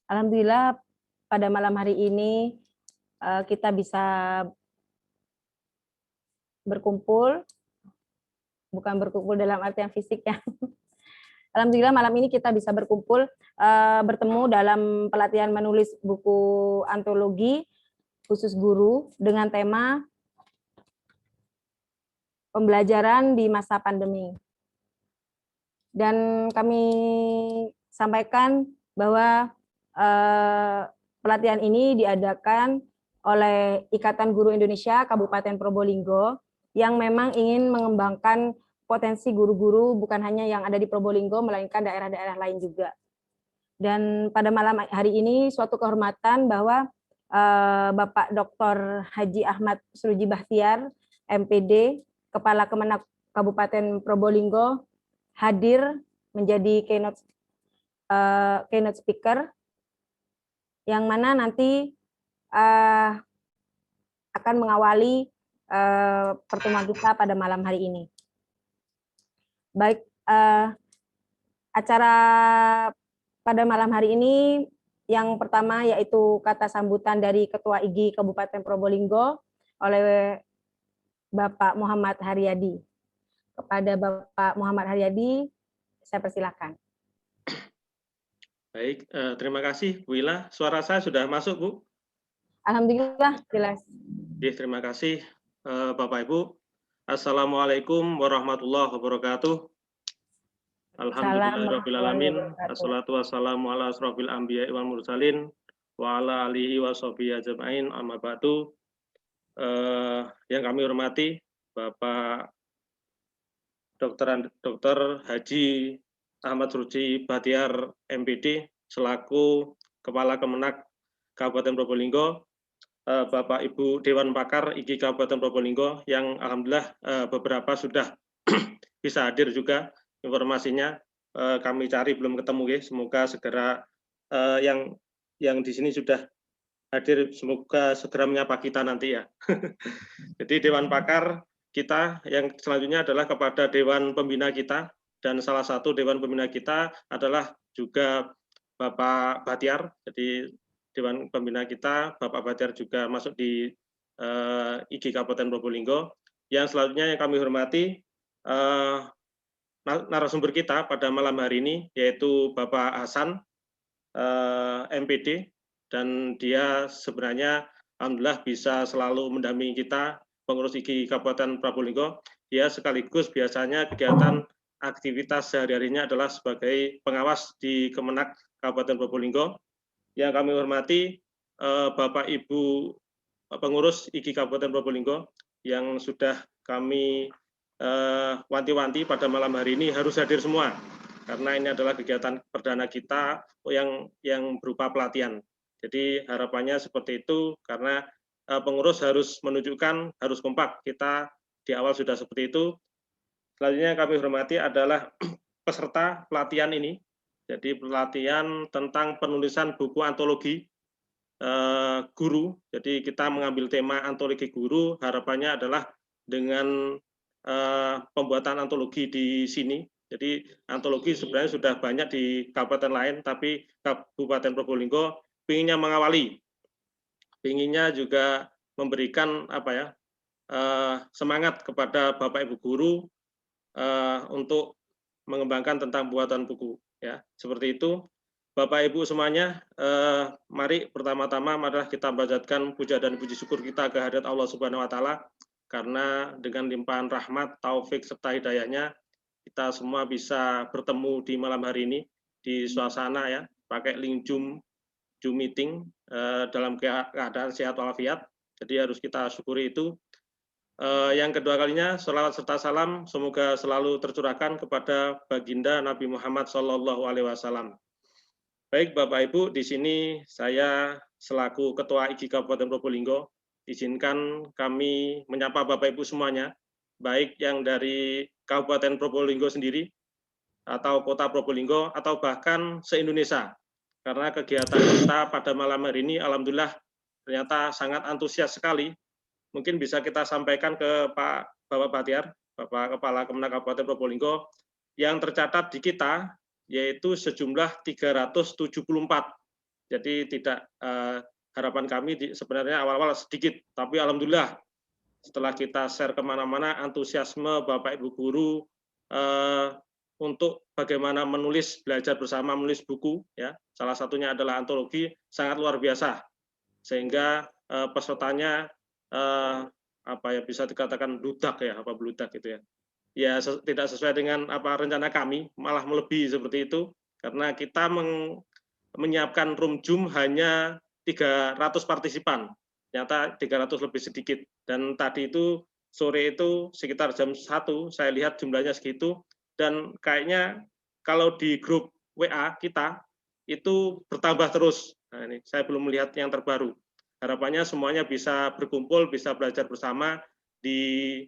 Alhamdulillah pada malam hari ini kita bisa berkumpul, bukan berkumpul dalam artian fisik ya. Alhamdulillah malam ini kita bisa berkumpul, bertemu dalam pelatihan menulis buku antologi khusus guru dengan tema pembelajaran di masa pandemi. Dan kami sampaikan bahwa pelatihan ini diadakan oleh Ikatan Guru Indonesia Kabupaten Probolinggo yang memang ingin mengembangkan potensi guru-guru bukan hanya yang ada di Probolinggo, melainkan daerah-daerah lain juga. Dan pada malam hari ini suatu kehormatan bahwa Bapak Dr. Haji Ahmad Suruji Bahtiar, MPD, Kepala Kemenak Kabupaten Probolinggo, hadir menjadi keynote speaker, yang mana nanti akan mengawali pertemuan kita pada malam hari ini. Baik, acara pada malam hari ini yang pertama yaitu kata sambutan dari Ketua IGI Kabupaten Probolinggo oleh Bapak Muhammad Haryadi. Kepada Bapak Muhammad Haryadi, saya persilakan. Baik, terima kasih Bu Ila. Suara saya sudah masuk, Bu? Alhamdulillah, jelas. Terima kasih Bapak Ibu. Assalamualaikum warahmatullahi wabarakatuh. Alhamdulillahirrahmanirrahim. Assalatu wassalamu ala asrofil anbiya wal mursalin wa ala alihi wa sahbihi ajma'in amma ba'du. Yang kami hormati Bapak Dr. Haji Ahmad Suruji Bahtiar MPD selaku Kepala Kemenak Kabupaten Probolinggo, Bapak Ibu Dewan Pakar IGI Kabupaten Probolinggo yang alhamdulillah beberapa sudah bisa hadir juga informasinya, kami cari belum ketemu ya, semoga segera yang di sini sudah hadir semoga segera menyapa kita nanti ya. Jadi Dewan Pakar kita yang selanjutnya adalah kepada Dewan Pembina kita, dan salah satu Dewan Pembina kita adalah juga Bapak Bahtiar. Jadi Dewan Pembina kita, Bapak Bahtiar juga masuk di IGI Kabupaten Probolinggo. Yang selanjutnya yang kami hormati narasumber kita pada malam hari ini, yaitu Bapak Hasan, MPD, dan dia sebenarnya alhamdulillah bisa selalu mendampingi kita, pengurus IGI Kabupaten Probolinggo. Dia sekaligus biasanya kegiatan aktivitas sehari-harinya adalah sebagai pengawas di Kemenak Kabupaten Probolinggo. Yang kami hormati Bapak Ibu pengurus IGI Kabupaten Probolinggo yang sudah kami wanti-wanti pada malam hari ini harus hadir semua, karena ini adalah kegiatan perdana kita yang berupa pelatihan. Jadi harapannya seperti itu, karena pengurus harus menunjukkan, harus kompak. Kita di awal sudah seperti itu. Selanjutnya yang kami hormati adalah peserta pelatihan ini. Jadi pelatihan tentang penulisan buku antologi guru. Jadi kita mengambil tema antologi guru, harapannya adalah dengan pembuatan antologi di sini. Jadi antologi sebenarnya sudah banyak di kabupaten lain, tapi Kabupaten Probolinggo pinginnya mengawali, pinginnya juga memberikan semangat kepada Bapak Ibu guru untuk mengembangkan tentang pembuatan buku. Ya, seperti itu. Bapak Ibu semuanya, mari pertama-tama marilah kita panjatkan puja dan puji syukur kita kehadirat Allah Subhanahu wa taala, karena dengan limpahan rahmat, taufik serta hidayahnya kita semua bisa bertemu di malam hari ini di suasana ya, pakai link Zoom meeting dalam keadaan sehat walafiat. Jadi harus kita syukuri itu. Yang kedua kalinya, sholawat serta salam semoga selalu tercurahkan kepada baginda Nabi Muhammad SAW. Baik Bapak Ibu, di sini saya selaku Ketua IGI Kabupaten Probolinggo, izinkan kami menyapa Bapak Ibu semuanya, baik yang dari Kabupaten Probolinggo sendiri, atau Kota Probolinggo, atau bahkan se-Indonesia. Karena kegiatan kita pada malam hari ini, alhamdulillah ternyata sangat antusias sekali. Mungkin bisa kita sampaikan ke Bapak Bahtiar, Bapak Kepala Kemenak Kabupaten Probolinggo, yang tercatat di kita yaitu sejumlah 374 Jadi tidak harapan kami sebenarnya awal-awal sedikit, tapi alhamdulillah setelah kita share kemana-mana, antusiasme Bapak Ibu guru untuk bagaimana menulis, belajar bersama menulis buku, ya salah satunya adalah antologi, sangat luar biasa, sehingga pesertanya apa ya bisa dikatakan bludak ya, apa bludak gitu ya. Ya tidak sesuai dengan apa rencana kami, malah melebihi seperti itu, karena kita menyiapkan room Zoom hanya 300 partisipan, ternyata 300 lebih sedikit. Dan tadi itu sore itu sekitar jam 1 saya lihat jumlahnya segitu, dan kayaknya kalau di grup WA kita itu bertambah terus. Nah, ini saya belum melihat yang terbaru. Harapannya semuanya bisa berkumpul, bisa belajar bersama di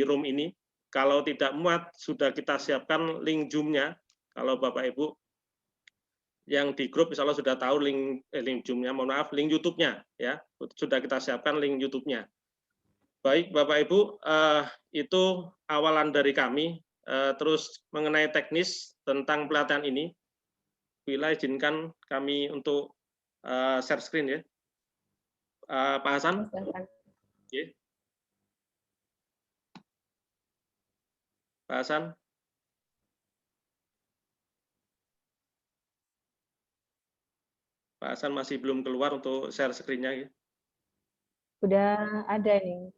room ini. Kalau tidak muat, sudah kita siapkan link Zoom-nya. Kalau Bapak Ibu yang di grup insya Allah sudah tahu link Zoom-nya, mohon maaf, link YouTube-nya ya, sudah kita siapkan link YouTube-nya. Baik Bapak Ibu, itu awalan dari kami. Terus mengenai teknis tentang pelatihan ini, bila izinkan kami untuk share screen ya, Pak Hasan. Okay. Pak Hasan. Pak Hasan masih belum keluar untuk share screen-nya ya. Sudah ada nih.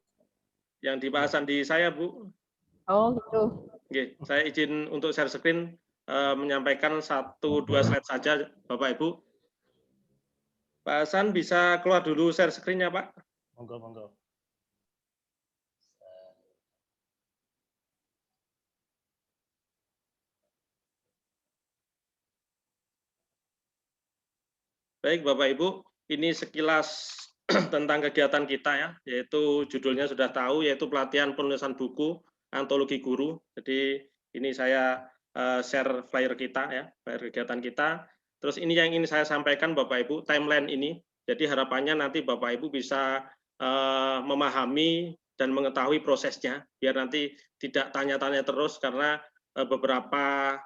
Yang di Pak Hasan di saya, Bu. Oh, gitu. Oke, saya izin untuk share screen menyampaikan 1-2 slide saja, Bapak Ibu. Pak Hasan bisa keluar dulu share screen-nya, Pak. Monggo, monggo. Baik, Bapak Ibu, ini sekilas tentang kegiatan kita ya, yaitu judulnya sudah tahu, yaitu pelatihan penulisan buku antologi guru. Jadi ini saya share flyer kita ya, flyer kegiatan kita. Terus ini yang ingin saya sampaikan Bapak Ibu, timeline ini. Jadi harapannya nanti Bapak Ibu bisa memahami dan mengetahui prosesnya, biar nanti tidak tanya-tanya terus, karena beberapa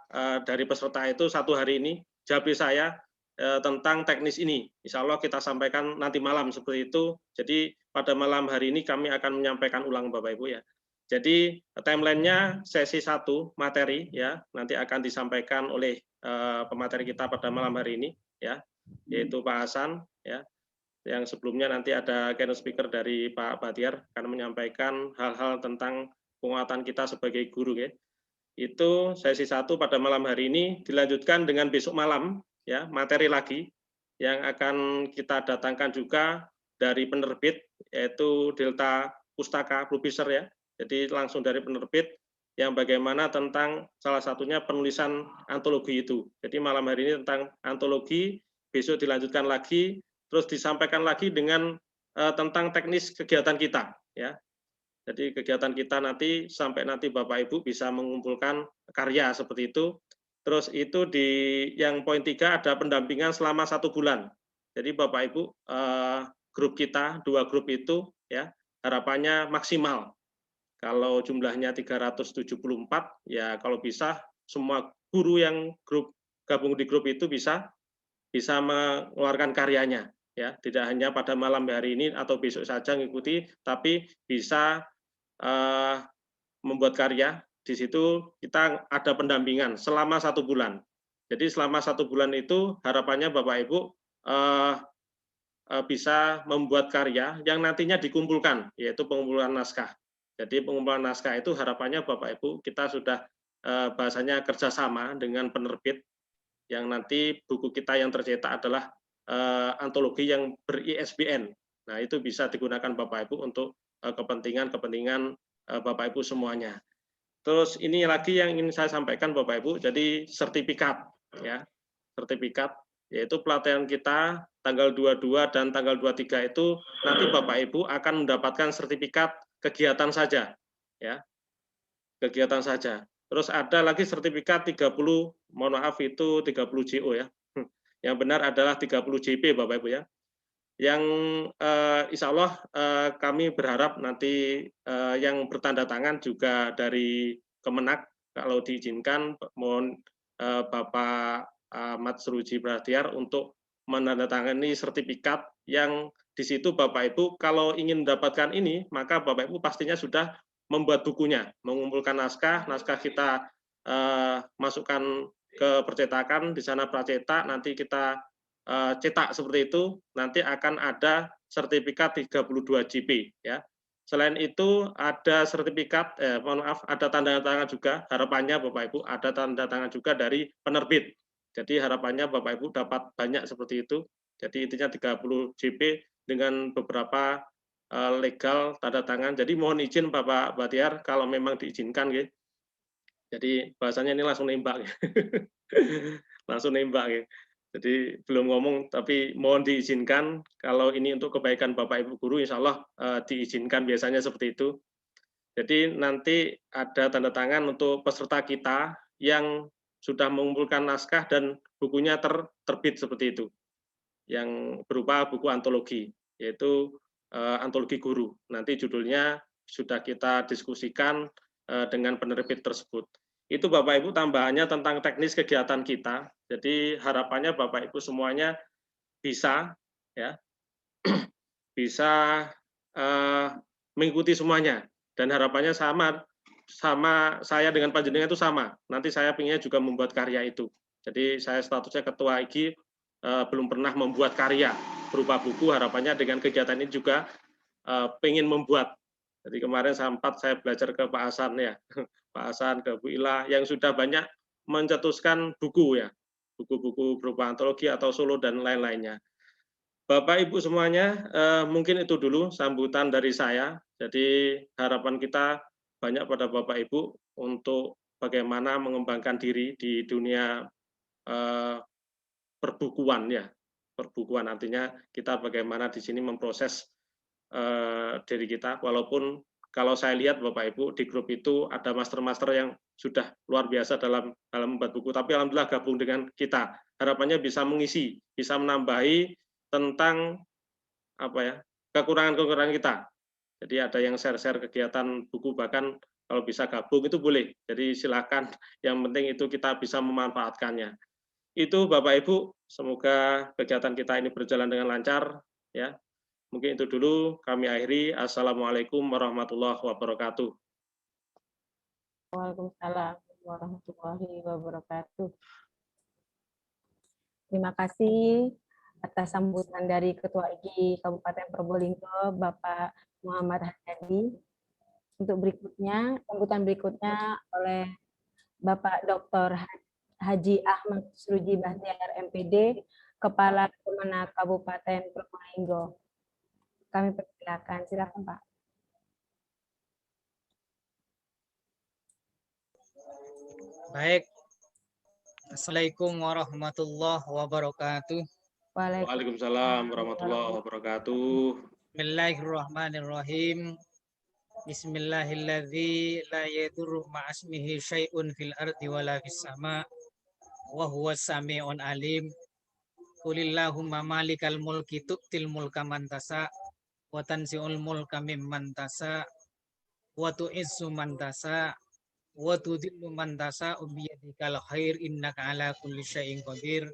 dari peserta itu satu hari ini jawab saya tentang teknis ini. Insya Allah kita sampaikan nanti malam seperti itu. Jadi pada malam hari ini kami akan menyampaikan ulang Bapak Ibu ya. Jadi timelinenya sesi 1 materi ya, nanti akan disampaikan oleh pemateri kita pada malam hari ini ya, yaitu Pak Hasan ya. Yang sebelumnya nanti ada keynote speaker dari Pak Batiar akan menyampaikan hal-hal tentang penguatan kita sebagai guru ya. Itu sesi 1 pada malam hari ini, dilanjutkan dengan besok malam ya, materi lagi yang akan kita datangkan juga dari penerbit, yaitu Delta Pustaka Publisher ya. Jadi langsung dari penerbit yang bagaimana tentang salah satunya penulisan antologi itu. Jadi malam hari ini tentang antologi, besok dilanjutkan lagi, terus disampaikan lagi dengan tentang teknis kegiatan kita ya. Jadi kegiatan kita nanti sampai nanti Bapak Ibu bisa mengumpulkan karya seperti itu. Terus itu di yang poin 3 ada pendampingan selama 1 bulan. Jadi Bapak Ibu grup kita 2 grup itu ya harapannya maksimal. Kalau jumlahnya 374 ya kalau bisa semua guru yang gabung di grup itu bisa mengeluarkan karyanya ya, tidak hanya pada malam hari ini atau besok saja mengikuti, tapi bisa membuat karya. Di situ kita ada pendampingan selama 1 bulan. Jadi selama 1 bulan itu harapannya Bapak Ibu bisa membuat karya yang nantinya dikumpulkan, yaitu pengumpulan naskah. Jadi pengumpulan naskah itu harapannya Bapak Ibu kita sudah bahasanya kerjasama dengan penerbit, yang nanti buku kita yang tercetak adalah antologi yang ber-ISBN. Nah, itu bisa digunakan Bapak Ibu untuk kepentingan Bapak Ibu semuanya. Terus ini lagi yang ingin saya sampaikan Bapak Ibu, jadi sertifikat ya. Sertifikat yaitu pelatihan kita tanggal 22 dan tanggal 23 itu nanti Bapak Ibu akan mendapatkan sertifikat kegiatan saja ya. Kegiatan saja. Terus ada lagi sertifikat 30, mohon maaf itu 30 JO ya. Yang benar adalah 30 JP Bapak Ibu ya. Yang insya Allah kami berharap nanti yang bertanda tangan juga dari Kemenak, kalau diizinkan mohon Bapak Ahmad Suruji Batiar untuk menandatangani sertifikat yang di situ Bapak Ibu kalau ingin mendapatkan ini, maka Bapak Ibu pastinya sudah membuat bukunya, mengumpulkan naskah kita masukkan ke percetakan, di sana pracetak, nanti kita cetak seperti itu, nanti akan ada sertifikat 32 JP ya. Selain itu ada sertifikat, mohon maaf, ada tanda tangan juga, harapannya Bapak Ibu ada tanda tangan juga dari penerbit. Jadi harapannya Bapak Ibu dapat banyak seperti itu. Jadi intinya 30 JP dengan beberapa legal tanda tangan. Jadi mohon izin Bapak Batiar kalau memang diizinkan gitu. Jadi bahasanya ini langsung nembak. Langsung nembak gitu. Jadi belum ngomong tapi mohon diizinkan kalau ini untuk kebaikan Bapak Ibu guru insya Allah diizinkan biasanya seperti itu. Jadi nanti ada tanda tangan untuk peserta kita yang sudah mengumpulkan naskah dan bukunya terbit seperti itu. Yang berupa buku antologi, yaitu antologi guru. Nanti judulnya sudah kita diskusikan dengan penerbit tersebut. Itu Bapak Ibu tambahannya tentang teknis kegiatan kita. Jadi harapannya Bapak Ibu semuanya bisa ya bisa mengikuti semuanya dan harapannya sama saya dengan panjenengan itu sama. Nanti saya pinginnya juga membuat karya itu. Jadi saya statusnya ketua IG belum pernah membuat karya berupa buku. Harapannya dengan kegiatan ini juga pengen membuat. Jadi kemarin sempat saya belajar ke Pak Hasan ya, Pak Hasan ke Bu Ila yang sudah banyak mencetuskan buku ya, buku-buku berupa antologi atau solo dan lain-lainnya. Bapak Ibu semuanya, mungkin itu dulu sambutan dari saya. Jadi harapan kita banyak pada Bapak Ibu untuk bagaimana mengembangkan diri di dunia perbukuan ya. Perbukuan artinya kita bagaimana di sini memproses diri kita. Walaupun kalau saya lihat Bapak Ibu di grup itu ada master-master yang sudah luar biasa dalam membuat buku. Tapi alhamdulillah gabung dengan kita. Harapannya bisa mengisi, bisa menambahi tentang apa ya kekurangan-kekurangan kita. Jadi ada yang share-share kegiatan buku bahkan kalau bisa gabung itu boleh. Jadi silakan. Yang penting itu kita bisa memanfaatkannya. Itu Bapak Ibu, semoga kegiatan kita ini berjalan dengan lancar ya. Mungkin itu dulu kami akhiri. Assalamualaikum warahmatullahi wabarakatuh. Waalaikumsalam warahmatullahi wabarakatuh. Terima kasih atas sambutan dari Ketua IG Kabupaten Probolinggo, Bapak Muhammad Hadi. Untuk berikutnya, sambutan berikutnya oleh Bapak Dr. Haji Ahmad Suruji Bahtiar MPD, Kepala Kemenak Kabupaten Probolinggo. Kami persilakan, silakan Pak. Baik. Assalamualaikum warahmatullahi wabarakatuh. Waalaikumsalam warahmatullahi wabarakatuh. Bismillahirrahmanirrahim. Bismillahilladzi la yadurru ma'asmihi syai'un fil ardi wala fis sama' wa huwas sami'un alim. Qulillahumma malikal mulki tu'til mulka man tasa wa tanzi'ul mulka mimman tasa wa tu'izzu man tasa wa tudhillu man tasa biyadikal khair innaka ala kulli syai'in qadir.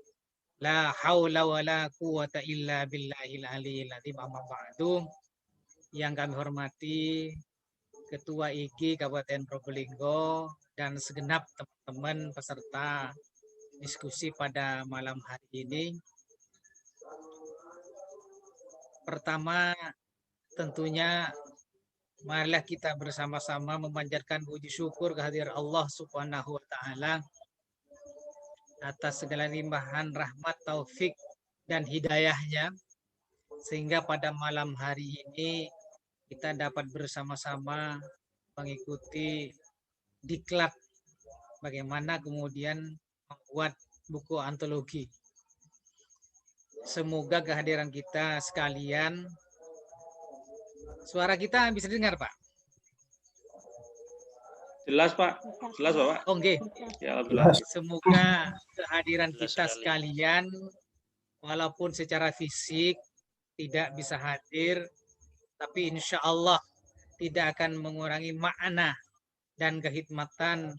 La haula wa la quwata illa billahil aliyil azim. Amma ba'du. Yang kami hormati Ketua IG Kabupaten Probolinggo dan segenap teman-teman peserta diskusi pada malam hari ini. Pertama, tentunya marilah kita bersama-sama memanjatkan puji syukur kehadiran Allah Subhanahu wa taala atas segala limpahan rahmat, taufik dan hidayahnya sehingga pada malam hari ini kita dapat bersama-sama mengikuti diklat bagaimana kemudian membuat buku antologi. Semoga kehadiran kita sekalian, suara kita bisa dengar Pak? Jelas Pak, jelas Bapak. Oke. Ya, alhamdulillah. Semoga kehadiran kita sekalian, walaupun secara fisik tidak bisa hadir, tapi insya Allah tidak akan mengurangi makna dan kehikmatan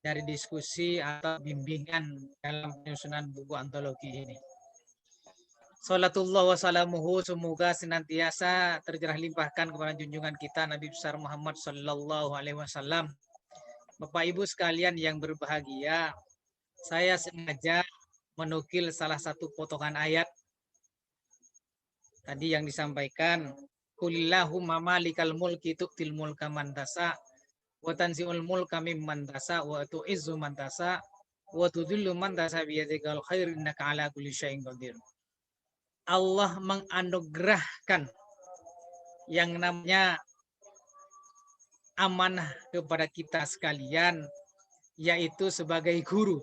dari diskusi atau bimbingan dalam penyusunan buku antologi ini. Salatullah wa salamuhu, semoga senantiasa tercurah limpahkan kepada junjungan kita Nabi besar Muhammad sallallahu alaihi wasallam. Bapak Ibu sekalian yang berbahagia, saya sengaja menukil salah satu potongan ayat tadi yang disampaikan, Qulillahumma malikal mulki tu'til mulka man tasha wa tanzi'ul mulka mimman tasha wa tu'izzu man tasha wa tudhillu man tasha biyadikal khair innaka ala kulli syai'in qadir. Allah menganugerahkan yang namanya amanah kepada kita sekalian, yaitu sebagai guru.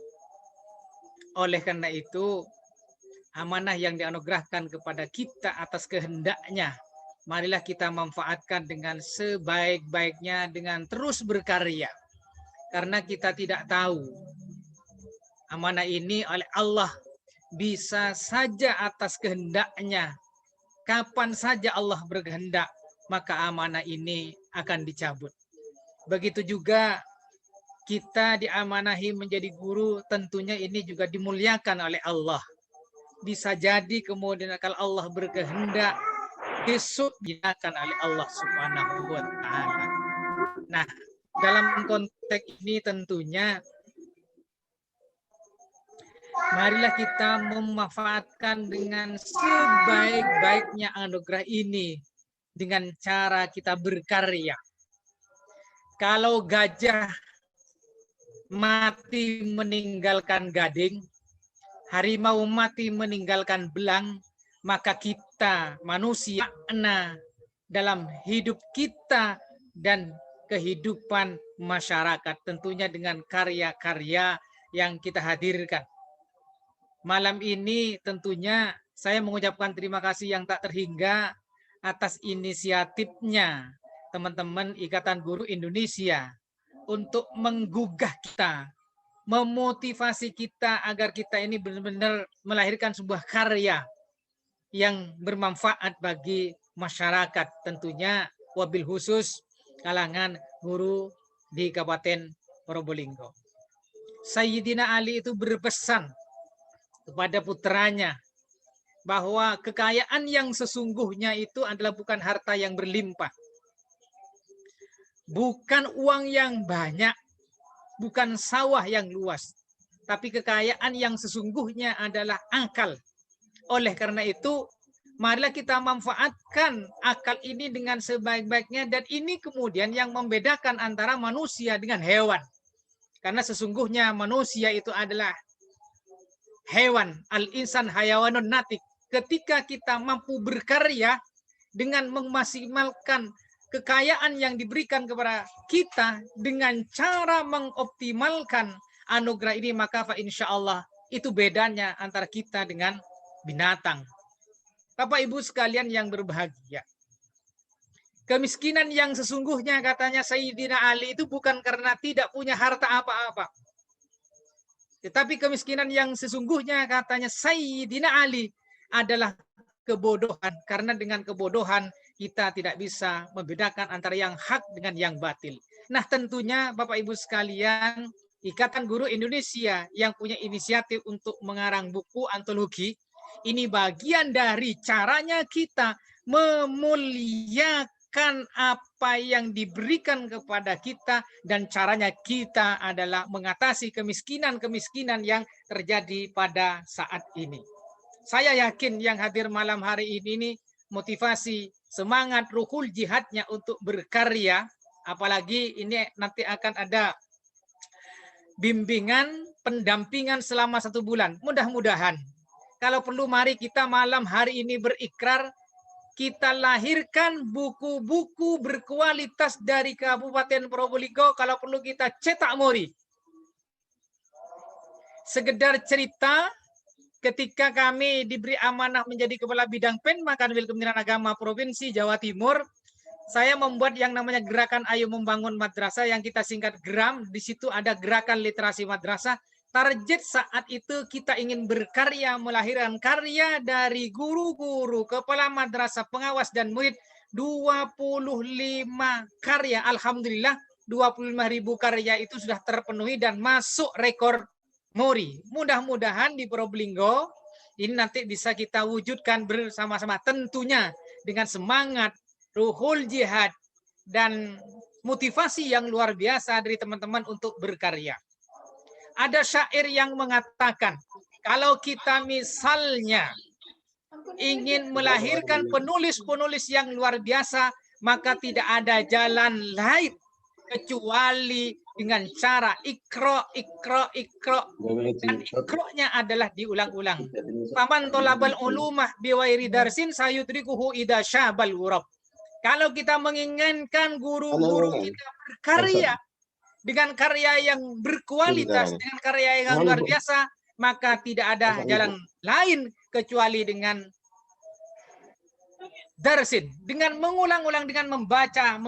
Oleh karena itu, amanah yang dianugerahkan kepada kita atas kehendaknya, marilah kita manfaatkan dengan sebaik-baiknya dengan terus berkarya. Karena kita tidak tahu amanah ini oleh Allah bisa saja atas kehendaknya. Kapan saja Allah berkehendak, maka amanah ini akan dicabut. Begitu juga kita diamanahi menjadi guru, tentunya ini juga dimuliakan oleh Allah. Bisa jadi kemudian kalau Allah berkehendak, besok dimuliakan oleh Allah Subhanahu wa Ta'ala. Nah, dalam konteks ini tentunya marilah kita memanfaatkan dengan sebaik-baiknya anugerah ini dengan cara kita berkarya. Kalau gajah mati meninggalkan gading, harimau mati meninggalkan belang, maka kita manusia dalam hidup kita dan kehidupan masyarakat, tentunya dengan karya-karya yang kita hadirkan. Malam ini tentunya saya mengucapkan terima kasih yang tak terhingga atas inisiatifnya teman-teman Ikatan Guru Indonesia untuk menggugah kita, memotivasi kita agar kita ini benar-benar melahirkan sebuah karya yang bermanfaat bagi masyarakat, tentunya wabil khusus kalangan guru di Kabupaten Probolinggo. Sayyidina Ali itu berpesan kepada putranya bahwa kekayaan yang sesungguhnya itu adalah bukan harta yang berlimpah, bukan uang yang banyak, bukan sawah yang luas, tapi kekayaan yang sesungguhnya adalah akal. Oleh karena itu, marilah kita manfaatkan akal ini dengan sebaik-baiknya, dan ini kemudian yang membedakan antara manusia dengan hewan. Karena sesungguhnya manusia itu adalah hewan, al-insan hayawanun natik. Ketika kita mampu berkarya dengan memaksimalkan kekayaan yang diberikan kepada kita dengan cara mengoptimalkan anugerah ini, maka insya Allah itu bedanya antara kita dengan binatang. Bapak Ibu sekalian yang berbahagia, kemiskinan yang sesungguhnya katanya Sayyidina Ali itu bukan karena tidak punya harta apa-apa. Tetapi kemiskinan yang sesungguhnya katanya Sayyidina Ali adalah kebodohan. Karena dengan kebodohan kita tidak bisa membedakan antara yang hak dengan yang batil. Nah tentunya Bapak Ibu sekalian, Ikatan Guru Indonesia yang punya inisiatif untuk mengarang buku antologi, ini bagian dari caranya kita memuliakan apa yang diberikan kepada kita, dan caranya kita adalah mengatasi kemiskinan-kemiskinan yang terjadi pada saat ini. Saya yakin yang hadir malam hari ini motivasi, semangat, ruhul jihadnya untuk berkarya, apalagi ini nanti akan ada bimbingan, pendampingan selama 1 bulan. Mudah-mudahan, kalau perlu mari kita malam hari ini berikrar, kita lahirkan buku-buku berkualitas dari Kabupaten Probolinggo, kalau perlu kita cetak mori. Sekedar cerita, ketika kami diberi amanah menjadi Kepala Bidang Penma Kanwil Kementerian Agama Provinsi Jawa Timur, saya membuat yang namanya Gerakan Ayo Membangun Madrasah yang kita singkat GERAM. Di situ ada Gerakan Literasi Madrasah. Target saat itu kita ingin berkarya, melahirkan karya dari guru-guru, kepala madrasah, pengawas, dan murid 25 karya. Alhamdulillah 25.000 karya itu sudah terpenuhi dan masuk rekor muri. Mudah-mudahan di Probolinggo ini nanti bisa kita wujudkan bersama-sama, tentunya dengan semangat, ruhul jihad, dan motivasi yang luar biasa dari teman-teman untuk berkarya. Ada syair yang mengatakan, kalau kita misalnya ingin melahirkan penulis-penulis yang luar biasa, maka tidak ada jalan lain kecuali dengan cara ikro. Dan ikro'nya adalah diulang-ulang. Faman tolabal ulumah biwairi darsin sayudrikuhu idha syabal wurab. Kalau kita menginginkan guru-guru kita berkarya dengan karya yang berkualitas, dengan karya yang luar biasa, maka tidak ada jalan lain kecuali dengan darsin, dengan mengulang-ulang, dengan membaca,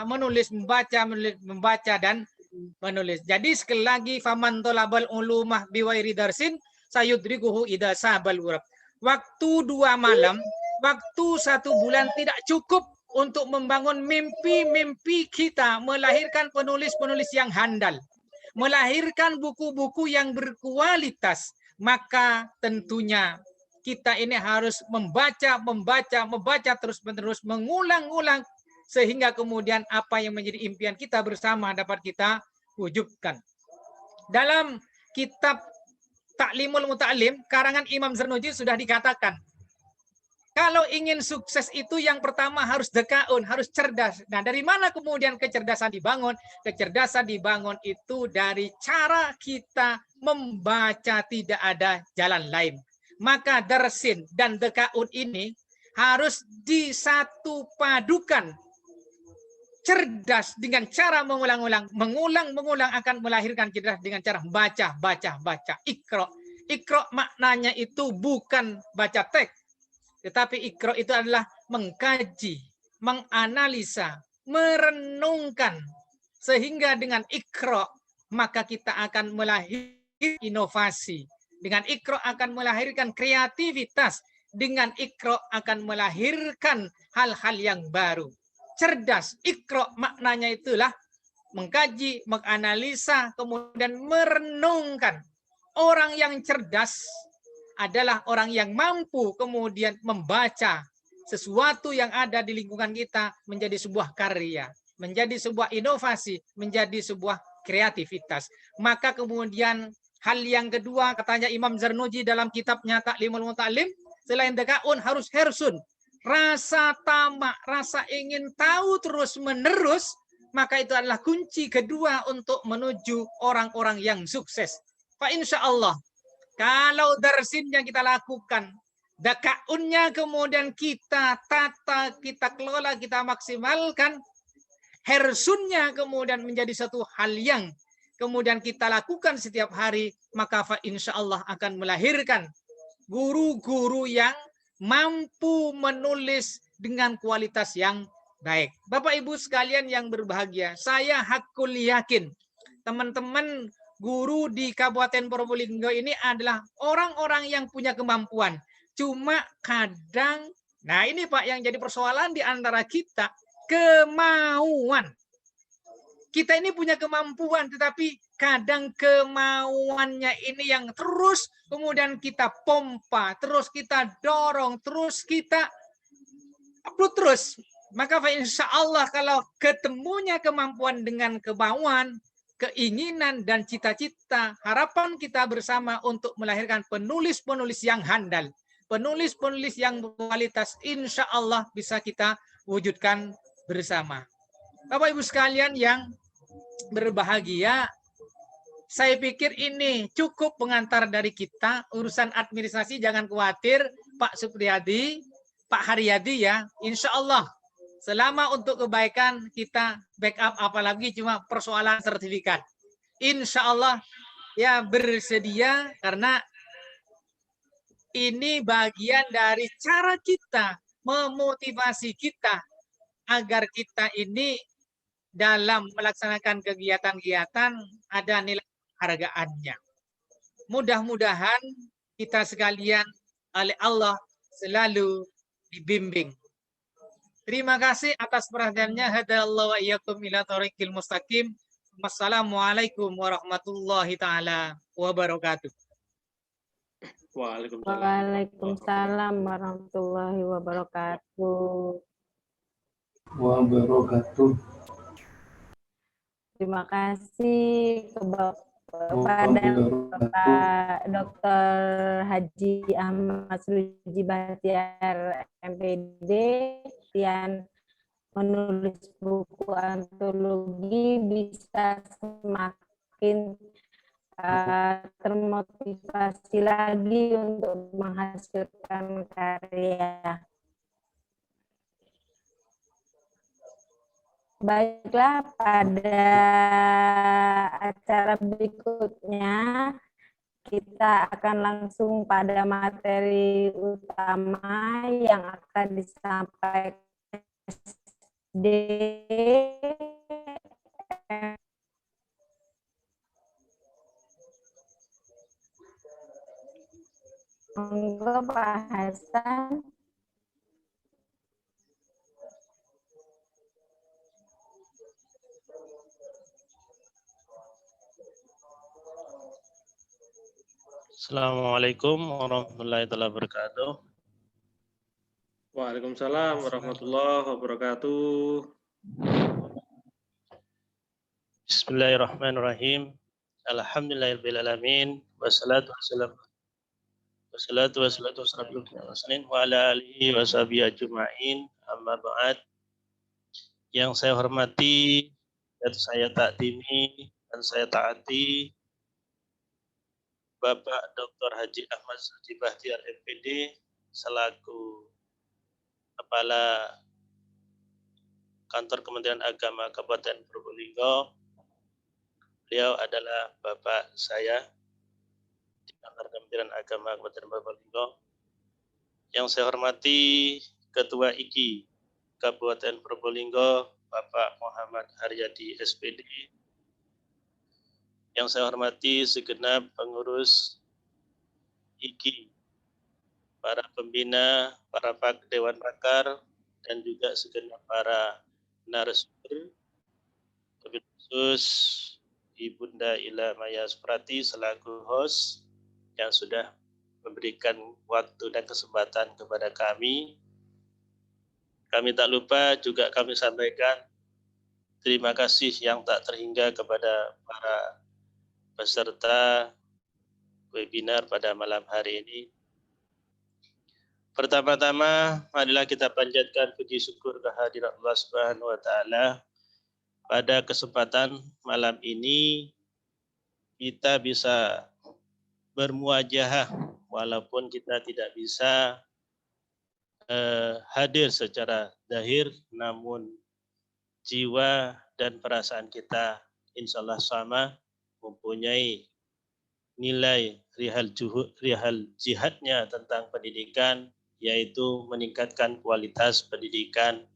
menulis, membaca dan menulis. Jadi sekali lagi, faman tolabal ulumah biwairi darsin sayudrikuhu idha sabal wurab. Waktu 2 malam, waktu 1 bulan tidak cukup untuk membangun mimpi-mimpi kita, melahirkan penulis-penulis yang handal, melahirkan buku-buku yang berkualitas. Maka tentunya kita ini harus membaca terus-menerus, mengulang-ulang, sehingga kemudian apa yang menjadi impian kita bersama dapat kita wujudkan. Dalam kitab Ta'limul Muta'alim, karangan Imam Zarnuji sudah dikatakan, kalau ingin sukses itu yang pertama harus dekaun, harus cerdas. Nah, dari mana kemudian kecerdasan dibangun? Kecerdasan dibangun itu dari cara kita membaca, tidak ada jalan lain. Maka darsin dan dekaun ini harus disatu padukan. Cerdas dengan cara mengulang-ulang. Mengulang akan melahirkan cerdas dengan cara baca. Ikro. Ikro maknanya itu bukan baca teks. Tetapi ikro itu adalah mengkaji, menganalisa, merenungkan. Sehingga dengan ikro, maka kita akan melahirkan inovasi. Dengan ikro akan melahirkan kreativitas. Dengan ikro akan melahirkan hal-hal yang baru. Cerdas, ikro maknanya itulah mengkaji, menganalisa, kemudian merenungkan. Orang yang cerdas adalah orang yang mampu kemudian membaca sesuatu yang ada di lingkungan kita menjadi sebuah karya, menjadi sebuah inovasi, menjadi sebuah kreativitas. Maka kemudian hal yang kedua, katanya Imam Zarnuji dalam kitabnya Ta'limul Muta'alim, selain dekaun harus hersun. Rasa tamak, rasa ingin tahu terus-menerus, maka itu adalah kunci kedua untuk menuju orang-orang yang sukses. Fa insya Allah, kalau darsin yang kita lakukan, dakaunnya kemudian kita tata, kita kelola, kita maksimalkan, hersunnya kemudian menjadi satu hal yang kemudian kita lakukan setiap hari, maka fa insya Allah akan melahirkan guru-guru yang mampu menulis dengan kualitas yang baik. Bapak Ibu sekalian yang berbahagia, saya hakul yakin teman-teman guru di Kabupaten Probolinggo ini adalah orang-orang yang punya kemampuan. Cuma kadang, nah ini Pak yang jadi persoalan di antara kita, kemauan. Kita ini punya kemampuan, tetapi kadang kemauannya ini yang terus kemudian kita pompa, terus kita dorong, terus kita upload terus. Maka insya Allah kalau ketemunya kemampuan dengan kemauan, keinginan dan cita-cita, harapan kita bersama untuk melahirkan penulis-penulis yang handal, penulis-penulis yang berkualitas, insya Allah bisa kita wujudkan bersama. Bapak Ibu sekalian yang berbahagia, saya pikir ini cukup pengantar dari kita. Urusan administrasi jangan khawatir, Pak Supriyadi, Pak Haryadi ya, insya Allah selama untuk kebaikan kita backup, apalagi cuma persoalan sertifikat. Insya Allah ya bersedia, karena ini bagian dari cara kita memotivasi kita agar kita ini dalam melaksanakan kegiatan-kegiatan ada nilai hargaannya. Mudah-mudahan kita sekalian oleh Allah selalu dibimbing. Terima kasih atas perhatiannya. Hadallahu wa iyyakum ila thoriqil mustaqim. Wassalamualaikum warahmatullahi taala wabarakatuh. Waalaikumsalam. Waalaikumsalam warahmatullahi wabarakatuh. Wabarakatuh. Terima kasih kepada Wabarakatuh. Bapak Dr. Haji Ahmad Suruji Bahtiar MPD yang menulis buku antologi bisa semakin termotivasi lagi untuk menghasilkan karya. Baiklah, pada acara berikutnya kita akan langsung pada materi utama yang akan disampaikan SD. Monggo Pak Hasan. Assalamualaikum warahmatullahi wabarakatuh. Waalaikumsalam warahmatullahi wabarakatuh. Bismillahirrahmanirrahim. Alhamdulillahirrahmanirrahim. Wassalatu wassalamu wa ala alihi wa sahbihi ajma'in. Amma ba'd. Yang saya hormati, dan saya takdimi, dan saya taati Bapak Dr. Haji Ahmad Suruji Bahtiar MPD selaku Kepala Kantor Kementerian Agama Kabupaten Probolinggo. Beliau adalah Bapak saya di Kantor Kementerian Agama Kabupaten Probolinggo. Yang saya hormati Ketua IKI Kabupaten Probolinggo, Bapak Muhammad Haryadi SPD. Yang saya hormati segenap pengurus IKI, para pembina, para dewan pakar, dan juga segenap para narasumber, wabil khusus Ibunda Ila Maya Suprati selaku host yang sudah memberikan waktu dan kesempatan kepada kami. Kami tak lupa juga kami sampaikan terima kasih yang tak terhingga kepada para peserta webinar pada malam hari ini. Pertama-tama, marilah kita panjatkan puji syukur kehadirat Allah Subhanahu wa taala. Pada kesempatan malam ini kita bisa bermuajahah walaupun kita tidak bisa hadir secara zahir, namun jiwa dan perasaan kita insya Allah sama, mempunyai nilai rihal jihadnya tentang pendidikan, yaitu meningkatkan kualitas pendidikan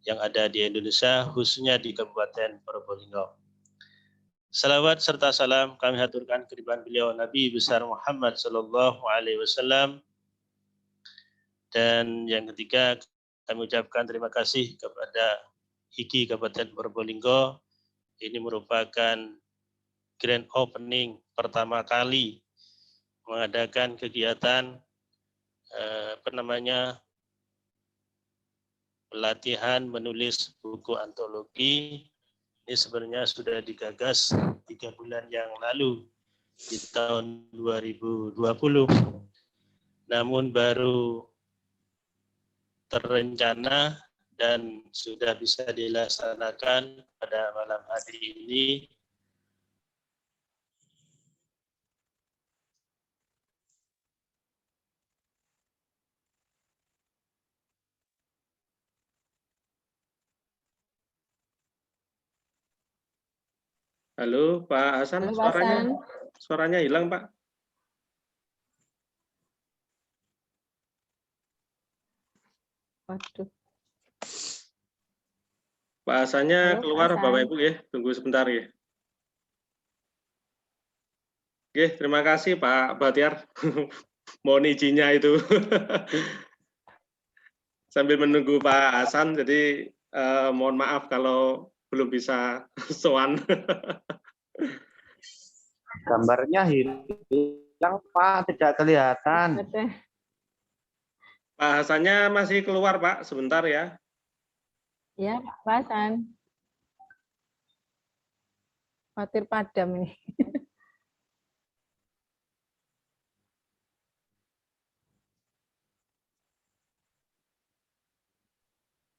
yang ada di Indonesia, khususnya di Kabupaten Probolinggo. Salawat serta salam kami haturkan kehadiran beliau Nabi besar Muhammad Sallallahu Alaihi Wasallam. Dan yang ketiga, kami ucapkan terima kasih kepada IKI Kabupaten Probolinggo. Ini merupakan grand opening pertama kali mengadakan kegiatan pelatihan menulis buku antologi. Ini sebenarnya sudah digagas 3 bulan yang lalu di tahun 2020, namun baru terencana dan sudah bisa dilaksanakan pada malam hari ini. Halo Pak Hasan, Halo, Pak Hasan. suaranya hilang Pak. Waduh. Pak Hasannya Halo, keluar, Pak Hasan. Bapak Ibu ya, tunggu sebentar ya. Oke, terima kasih Pak Bahtiar. Mohon izinnya itu. Sambil menunggu Pak Hasan, jadi mohon maaf kalau belum bisa sowan. Gambarnya hilang. Yang Pak tidak kelihatan. Pak Hasannya masih keluar, Pak. Sebentar ya. Ya, Pak Hasan. Khawatir padam ini.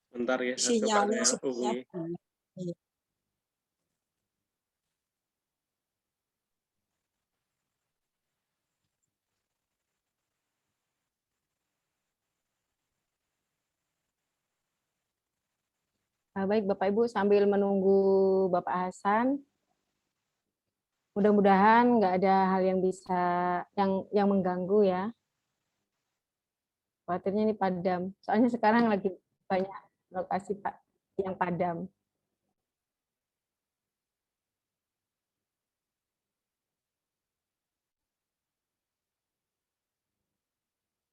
Sebentar ya, Sinyalnya saya sepertinya hubungi. buruk. Iya. Baik, Bapak Ibu, sambil menunggu Bapak Hasan, mudah-mudahan nggak ada hal yang bisa yang mengganggu ya. Khawatirnya ini padam. Soalnya sekarang lagi banyak lokasi Pak yang padam.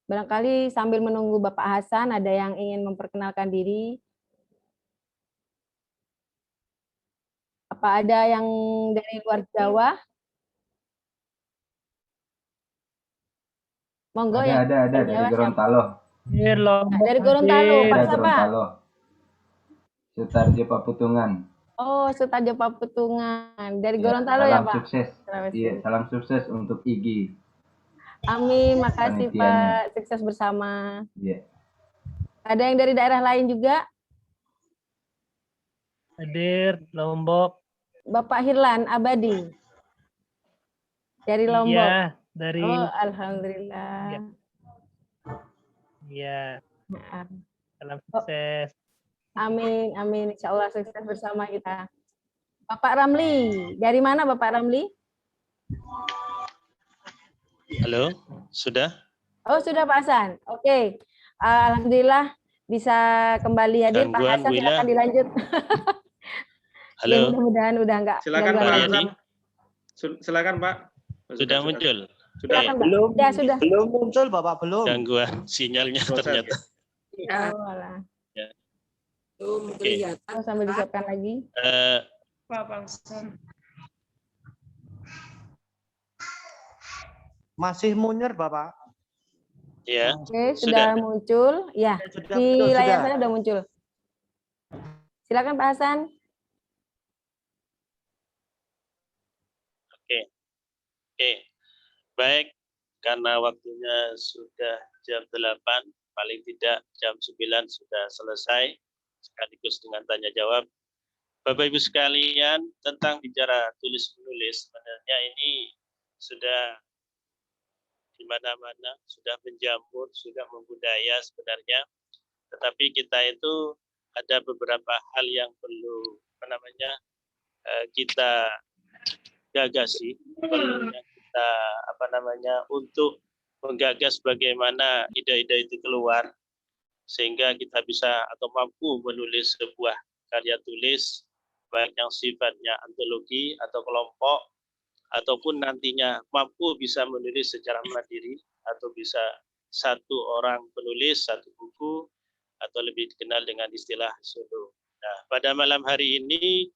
Barangkali sambil menunggu Bapak Hasan, ada yang ingin memperkenalkan diri. Apa ada yang dari luar Jawa? Monggo ya. Ada dari Jawa siapa? Gorontalo. Dari Gorontalo, Pak Ada siapa? Gorontalo. Sutarjo Paputungan. Oh, Sutarjo Paputungan. Dari Ya, Gorontalo ya, salam Pak? sukses. Iya, salam sukses untuk Igi. Amin, makasih Panitianya. Pak. Sukses bersama. Iya. Ada yang dari daerah lain juga? Hadir, Lombok. Bapak Hirlan Abadi. Dari Lombok. Iya, dari Oh, alhamdulillah. Iya. Maaf. Salam sukses. Amin, amin. Insya Allah sukses bersama kita. Bapak Ramli, dari mana Bapak Ramli? Halo, sudah? Oh, sudah Pak Hasan. Oke. Alhamdulillah bisa kembali hadir. Pak Gangguan, Hasan, Bu Ila? silakan dilanjut. Halo. Ya, mudah-mudahan udah enggak. Silakan Pak Haryadi. Hasan. Silakan Pak. Sudah muncul? Sudah. Silakan, Pak. Belum. Ya, sudah. Belum muncul Bapak, belum. Gangguan sinyalnya Proses, ternyata. Ya, Oh, alah. belum Oke. kelihatan. Oh, sambil disiapkan lagi. Pak Bangson. Masih munyer Bapak. Ya, Oke, sudah. sudah muncul. Ya, Sudah di muncul, layar sudah. saya sudah muncul. Silakan Pak Hasan. Oke, baik. Karena waktunya sudah jam 8, paling tidak jam 9 sudah selesai, sekaligus dengan tanya jawab. Bapak Ibu sekalian, tentang bicara tulis-menulis, sebenarnya ini sudah di mana-mana, sudah menjamur, sudah membudaya sebenarnya. Tetapi kita itu ada beberapa hal yang perlu kita gagasi, perlunya kita untuk menggagas bagaimana ide-ide itu keluar sehingga kita bisa atau mampu menulis sebuah karya tulis baik yang sifatnya antologi atau kelompok ataupun nantinya mampu bisa menulis secara mandiri atau bisa satu orang penulis satu buku atau lebih dikenal dengan istilah solo. Nah, pada malam hari ini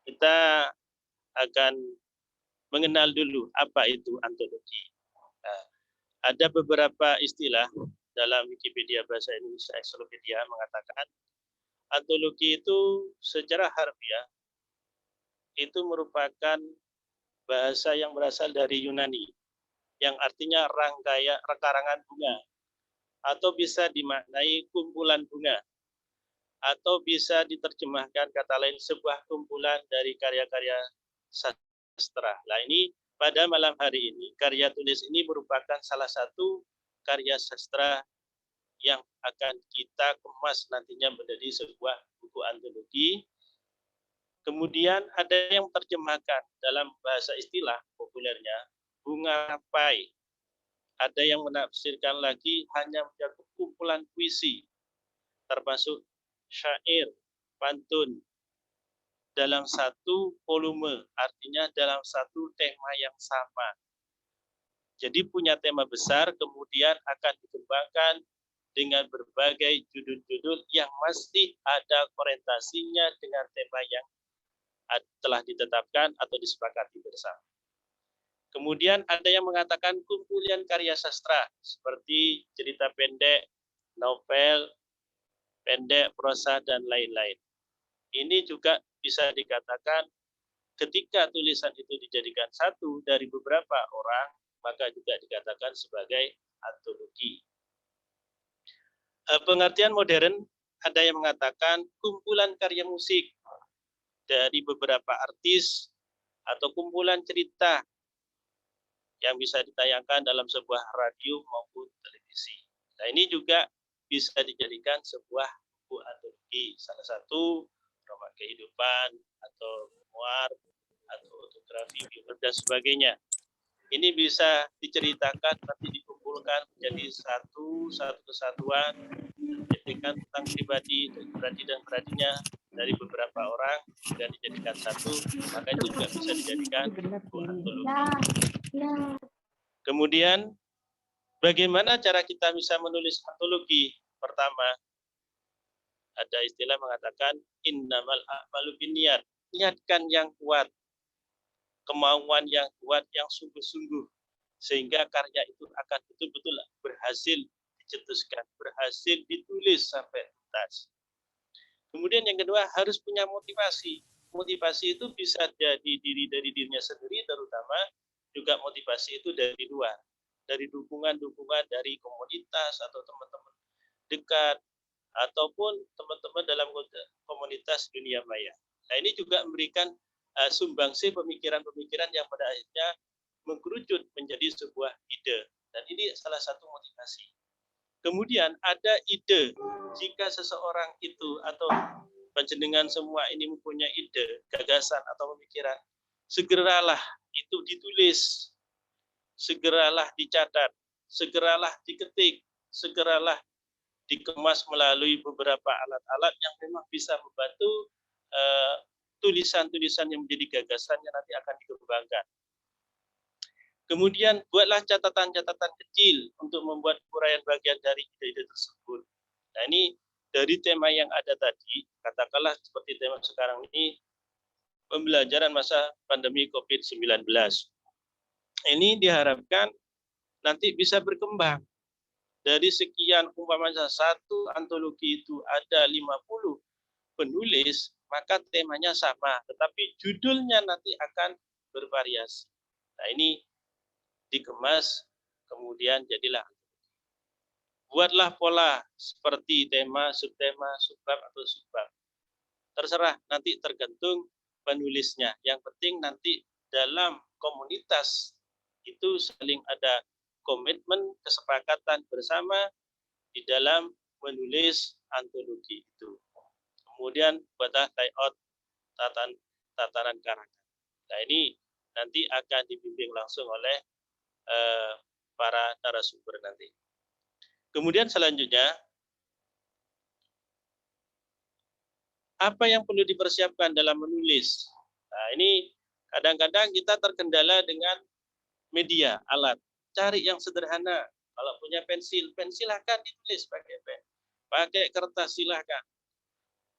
kita akan mengenal dulu apa itu antologi. Nah, ada beberapa istilah dalam Wikipedia Bahasa Indonesia Ensiklopedia mengatakan antologi itu secara harfiah itu merupakan bahasa yang berasal dari Yunani yang artinya karangan bunga atau bisa dimaknai kumpulan bunga atau bisa diterjemahkan kata lain sebuah kumpulan dari karya-karya sastra. Nah, ini pada malam hari ini karya tulis ini merupakan salah satu karya sastra yang akan kita kemas nantinya menjadi sebuah buku antologi. Kemudian ada yang terjemahkan dalam bahasa istilah populernya bunga pai. Ada yang menafsirkan lagi hanya mencakup kumpulan puisi termasuk syair, pantun dalam satu volume, artinya dalam satu tema yang sama. Jadi punya tema besar, kemudian akan dikembangkan dengan berbagai judul-judul yang masih ada orientasinya dengan tema yang telah ditetapkan atau disepakati bersama. Kemudian ada yang mengatakan kumpulan karya sastra seperti cerita pendek, novel, pendek, prosa, dan lain-lain. Ini juga bisa dikatakan ketika tulisan itu dijadikan satu dari beberapa orang, maka juga dikatakan sebagai antologi. Pengertian modern, ada yang mengatakan kumpulan karya musik dari beberapa artis atau kumpulan cerita yang bisa ditayangkan dalam sebuah radio maupun televisi. Nah, ini juga bisa dijadikan sebuah buku antologi, salah satu Roma Kehidupan atau memoir atau autografi dan sebagainya. Ini bisa diceritakan, nanti dikumpulkan menjadi satu kesatuan, menceritakan tentang pribadi dan beradinya dari beberapa orang dan dijadikan satu, maka itu juga bisa dijadikan buku antologi. Kemudian, bagaimana cara kita bisa menulis antologi? Pertama, ada istilah mengatakan innamal a'malu binniyat. Niatkan yang kuat, kemauan yang kuat, yang sungguh-sungguh, sehingga karya itu akan betul-betul berhasil dicetuskan, berhasil ditulis sampai tuntas. Kemudian yang kedua, harus punya motivasi. Motivasi itu bisa jadi dari dirinya sendiri, terutama juga motivasi itu dari luar, dari dukungan-dukungan dari komunitas atau teman-teman dekat, ataupun teman-teman dalam komunitas dunia maya. Nah, ini juga memberikan sumbangsi pemikiran-pemikiran yang pada akhirnya mengkerucut menjadi sebuah ide. Dan ini salah satu motivasi. Kemudian ada ide, jika seseorang itu atau panjenengan semua ini mempunyai ide, gagasan atau pemikiran, segeralah itu ditulis, segeralah dicatat, segeralah diketik, segeralah dikemas melalui beberapa alat-alat yang memang bisa membantu tulisan-tulisan yang menjadi gagasan yang nanti akan dikembangkan. Kemudian buatlah catatan-catatan kecil untuk membuat uraian bagian dari ide-ide tersebut. Nah, ini dari tema yang ada tadi, katakanlah seperti tema sekarang ini, pembelajaran masa pandemi COVID-19. Ini diharapkan nanti bisa berkembang. Dari sekian umpamanya satu antologi itu ada 50 penulis, maka temanya sama, tetapi judulnya nanti akan bervariasi. Nah, ini dikemas, kemudian jadilah. Buatlah pola seperti tema, subbab, atau subbab. Terserah, nanti tergantung penulisnya. Yang penting nanti dalam komunitas itu saling ada komitmen, kesepakatan bersama di dalam menulis antologi itu. Kemudian buatlah layout tatanan karangan. Nah, ini nanti akan dibimbing langsung oleh para narasumber nanti. Kemudian selanjutnya, apa yang perlu dipersiapkan dalam menulis? Nah, ini kadang-kadang kita terkendala dengan media, alat. Cari yang sederhana. Kalau punya pensil silahkan ditulis pakai pen. Pakai kertas silahkan.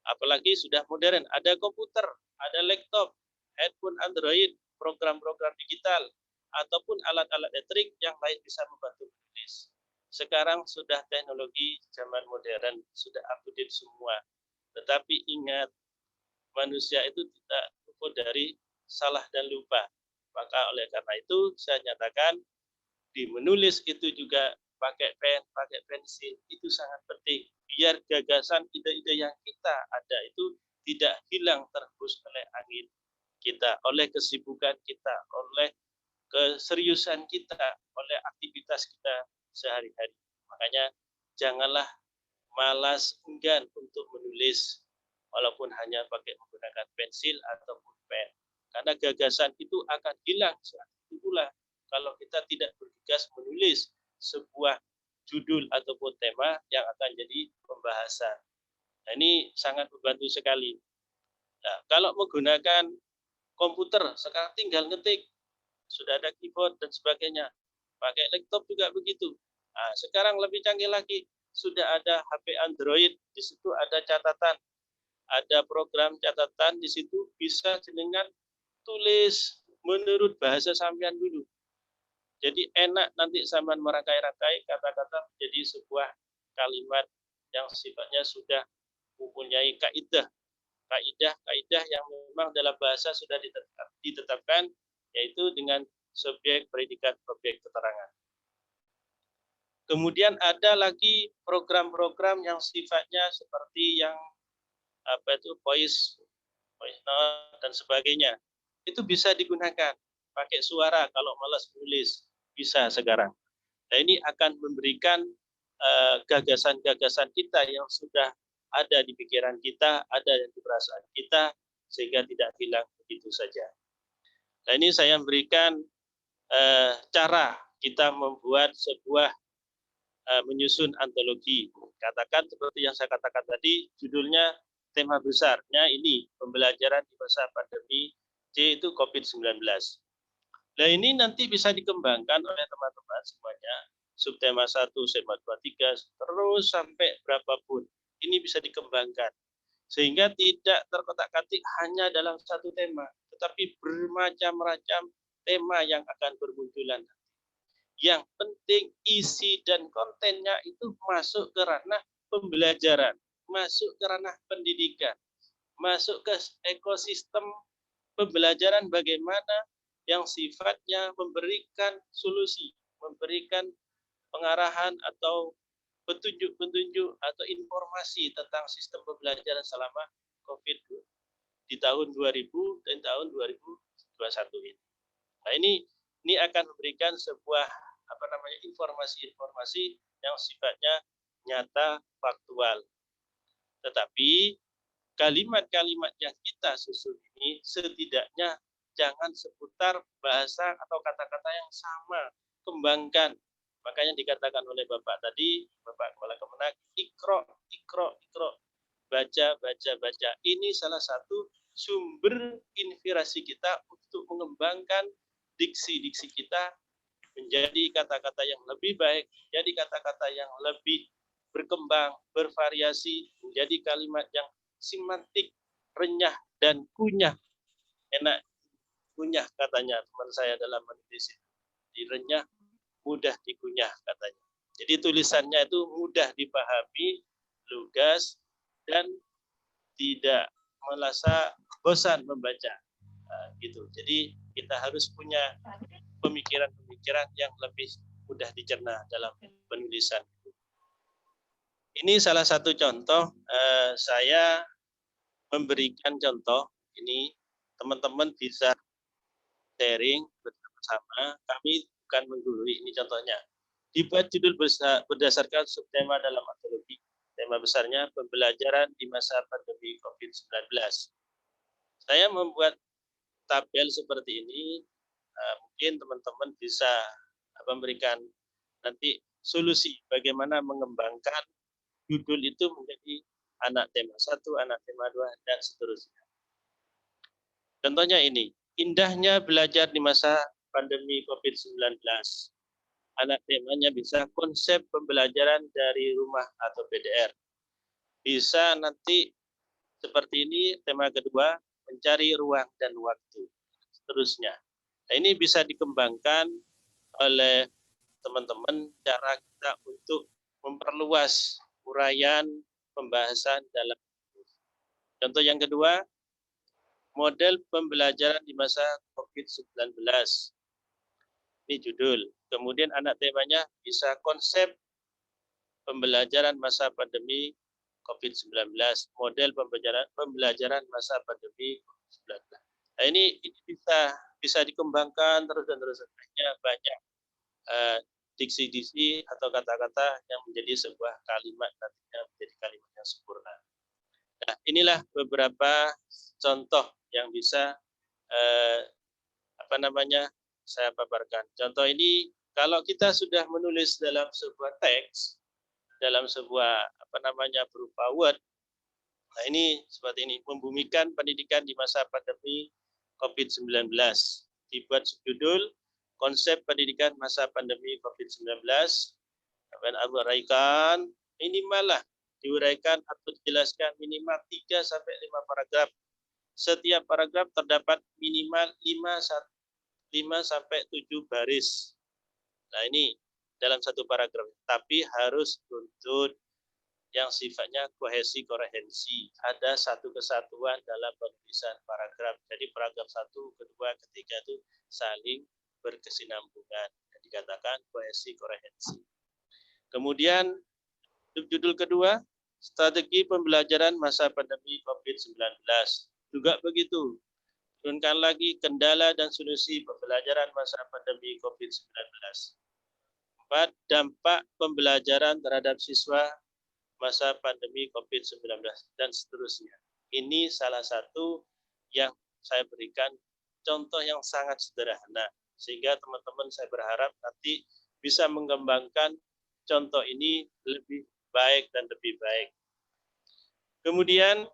Apalagi sudah modern, ada komputer, ada laptop, handphone Android, program-program digital, ataupun alat-alat elektrik yang lain bisa membantu menulis. Sekarang sudah teknologi zaman modern, sudah up-to-date semua. Tetapi ingat, manusia itu tidak luput dari salah dan lupa. Maka oleh karena itu, saya nyatakan, di menulis itu juga pakai pen, pakai pensil, itu sangat penting. Biar gagasan ide-ide yang kita ada itu tidak hilang terhembus oleh angin kita, oleh kesibukan kita, oleh keseriusan kita, oleh aktivitas kita sehari-hari. Makanya janganlah malas enggan untuk menulis walaupun hanya pakai menggunakan pensil ataupun pen. Karena gagasan itu akan hilang saat itu pula kalau kita tidak bergegas menulis sebuah judul ataupun tema yang akan jadi pembahasan. Nah, ini sangat membantu sekali. Nah, kalau menggunakan komputer, sekarang tinggal ngetik, sudah ada keyboard dan sebagainya. Pakai laptop juga begitu. Nah, sekarang lebih canggih lagi, sudah ada HP Android, di situ ada catatan, ada program catatan di situ, bisa jenengan tulis menurut bahasa sampean dulu. Jadi enak nanti sampean merangkai-rangkai kata-kata menjadi sebuah kalimat yang sifatnya sudah mempunyai kaidah yang memang dalam bahasa sudah ditetapkan, yaitu dengan subjek, predikat, objek, keterangan. Kemudian ada lagi program-program yang sifatnya seperti yang voice note dan sebagainya. Itu bisa digunakan pakai suara kalau malas menulis, bisa sekarang. Nah, ini akan memberikan gagasan-gagasan kita yang sudah ada di pikiran kita, ada di perasaan kita, sehingga tidak hilang begitu saja. Nah, ini saya memberikan cara kita membuat sebuah menyusun antologi. Katakan seperti yang saya katakan tadi, judulnya tema besarnya ini pembelajaran di masa pandemi C itu COVID-19. Nah, ini nanti bisa dikembangkan oleh teman-teman semuanya. Subtema 1, tema 2, 3, terus sampai berapapun. Ini bisa dikembangkan. Sehingga tidak terkotak-katik hanya dalam satu tema, tetapi bermacam-macam tema yang akan bermunculan. Yang penting isi dan kontennya itu masuk ke ranah pembelajaran, masuk ke ranah pendidikan, masuk ke ekosistem pembelajaran bagaimana yang sifatnya memberikan solusi, memberikan pengarahan atau petunjuk-petunjuk atau informasi tentang sistem pembelajaran selama COVID di tahun 2000 dan tahun 2021 ini. Nah, ini akan memberikan sebuah informasi-informasi yang sifatnya nyata, faktual. Tetapi kalimat-kalimat yang kita susun ini setidaknya jangan seputar bahasa atau kata-kata yang sama, kembangkan. Makanya dikatakan oleh Bapak tadi, Bapak Kepala Kemenak, ikro, baca. Ini salah satu sumber inspirasi kita untuk mengembangkan diksi-diksi kita menjadi kata-kata yang lebih baik, menjadi kata-kata yang lebih berkembang, bervariasi, menjadi kalimat yang simantik, renyah, dan kunyah. Enak kunyah katanya teman saya dalam menulis itu. Direnyah, mudah dikunyah katanya. Jadi tulisannya itu mudah dipahami, lugas, dan tidak merasa bosan membaca. Gitu. Jadi kita harus punya pemikiran-pemikiran yang lebih mudah dicerna dalam penulisan. Ini salah satu contoh, saya memberikan contoh, ini teman-teman bisa sharing bersama, kami bukan menggurui, ini contohnya. Dibuat judul berdasarkan subtema dalam antologi. Tema besarnya pembelajaran di masa pandemi COVID-19. Saya membuat tabel seperti ini, mungkin teman-teman bisa memberikan nanti solusi bagaimana mengembangkan judul itu menjadi anak tema 1, anak tema 2, dan seterusnya. Contohnya ini, indahnya belajar di masa pandemi COVID-19. Anak temanya bisa konsep pembelajaran dari rumah atau PDR. Bisa nanti seperti ini, tema kedua, mencari ruang dan waktu. Seterusnya. Nah, ini bisa dikembangkan oleh teman-teman cara kita untuk memperluas uraian pembahasan dalam. Contoh yang kedua, model pembelajaran di masa COVID-19. Ini judul. Kemudian anak temanya bisa konsep pembelajaran masa pandemi COVID-19, model pembelajaran masa pandemi COVID-19. Nah, ini bisa dikembangkan terus dan terus. Banyak diksi-diksi atau kata-kata yang menjadi sebuah kalimat nantinya menjadi kalimat yang sempurna. Nah, inilah beberapa contoh yang bisa saya paparkan. Contoh ini kalau kita sudah menulis dalam sebuah teks, dalam sebuah berupa word. Nah, ini seperti ini, membumikan pendidikan di masa pandemi COVID-19. Dibuat subjudul konsep pendidikan masa pandemi COVID-19. Dan uraikan minimal lah diuraikan atau dijelaskan minimal 3 sampai 5 paragraf. Setiap paragraf terdapat minimal 5 sampai 7 baris. Nah ini dalam satu paragraf, tapi harus runtut yang sifatnya kohesi koherensi. Ada satu kesatuan dalam penulisan paragraf. Jadi paragraf 1, kedua, ketiga itu saling berkesinambungan. Yang dikatakan kohesi koherensi. Kemudian judul kedua, strategi pembelajaran masa pandemi COVID-19. Juga begitu. Turunkan lagi kendala dan solusi pembelajaran masa pandemi COVID-19. 4. Dampak pembelajaran terhadap siswa masa pandemi COVID-19 dan seterusnya. Ini salah satu yang saya berikan contoh yang sangat sederhana. Sehingga teman-teman saya berharap nanti bisa mengembangkan contoh ini lebih baik dan lebih baik. Kemudian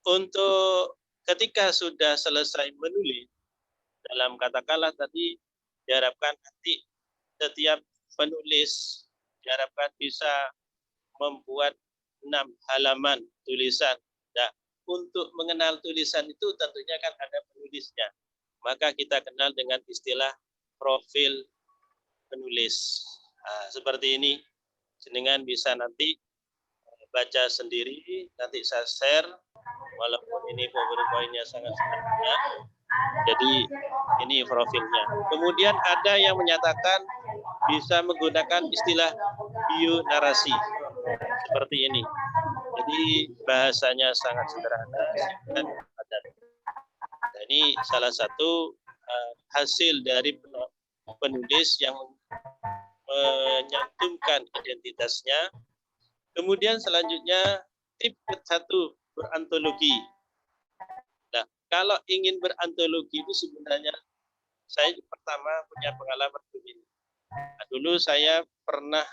untuk ketika sudah selesai menulis, dalam katakanlah tadi diharapkan nanti setiap penulis diharapkan bisa membuat 6 halaman tulisan. Nah, untuk mengenal tulisan itu tentunya kan ada penulisnya. Maka kita kenal dengan istilah profil penulis. Nah, seperti ini, jenengan bisa nanti baca sendiri, nanti saya share, walaupun ini PowerPoint-nya sangat sederhana. Jadi ini profilnya. Kemudian ada yang menyatakan bisa menggunakan istilah bionarasi seperti ini. Jadi bahasanya sangat sederhana dan padat. Nah, ini salah satu hasil dari penulis yang menyantumkan identitasnya. Kemudian selanjutnya tip 1 berantologi. Nah, kalau ingin berantologi itu sebenarnya saya pertama punya pengalaman begini. Nah, dulu saya pernah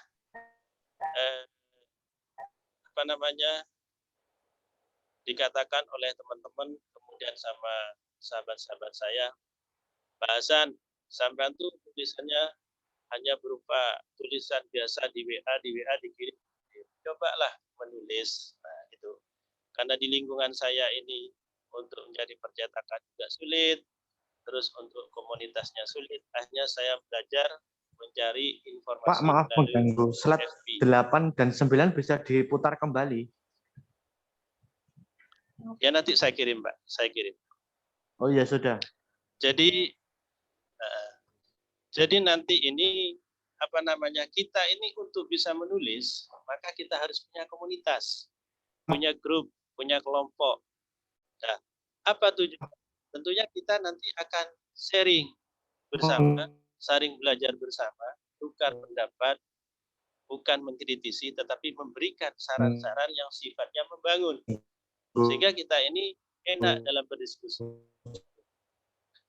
dikatakan oleh teman-teman, kemudian sama sahabat-sahabat saya, Pak Hasan, sampean tuh tulisannya hanya berupa tulisan biasa di WA dikirim. Cobalah menulis. Nah, itu. Karena di lingkungan saya ini untuk menjadi percetakan juga sulit, terus untuk komunitasnya sulit. Akhirnya saya belajar mencari informasi. Pak, maaf mengganggu. Slide 8 dan 9 bisa diputar kembali. Ya nanti saya kirim, Pak. Saya kirim. Oh ya sudah. Jadi nanti ini kita ini untuk bisa menulis, maka kita harus punya komunitas, punya grup, punya kelompok. Nah, apa tujuan? Tentunya kita nanti akan sharing bersama, saling belajar bersama, tukar pendapat, bukan mengkritisi, tetapi memberikan saran-saran yang sifatnya membangun. Sehingga kita ini enak dalam berdiskusi.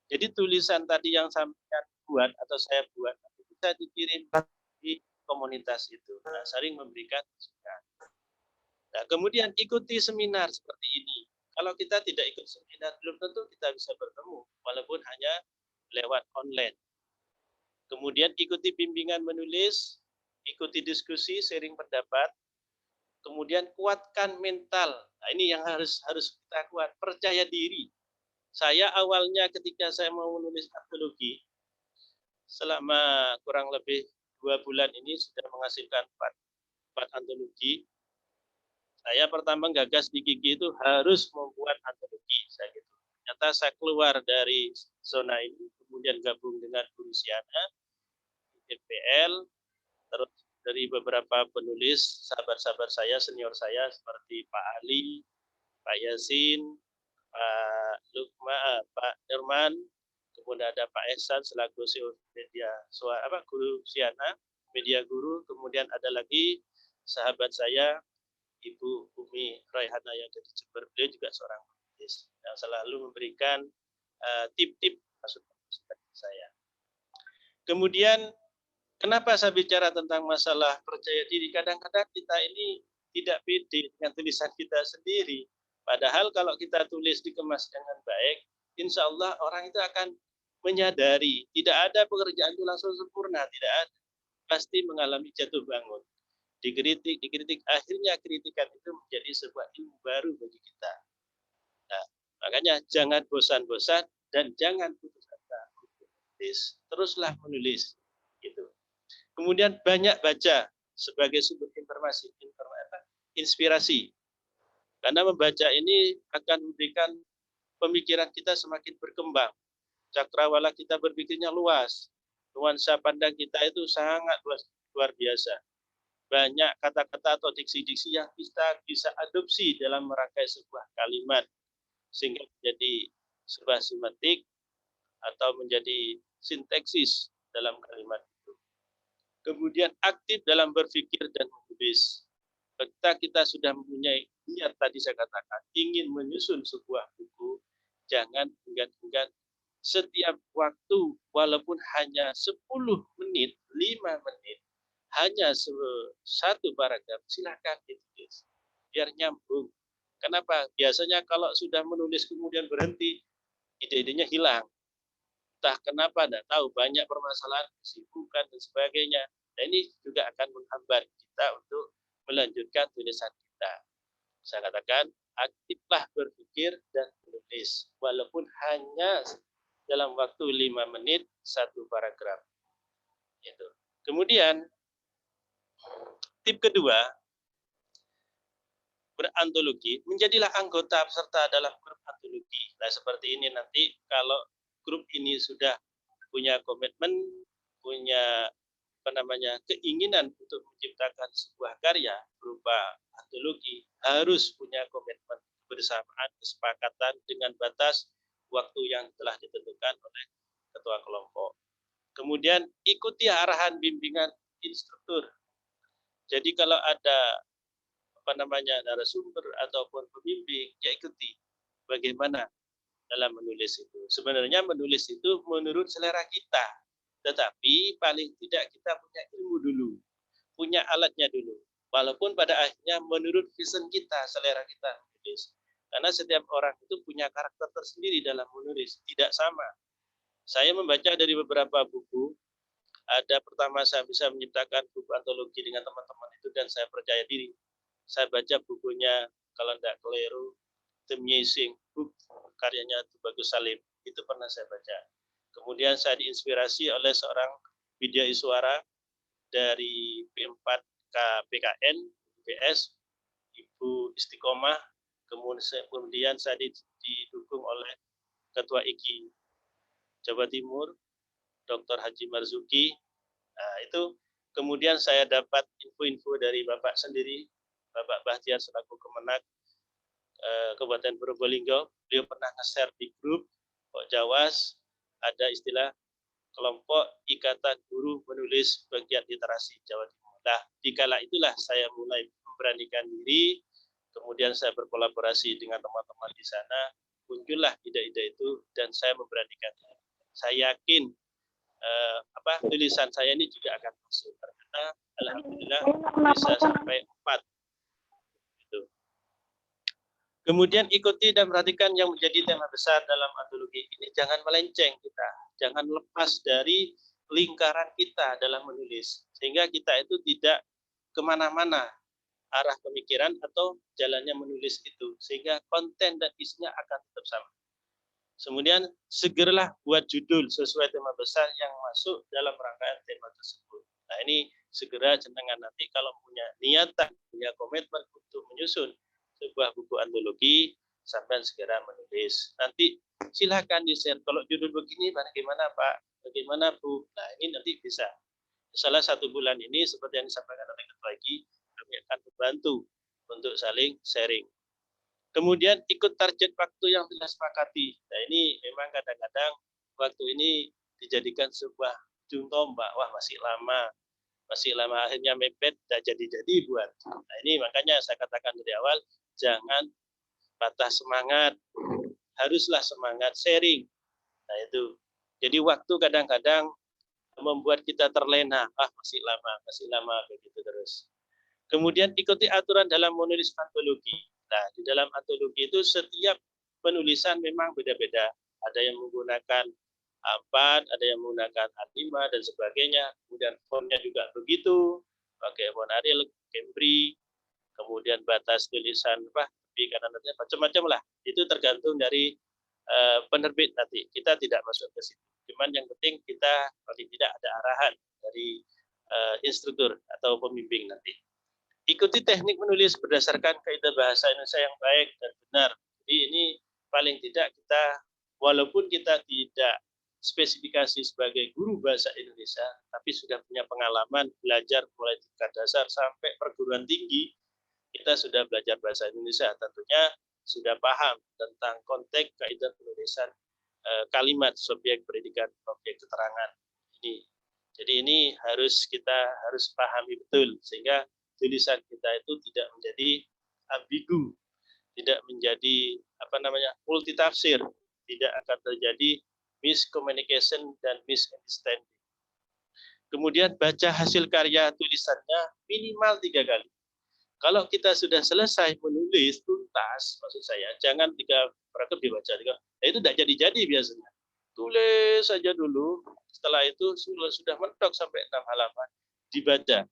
Jadi tulisan tadi yang sampean buat atau saya buat bisa dikirim di komunitas itu. Nah, saling memberikan masukan. Nah, kemudian ikuti seminar seperti ini. Kalau kita tidak ikut seminar, belum tentu kita bisa bertemu, walaupun hanya lewat online. Kemudian ikuti bimbingan menulis, ikuti diskusi, sharing pendapat. Kemudian kuatkan mental. Nah, ini yang harus kita kuat. Percaya diri. Saya awalnya ketika saya mau menulis antologi, selama kurang lebih 2 bulan ini sudah menghasilkan 4 antologi. Saya pertama gagas di Gigi itu harus membuat antologi. Ternyata saya keluar dari zona ini, kemudian gabung dengan Guru Siana, FPL, terus dari beberapa penulis, sahabat-sahabat saya, senior saya seperti Pak Ali, Pak Yasin, Pak Lukma, Pak Nirman, kemudian ada Pak Ehsan selaku media Guru Siana, media guru, kemudian ada lagi sahabat saya Ibu Umi Raihana yang dari Jember, beliau juga seorang penulis yang selalu memberikan tip-tip masukan saya. Kemudian kenapa saya bicara tentang masalah percaya diri? Kadang-kadang kita ini tidak pede dengan tulisan kita sendiri. Padahal kalau kita tulis dikemas dengan baik, insya Allah orang itu akan menyadari tidak ada pekerjaan itu langsung sempurna, tidak ada. Pasti mengalami jatuh bangun. Dikritik, akhirnya kritikan itu menjadi sebuah ilmu baru bagi kita. Nah, makanya jangan bosan-bosan dan jangan putus asa. menulis, teruslah menulis. Gitu. Kemudian banyak baca sebagai sumber informasi, inspirasi. Karena membaca ini akan memberikan pemikiran kita semakin berkembang. Cakrawala kita berpikirnya luas. Nuansa pandang kita itu sangat luar biasa. Banyak kata-kata atau diksi-diksi yang kita bisa adopsi dalam merangkai sebuah kalimat sehingga menjadi sebuah simatik atau menjadi sintaksis dalam kalimat itu. Kemudian aktif dalam berpikir dan menulis. Ketika kita sudah mempunyai niat tadi saya katakan ingin menyusun sebuah buku, jangan enggan-enggan setiap waktu walaupun hanya 10 menit, 5 menit, hanya satu paragraf, silakan ditulis. Biar nyambung. Kenapa? Biasanya kalau sudah menulis kemudian berhenti, ide-idenya hilang. Entah kenapa, tidak tahu. Banyak permasalahan, kesibukan, dan sebagainya. Dan ini juga akan menghambat kita untuk melanjutkan tulisan kita. Saya katakan, aktiflah berpikir dan menulis. Walaupun hanya dalam waktu 5 menit, satu paragraf. Itu. Kemudian, tip kedua, berantologi, menjadilah anggota peserta dalam grup antologi. Nah, seperti ini nanti kalau grup ini sudah punya komitmen, punya keinginan untuk menciptakan sebuah karya berupa antologi, harus punya komitmen kebersamaan, kesepakatan dengan batas waktu yang telah ditentukan oleh ketua kelompok. Kemudian ikuti arahan bimbingan instruktur. Jadi kalau ada narasumber ataupun pembimbing, ya ikuti bagaimana dalam menulis itu. Sebenarnya menulis itu menurut selera kita, tetapi paling tidak kita punya ilmu dulu, punya alatnya dulu. Walaupun pada akhirnya menurut vision kita, selera kita menulis. Karena setiap orang itu punya karakter tersendiri dalam menulis, tidak sama. Saya membaca dari beberapa buku, ada pertama saya bisa menciptakan buku antologi dengan teman-teman itu dan saya percaya diri. Saya baca bukunya, kalau tidak keliru, The Amazing Book, karyanya Tubagus Salim. Itu pernah saya baca. Kemudian saya diinspirasi oleh seorang Widya Iswara dari P4K PKN, PS, Ibu Istiqomah. Kemudian saya didukung oleh Ketua IKI Jawa Timur, Dr. Haji Marzuki. Nah, itu kemudian saya dapat info-info dari Bapak sendiri, Bapak Bahtiar selaku Kemenak Kabupaten Probolinggo. Beliau pernah nge-share di grup Pok Jawas, ada istilah kelompok Ikatan Guru Menulis Bagian Literasi Jawa Timur. Nah, dikala itulah saya mulai memberanikan diri, kemudian saya berkolaborasi dengan teman-teman di sana, muncullah ide-ide itu dan saya memberanikan diri. Saya yakin tulisan saya ini juga akan masuk. Ternyata alhamdulillah bisa sampai 4. Gitu. Kemudian ikuti dan perhatikan yang menjadi tema besar dalam antologi ini. Jangan melenceng kita, jangan lepas dari lingkaran kita dalam menulis, sehingga kita itu tidak kemana-mana arah pemikiran atau jalannya menulis itu, sehingga konten dan isinya akan tetap sama. Kemudian segeralah buat judul sesuai tema besar yang masuk dalam rangkaian tema tersebut. Nah, ini segera jenengan nanti kalau punya niatan, punya komitmen untuk menyusun sebuah buku antologi, sampai segera menulis. Nanti silakan di-share. Kalau judul begini, bagaimana Pak? Bagaimana Bu? Nah, ini nanti bisa. Salah 1 bulan ini, seperti yang disampaikan oleh Ketua IKI, kami akan membantu untuk saling sharing. Kemudian ikut target waktu yang telah sepakati. Nah, ini memang kadang-kadang waktu ini dijadikan sebuah ujung tombak. Wah, masih lama, akhirnya mepet, tidak jadi-jadi buat. Nah, ini makanya saya katakan dari awal, jangan patah semangat, haruslah semangat sharing. Nah, itu. Jadi waktu kadang-kadang membuat kita terlena, masih lama, begitu terus. Kemudian ikuti aturan dalam menulis antologi. Nah, di dalam antologi itu setiap penulisan memang beda-beda. Ada yang menggunakan A4, ada yang menggunakan A5 dan sebagainya. Kemudian fontnya juga begitu, pakai font Arial, Cambry, kemudian batas tulisan tepi kanan macam-macam lah. Itu tergantung dari penerbit nanti. Kita tidak masuk ke situ. Cuman yang penting kita paling tidak ada arahan dari instruktur atau pembimbing nanti. Ikuti teknik menulis berdasarkan kaidah bahasa Indonesia yang baik dan benar. Jadi ini paling tidak kita, walaupun kita tidak spesifikasi sebagai guru bahasa Indonesia, tapi sudah punya pengalaman belajar mulai tingkat dasar sampai perguruan tinggi, kita sudah belajar bahasa Indonesia, tentunya sudah paham tentang konteks kaidah penulisan kalimat, subjek, predikat, objek, keterangan ini. Jadi ini kita harus pahami betul sehingga tulisan kita itu tidak menjadi ambigu, tidak menjadi multitafsir, tidak akan terjadi miscommunication dan misunderstanding. Kemudian baca hasil karya tulisannya minimal 3 kali. Kalau kita sudah selesai menulis tuntas, maksud saya, jangan 3 paragraf dibaca. Itu tidak jadi-jadi biasanya. Tulis saja dulu, setelah itu sudah mentok sampai 6 halaman, dibaca.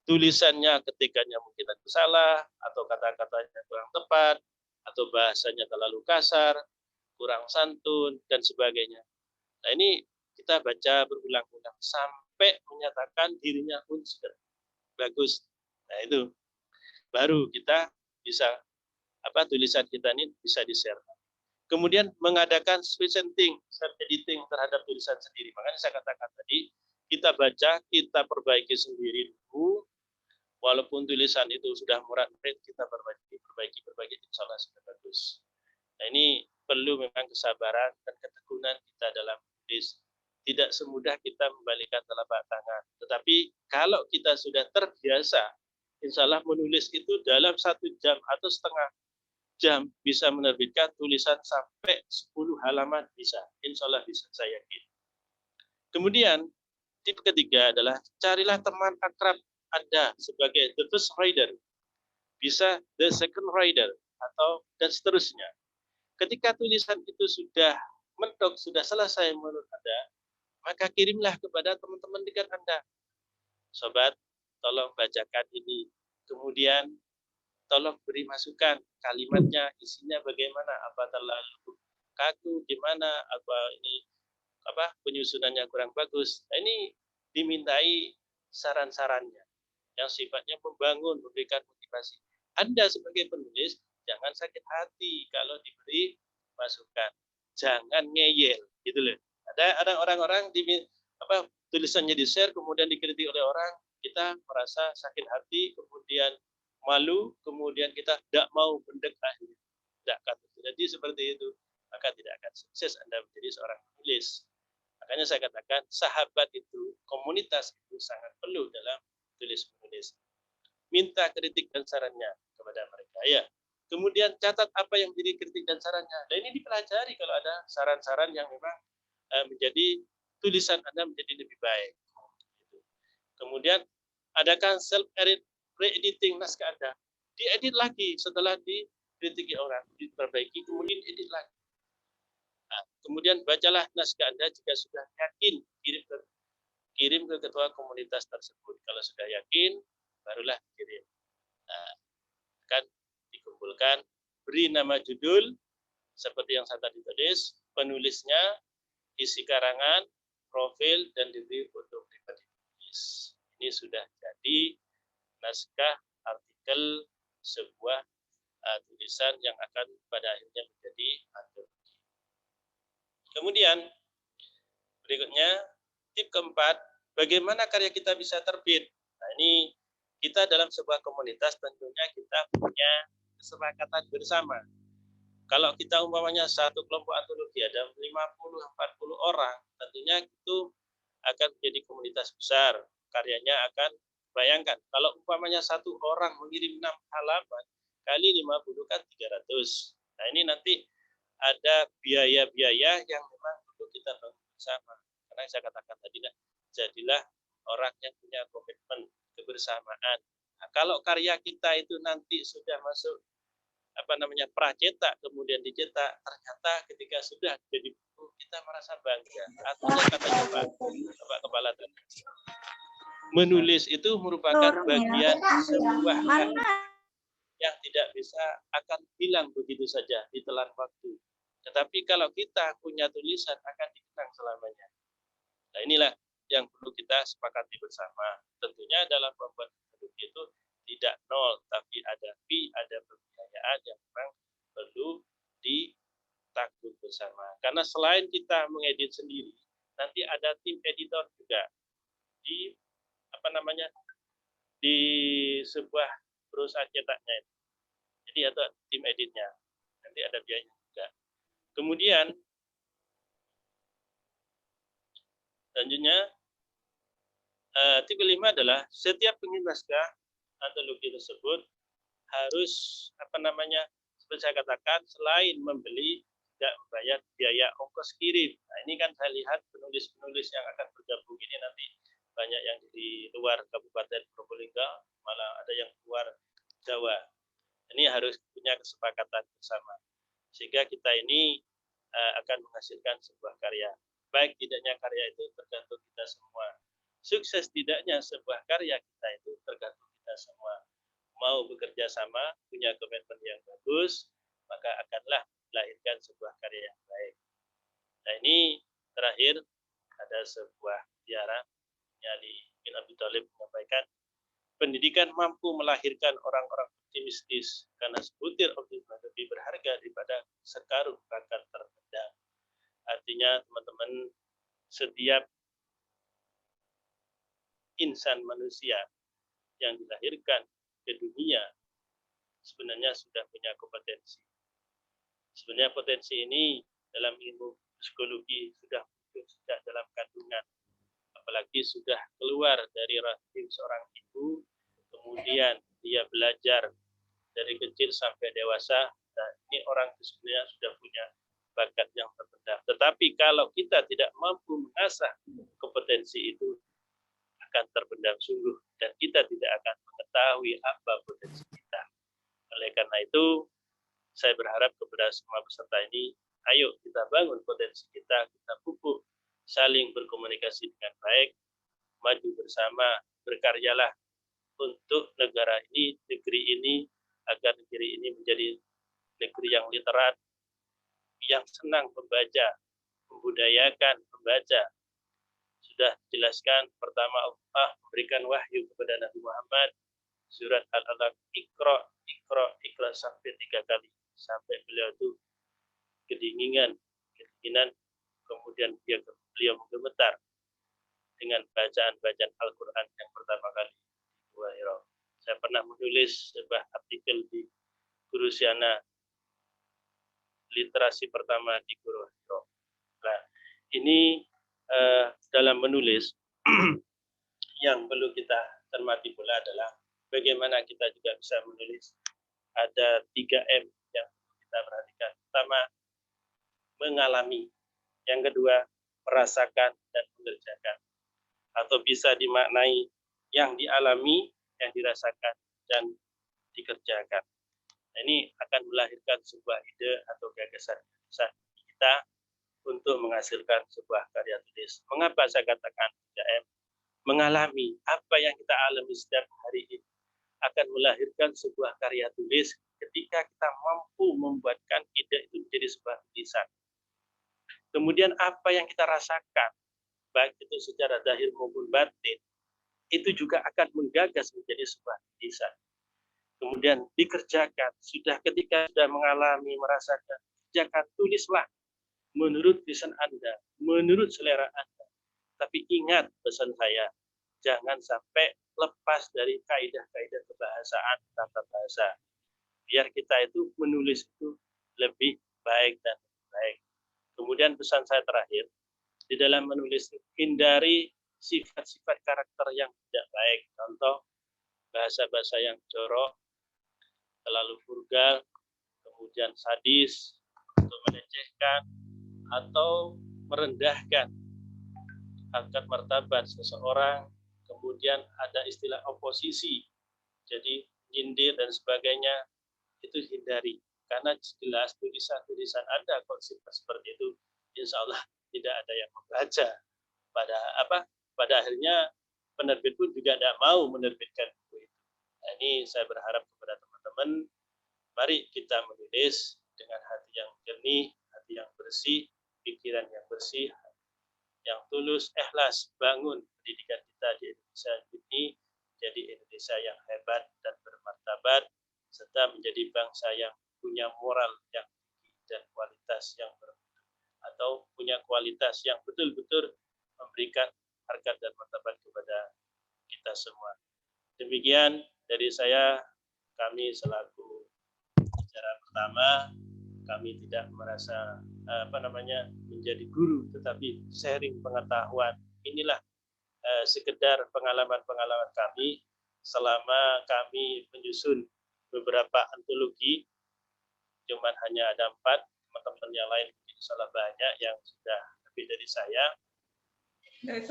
Tulisannya, ketikannya mungkin ada salah, atau kata-katanya kurang tepat, atau bahasanya terlalu kasar, kurang santun, dan sebagainya. Nah ini kita baca berulang-ulang sampai menyatakan dirinya pun sudah bagus. Nah itu baru kita bisa tulisan kita ini bisa di-share. Kemudian mengadakan editing terhadap tulisan sendiri. Makanya saya katakan tadi, kita baca, kita perbaiki sendiri dulu. Walaupun tulisan itu sudah murat-murid, kita perbaiki, insya Allah sudah bagus. Nah ini perlu memang kesabaran dan ketekunan kita dalam menulis. Tidak semudah kita membalikkan telapak tangan. Tetapi kalau kita sudah terbiasa, insya Allah menulis itu dalam 1 jam atau setengah jam bisa menerbitkan tulisan sampai 10 halaman bisa. Insya Allah bisa, saya yakin. Kemudian, tip ketiga adalah carilah teman akrab Anda sebagai the first rider. Bisa the second rider, atau dan seterusnya. Ketika tulisan itu sudah mentok, sudah selesai menurut Anda, maka kirimlah kepada teman-teman dekat Anda. Sobat, tolong bacakan ini. Kemudian tolong beri masukan kalimatnya, isinya bagaimana, apa terlalu kaku, gimana, penyusunannya kurang bagus. Nah, ini dimintai saran-sarannya yang sifatnya membangun, memberikan motivasi. Anda sebagai penulis jangan sakit hati kalau diberi masukan, jangan ngeyel, gitu loh. Ada orang-orang tulisannya di-share kemudian dikritik oleh orang, kita merasa sakit hati, kemudian malu, kemudian kita tidak mau mendekat. Tidak akan terjadi seperti itu, maka tidak akan sukses Anda menjadi seorang penulis. Makanya saya katakan sahabat itu, komunitas itu sangat perlu dalam tulis-menulis. Minta kritik dan sarannya kepada mereka. Ya. Kemudian catat apa yang menjadi kritik dan sarannya. Dan ini dipelajari kalau ada saran-saran yang memang menjadi tulisan Anda menjadi lebih baik. Kemudian adakan re-editing naskah Anda. Diedit lagi setelah dikritiki orang, diperbaiki, kemudian edit lagi. Nah, kemudian bacalah naskah Anda jika sudah yakin, kirim ke ketua komunitas tersebut. Kalau sudah yakin, barulah kirim. Nah, kan dikumpulkan, beri nama judul, seperti yang saya tadi tulis, penulisnya, isi karangan, profil, dan diberi foto pribadi penulis. Ini sudah jadi naskah artikel sebuah tulisan yang akan pada akhirnya menjadi antologi. Kemudian berikutnya tip keempat, bagaimana karya kita bisa terbit. Nah ini kita dalam sebuah komunitas tentunya kita punya kesepakatan bersama. Kalau kita umpamanya satu kelompok antologi ada 50-40 orang, tentunya itu akan menjadi komunitas besar. Karyanya akan, bayangkan, kalau umpamanya satu orang mengirim 6 halaman, kali 50 kan 300. Nah ini nanti ada biaya-biaya yang memang perlu kita bangun bersama. Karena saya katakan tadi, jadilah orang yang punya komitmen kebersamaan. Nah, kalau karya kita itu nanti sudah masuk pracetak, kemudian dicetak, ternyata ketika sudah jadi buku, kita merasa bangga. Artinya katanya Pak Kepala Tadi, menulis itu merupakan bagian sebuah hak yang tidak bisa akan hilang begitu saja ditelan waktu. Tetapi kalau kita punya tulisan akan dikenang selamanya. Nah inilah yang perlu kita sepakati bersama. Tentunya dalam membuat teknologi itu tidak nol, tapi ada fee, ada pembiayaan yang memang perlu ditanggung bersama. Karena selain kita mengedit sendiri, nanti ada tim editor juga di di sebuah perusahaan cetaknya itu. Jadi ada tim editnya, nanti ada biayanya juga. Kemudian selanjutnya tipe 5 adalah setiap pengirim naskah antologi tersebut harus seperti saya katakan, selain membeli tidak membayar biaya ongkos kirim. Nah ini kan saya lihat penulis-penulis yang akan bergabung ini nanti banyak yang di luar Kabupaten Probolinggo, malah ada yang luar Jawa. Ini harus punya kesepakatan bersama, sehingga kita ini akan menghasilkan sebuah karya. Baik tidaknya karya itu tergantung kita semua. Sukses tidaknya sebuah karya kita itu tergantung kita semua. Mau bekerja sama, punya komitmen yang bagus, maka akanlah melahirkan sebuah karya yang baik. Nah ini terakhir ada sebuah tiara Ali bin Abi Thalib menyampaikan, pendidikan mampu melahirkan orang-orang optimistis karena sebutir optimisme lebih berharga daripada sekarung bakat terpendam. Artinya teman-teman, setiap insan manusia yang dilahirkan ke dunia sebenarnya sudah punya kompetensi. Sebenarnya potensi ini dalam ilmu psikologi sudah muncul sejak dalam kandungan. Apalagi sudah keluar dari rahim seorang ibu, kemudian dia belajar dari kecil sampai dewasa. Nah, ini orang sebenarnya sudah punya bakat yang terpendam. Tetapi kalau kita tidak mampu mengasah kompetensi itu, akan terpendam sungguh dan kita tidak akan mengetahui apa potensi kita. Oleh karena itu, saya berharap kepada semua peserta ini, ayo kita bangun potensi kita pupuk, saling berkomunikasi dengan baik, maju bersama, berkaryalah untuk negara ini, negeri ini, agar negeri ini menjadi negeri yang literat, yang senang membaca, membudayakan membaca. Sudah dijelaskan, pertama Allah memberikan wahyu kepada Nabi Muhammad, surat Al-Alaq, Iqra sampai 3 kali, sampai beliau itu kedinginan, kemudian beliau menggemetar dengan bacaan-bacaan Al-Quran yang pertama kali di Gua Hira. Saya pernah menulis sebuah artikel di Gurusiana, literasi pertama di Gua Hira. Nah, ini dalam menulis yang perlu kita cermati pula adalah bagaimana kita juga bisa menulis. Ada 3M yang kita perhatikan. Pertama, mengalami. Yang kedua, merasakan dan mengerjakan. Atau bisa dimaknai yang dialami, yang dirasakan, dan dikerjakan. Nah, ini akan melahirkan sebuah ide atau gagasan kita untuk menghasilkan sebuah karya tulis. Mengapa saya katakan 3M? Mengalami apa yang kita alami setiap hari ini akan melahirkan sebuah karya tulis ketika kita mampu membuatkan ide itu menjadi sebuah tulisan. Kemudian apa yang kita rasakan, baik itu secara zahir maupun batin, itu juga akan menggagas menjadi sebuah tulisan. Kemudian dikerjakan, ketika sudah mengalami, merasakan, kerjakan, tulislah menurut vision Anda, menurut selera Anda. Tapi ingat pesan saya, jangan sampai lepas dari kaidah-kaidah kebahasaan, tata bahasa. Biar kita itu menulis itu lebih baik dan lebih baik. Kemudian pesan saya terakhir, di dalam menulis hindari sifat-sifat karakter yang tidak baik. Contoh, bahasa-bahasa yang jorok, terlalu vulgar, kemudian sadis, atau melecehkan, atau merendahkan harkat martabat seseorang, kemudian ada istilah oposisi, jadi nyindir dan sebagainya, itu hindari. Karena jelas tulisan-tulisan Anda kalau seperti itu, insya Allah tidak ada yang membaca. Pada akhirnya penerbit pun juga tidak mau menerbitkan buku itu. Nah, ini saya berharap kepada teman-teman, mari kita menulis dengan hati yang jernih, hati bersih, pikiran yang bersih, yang tulus, ikhlas bangun pendidikan kita di Indonesia ini jadi Indonesia yang hebat dan bermartabat, serta menjadi bangsa yang punya moral yang tinggi dan kualitas yang atau punya kualitas yang betul-betul memberikan harkat dan martabat kepada kita semua. Demikian dari saya, kami selaku bicara pertama, kami tidak merasa menjadi guru, tetapi sharing pengetahuan. Inilah sekedar pengalaman-pengalaman kami selama kami menyusun beberapa antologi, cuman hanya ada 4, teman-teman yang lain mungkin salah banyak yang sudah lebih dari saya.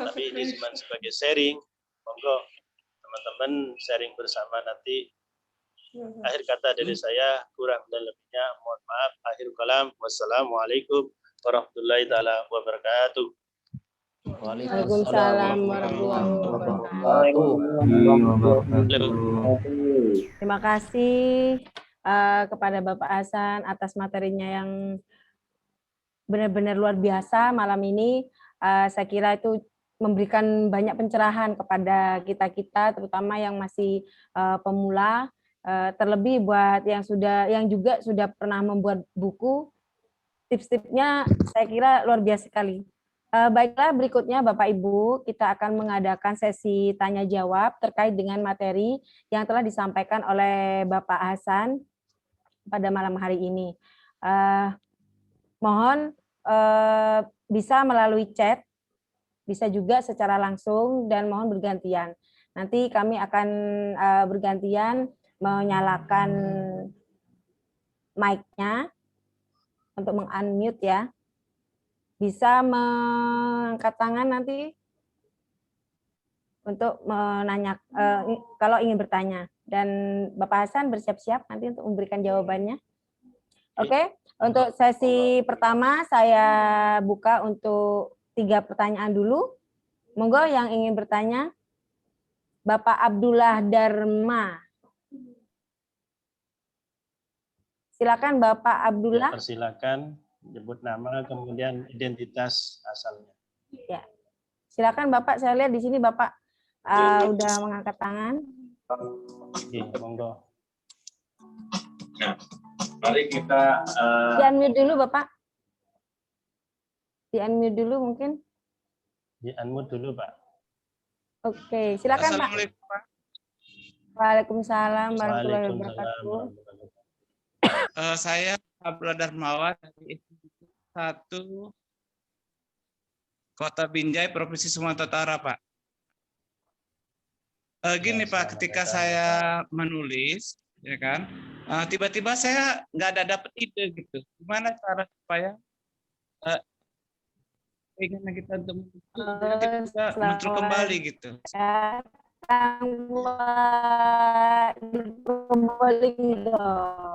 Tapi ini cuma sebagai sharing, monggo teman-teman sharing bersama nanti. Akhir kata dari saya, kurang dan lebihnya mohon maaf. Akhir kalam, wassalamualaikum warahmatullahi taala wabarakatuh. Waalaikumsalam warahmatullahi wabarakatuh. Terima kasih kepada Bapak Hasan atas materinya yang benar-benar luar biasa malam ini. Saya kira itu memberikan banyak pencerahan kepada kita-kita, terutama yang masih pemula. Terlebih buat yang juga sudah pernah membuat buku, tips-tipsnya saya kira luar biasa sekali. Baiklah, berikutnya Bapak Ibu, kita akan mengadakan sesi tanya jawab terkait dengan materi yang telah disampaikan oleh Bapak Hasan pada malam hari ini. Mohon bisa melalui chat, bisa juga secara langsung, dan mohon bergantian. Nanti kami akan bergantian menyalakan mic-nya untuk meng-unmute ya. Bisa mengangkat tangan nanti untuk menanya kalau ingin bertanya. Dan Bapak Hasan bersiap-siap nanti untuk memberikan jawabannya. Oke, untuk sesi pertama saya buka untuk 3 pertanyaan dulu. Monggo yang ingin bertanya. Bapak Abdullah Dharma. Silakan Bapak Abdullah. Ya, persilakan menyebut nama kemudian identitas asalnya. Ya. Silakan Bapak, saya lihat di sini Bapak udah mengangkat tangan. Oke, monggo. Nah, mari kita di-unmute dulu Bapak. Di-unmute dulu mungkin. Di-unmute dulu, Pak. Oke, silakan Pak. Assalamualaikum, Pak. Waalaikumsalam warahmatullahi wabarakatuh. Saya Abdullah Darmawan dari Institut 1 Kota Binjai, Provinsi Sumatera Utara, Pak. Gini Pak, ketika saya menulis, ya kan, tiba-tiba saya nggak ada dapat ide gitu. Gimana cara supaya ingin kita untuk muncul kembali gitu.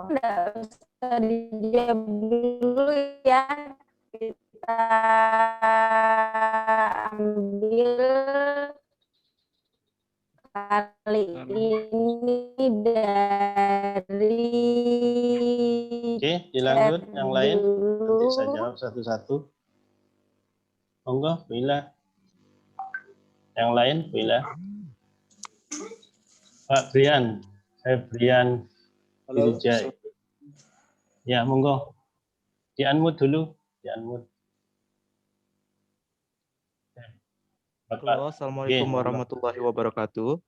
Nggak usah dijawab dulu ya. Kita ambil kali ini dari. Oke, dilanjut yang lain. Nanti saya jawab satu-satu. Monggo, Bila. Yang lain, Bila. Pak Brian, saya Brian Wijaya. Ya, monggo. Di-unmute dulu, di-unmute. Halo, Assalamualaikum warahmatullahi wabarakatuh.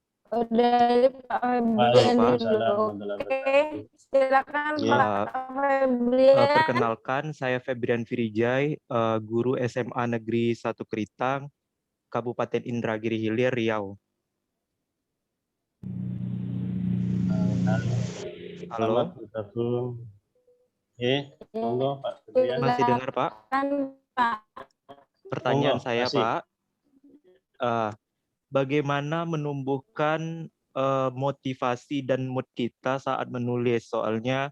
Dari Pak Febrian dulu. Oke, silakan Pak Febrian. Perkenalkan, saya Febrian Virijay, guru SMA Negeri 1 Keritang, Kabupaten Indragiri Hilir, Riau. Halo. Bergabung. Monggo Pak Febrian. Masih dengar Pak? Pertanyaan saya Pak, bagaimana menumbuhkan motivasi dan mood kita saat menulis? Soalnya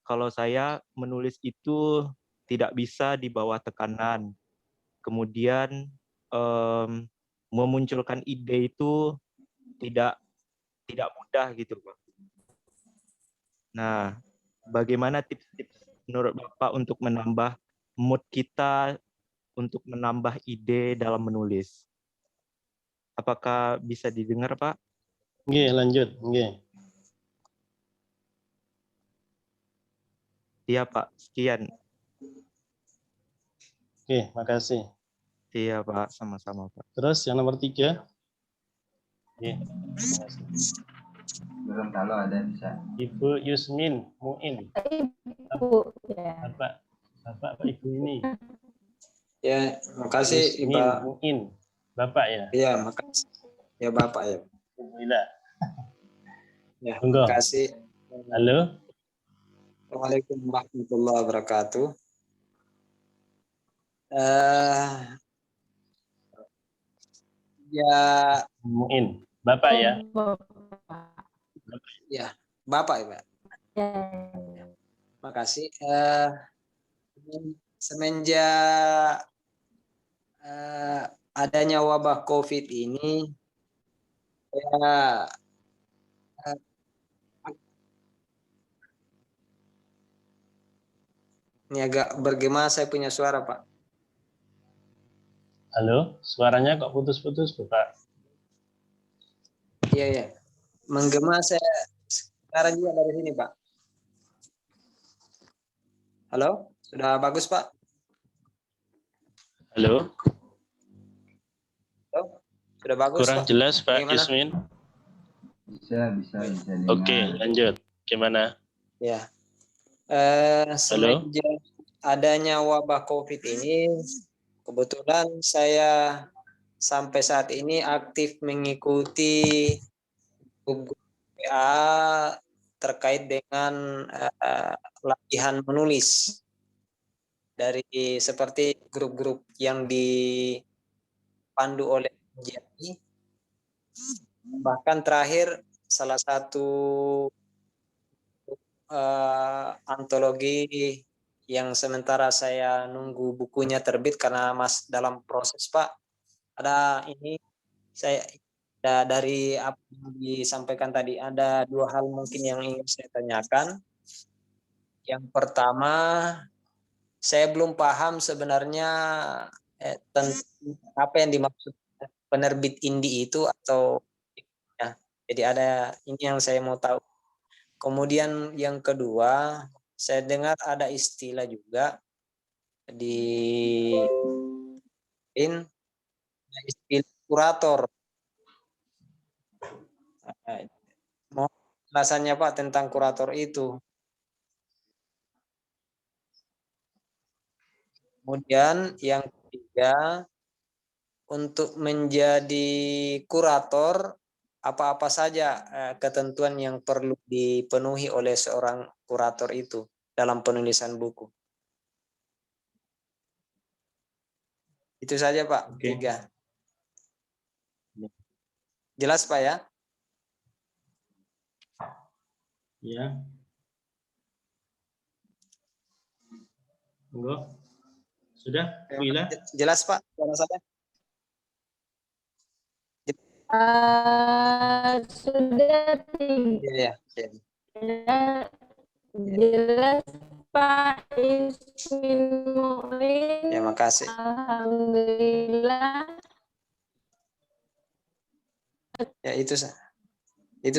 kalau saya menulis itu tidak bisa di bawah tekanan. Kemudian memunculkan ide itu tidak mudah gitu Pak. Nah, bagaimana tips-tips menurut Bapak untuk menambah mood kita untuk menambah ide dalam menulis. Apakah bisa didengar, Pak? Nggih, lanjut. Nggih. Iya, Pak. Sekian. Oke, makasih. Iya, Pak. Sama-sama, Pak. Terus yang nomor 3. Nggih. Makasih. Gorontalo ada bisa. Ibu Yusmin Muin. Ibu, ya. Bapak Ibu ini. Ya, makasih Yusmin Pak. Muin. Bapak ya? Iya, makasih. Ya Bapak ya. Alhamdulillah. Ya, Monggo. makasih. Halo. Assalamualaikum warahmatullahi wabarakatuh. Ya, Muin. Bapak ya? ya, Bapak ya, Pak. Ya. Makasih. Semenjak adanya wabah COVID ini, ini agak bergema saya punya suara, Pak. Halo, suaranya kok putus-putus, Bapak? Iya, ya. Menggema saya sekarang juga dari sini, Pak. Halo, sudah bagus, Pak? Halo? Halo, sudah bagus, Kurang Pak? jelas, Pak Bagaimana? Yusmin. Bisa dengar. Oke, lanjut. Gimana? Ya. Semenjak adanya wabah COVID ini, kebetulan saya sampai saat ini aktif mengikuti grup WA terkait dengan latihan menulis dari seperti grup-grup yang dipandu oleh JI. Bahkan terakhir salah satu antologi yang sementara saya nunggu bukunya terbit karena dalam proses, Pak. Ada ini saya dari apa yang disampaikan tadi ada 2 hal mungkin yang ingin saya tanyakan. Yang pertama, saya belum paham sebenarnya tentang apa yang dimaksud penerbit indie itu atau ya. Jadi ada ini yang saya mau tahu. Kemudian yang kedua, saya dengar ada istilah juga di istilah kurator. Mau penjelasannya, Pak, tentang kurator itu. Kemudian yang ketiga, untuk menjadi kurator, apa-apa saja ketentuan yang perlu dipenuhi oleh seorang kurator itu dalam penulisan buku. Itu saja, Pak. 3. Jelas, Pak, ya? Ya. Monggo. Sudah, Bu Ila? Jelas, Pak, suara saya? Sudah Iya. Jelas, Pak Ismin Muin. Ya, makasih. Alhamdulillah. Ya, itu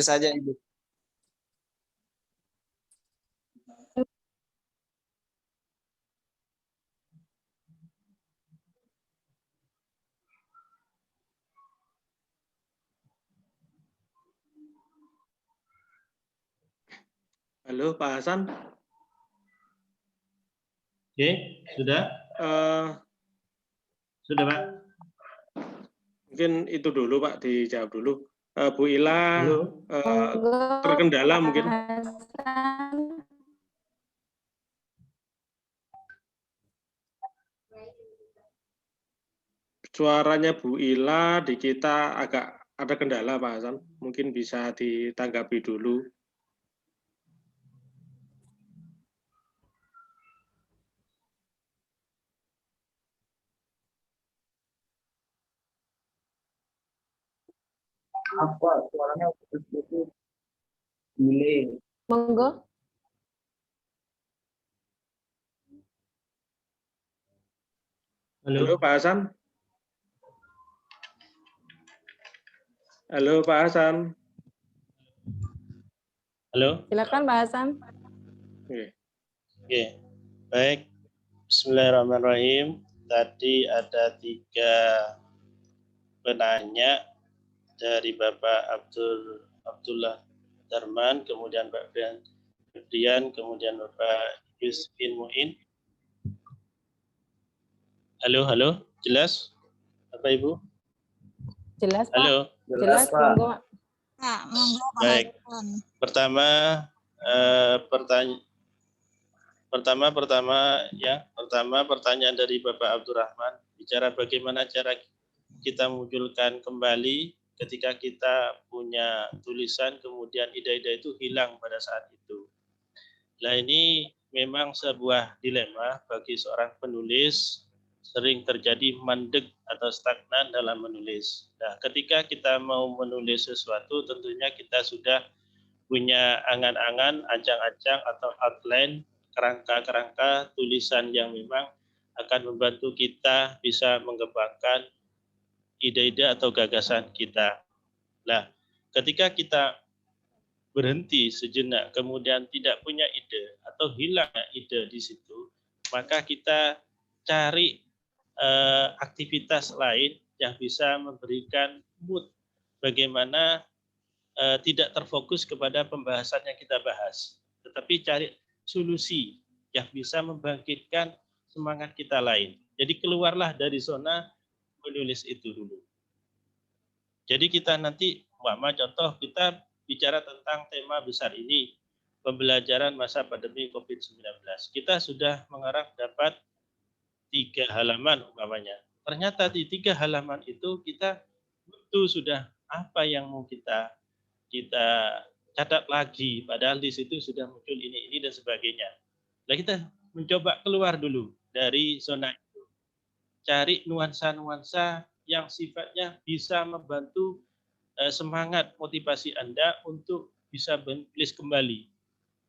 saja, Ibu. Halo, Pak Hasan. Oke, sudah? Sudah, Pak? Mungkin itu dulu, Pak, dijawab dulu. Bu Ila, terkendala mungkin. Suaranya Bu Ila di kita agak ada kendala, Pak Hasan. Mungkin bisa ditanggapi dulu. Apa suaranya putus-putus? Delay. Monggo. Halo Pak Hasan. Halo Pak Hasan. Halo. Silakan Pak Hasan. Oke. Baik. Bismillahirrahmanirrahim. Tadi ada 3 penanya dari Bapak Abdullah Darman, kemudian Pak Febrian, kemudian Bapak Yusfin Muin. Halo, jelas? Bapak Ibu? Jelas Pak. Halo. Jelas Pak. Monggo. Pak, monggo Pak Baik. Hasan. Pertama pertanyaan dari Bapak Abdurrahman, bicara bagaimana cara kita munculkan kembali ketika kita punya tulisan kemudian ide-ide itu hilang pada saat itu. Nah, ini memang sebuah dilema bagi seorang penulis, sering terjadi mandek atau stagnan dalam menulis. Nah, ketika kita mau menulis sesuatu, tentunya kita sudah punya angan-angan, ancang-ancang atau outline, kerangka-kerangka tulisan yang memang akan membantu kita bisa mengembangkan ide-ide atau gagasan kita. Nah, ketika kita berhenti sejenak, kemudian tidak punya ide atau hilang ide di situ, maka kita cari aktivitas lain yang bisa memberikan mood bagaimana tidak terfokus kepada pembahasan yang kita bahas, tetapi cari solusi yang bisa membangkitkan semangat kita lain. Jadi keluarlah dari zona menulis itu dulu. Jadi kita nanti, contoh kita bicara tentang tema besar ini, pembelajaran masa pandemi COVID-19. Kita sudah mengarah dapat 3 halaman umpamanya. Ternyata di 3 halaman itu kita butuh sudah apa yang mau kita catat lagi, padahal di situ sudah muncul ini dan sebagainya. Nah, kita mencoba keluar dulu dari zona itu. Cari nuansa-nuansa yang sifatnya bisa membantu semangat motivasi Anda untuk bisa menulis kembali.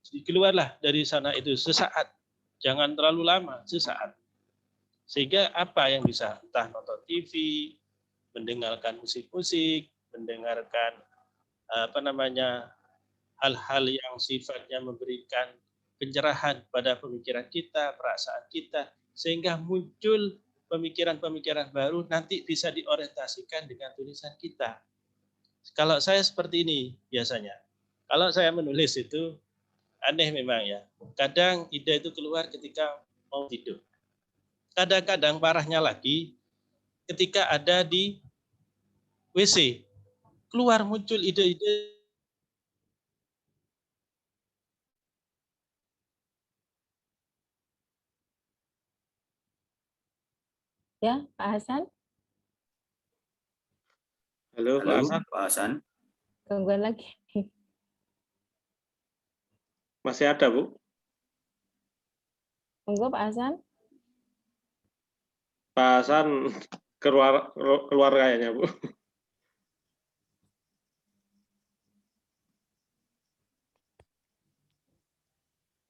Jadi keluarlah dari sana itu sesaat. Jangan terlalu lama, sesaat. Sehingga apa yang bisa, entah nonton TV, mendengarkan musik-musik, mendengarkan hal-hal yang sifatnya memberikan pencerahan pada pemikiran kita, perasaan kita, sehingga muncul pemikiran-pemikiran baru nanti bisa diorientasikan dengan tulisan kita. Kalau saya seperti ini biasanya. Kalau saya menulis itu aneh memang ya. Kadang ide itu keluar ketika mau tidur. Kadang-kadang parahnya lagi ketika ada di WC. Keluar muncul ide-ide. Ya, Pak Hasan. Halo, Pak Hasan. Gangguan lagi. Masih ada, Bu? Monggo Pak Hasan. Pak Hasan keluar kayaknya, Bu.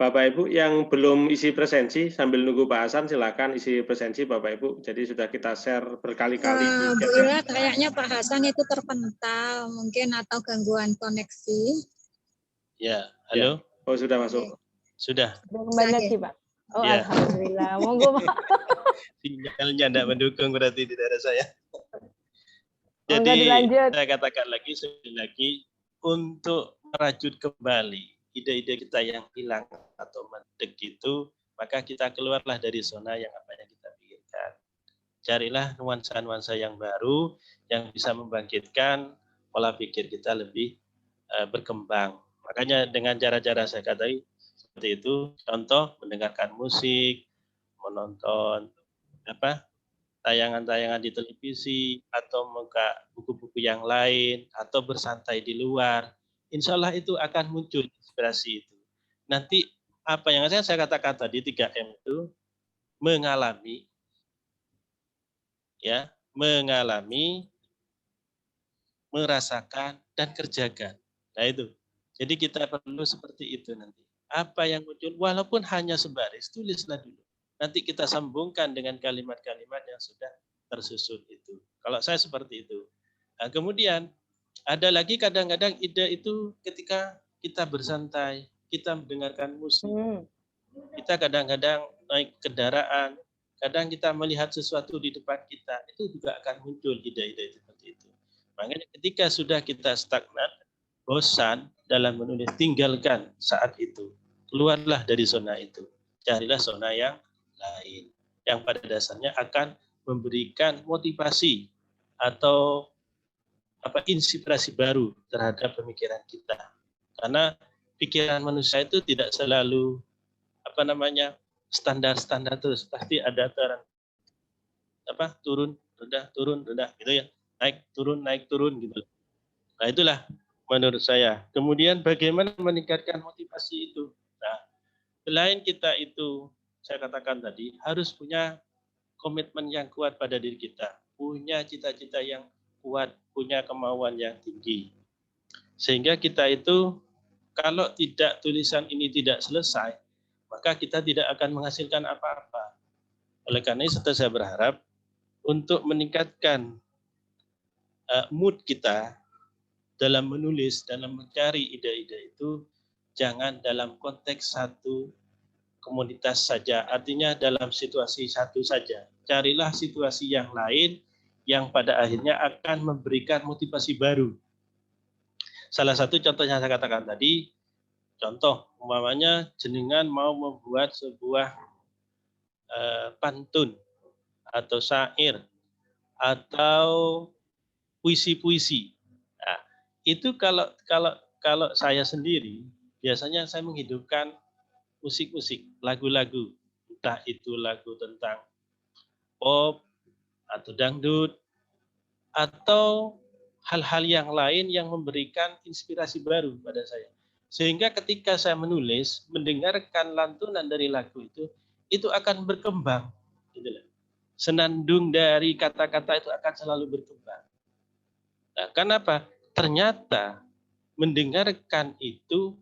Bapak Ibu yang belum isi presensi sambil nunggu Pak Hasan silakan isi presensi Bapak Ibu. Jadi sudah kita share berkali-kali. Bu Ira, kayaknya Pak Hasan itu terpental mungkin atau gangguan koneksi. Ya, halo. Oh, sudah masuk. Sudah. Kembali lagi, Pak. Oh, ya. Alhamdulillah. Monggo, Pak. Sinyalnya tidak mendukung berarti di daerah saya. Monggo Jadi dilanjut. saya katakan lagi sekali lagi untuk merajut kembali ide-ide kita yang hilang atau mendek itu, maka kita keluarlah dari zona yang apa yang kita pikirkan. Carilah nuansa-nuansa yang baru yang bisa membangkitkan pola pikir kita lebih berkembang. Makanya dengan cara-cara saya katakan seperti itu, contoh mendengarkan musik, menonton tayangan-tayangan di televisi, atau membuka buku-buku yang lain, atau bersantai di luar. Insya Allah itu akan muncul inspirasi itu. Nanti apa yang saya katakan tadi 3M itu mengalami, merasakan dan kerjakan. Nah itu. Jadi kita perlu seperti itu nanti. Apa yang muncul, walaupun hanya sebaris, tulislah dulu. nanti kita sambungkan dengan kalimat-kalimat yang sudah tersusun itu. Kalau saya seperti itu. Nah, kemudian ada lagi kadang-kadang ide itu ketika kita bersantai, kita mendengarkan musik, kita kadang-kadang naik kendaraan, kadang kita melihat sesuatu di depan kita, itu juga akan muncul ide-ide seperti itu. Makanya ketika sudah kita stagnan, bosan dalam menulis, tinggalkan saat itu. Keluarlah dari zona itu. Carilah zona yang lain, yang pada dasarnya akan memberikan motivasi atau inspirasi baru terhadap pemikiran kita. Karena pikiran manusia itu tidak selalu standar-standar terus, pasti ada turun rendah gitu ya, naik turun gitu. Nah, itulah menurut saya. Kemudian bagaimana meningkatkan motivasi itu? Nah, selain kita itu, saya katakan tadi, harus punya komitmen yang kuat pada diri kita, punya cita-cita yang kuat, punya kemauan yang tinggi. Sehingga kita itu, kalau tidak tulisan ini tidak selesai, maka kita tidak akan menghasilkan apa-apa. Oleh karena itu saya berharap untuk meningkatkan mood kita dalam menulis, dalam mencari ide-ide itu, jangan dalam konteks satu komunitas saja, artinya dalam situasi satu saja. Carilah situasi yang lain yang pada akhirnya akan memberikan motivasi baru. Salah satu contohnya saya katakan tadi, contoh umpamanya jenengan mau membuat sebuah pantun atau syair atau puisi-puisi. Nah, itu kalau saya sendiri biasanya saya menghidupkan musik-musik, lagu-lagu, entah itu lagu tentang pop atau dangdut atau hal-hal yang lain yang memberikan inspirasi baru pada saya. Sehingga ketika saya menulis, mendengarkan lantunan dari lagu itu akan berkembang. Senandung dari kata-kata itu akan selalu berkembang. Nah, kenapa? Ternyata mendengarkan itu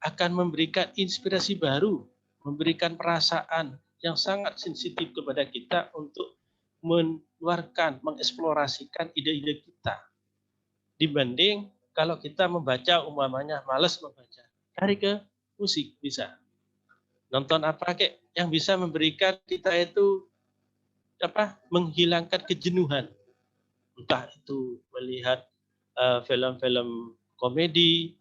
akan memberikan inspirasi baru, memberikan perasaan yang sangat sensitif kepada kita untuk mengeluarkan, mengeksplorasikan ide-ide kita. Dibanding kalau kita membaca umpamanya malas membaca, cari ke musik bisa. Nonton apa kek yang bisa memberikan kita itu menghilangkan kejenuhan. Entah itu melihat film-film komedi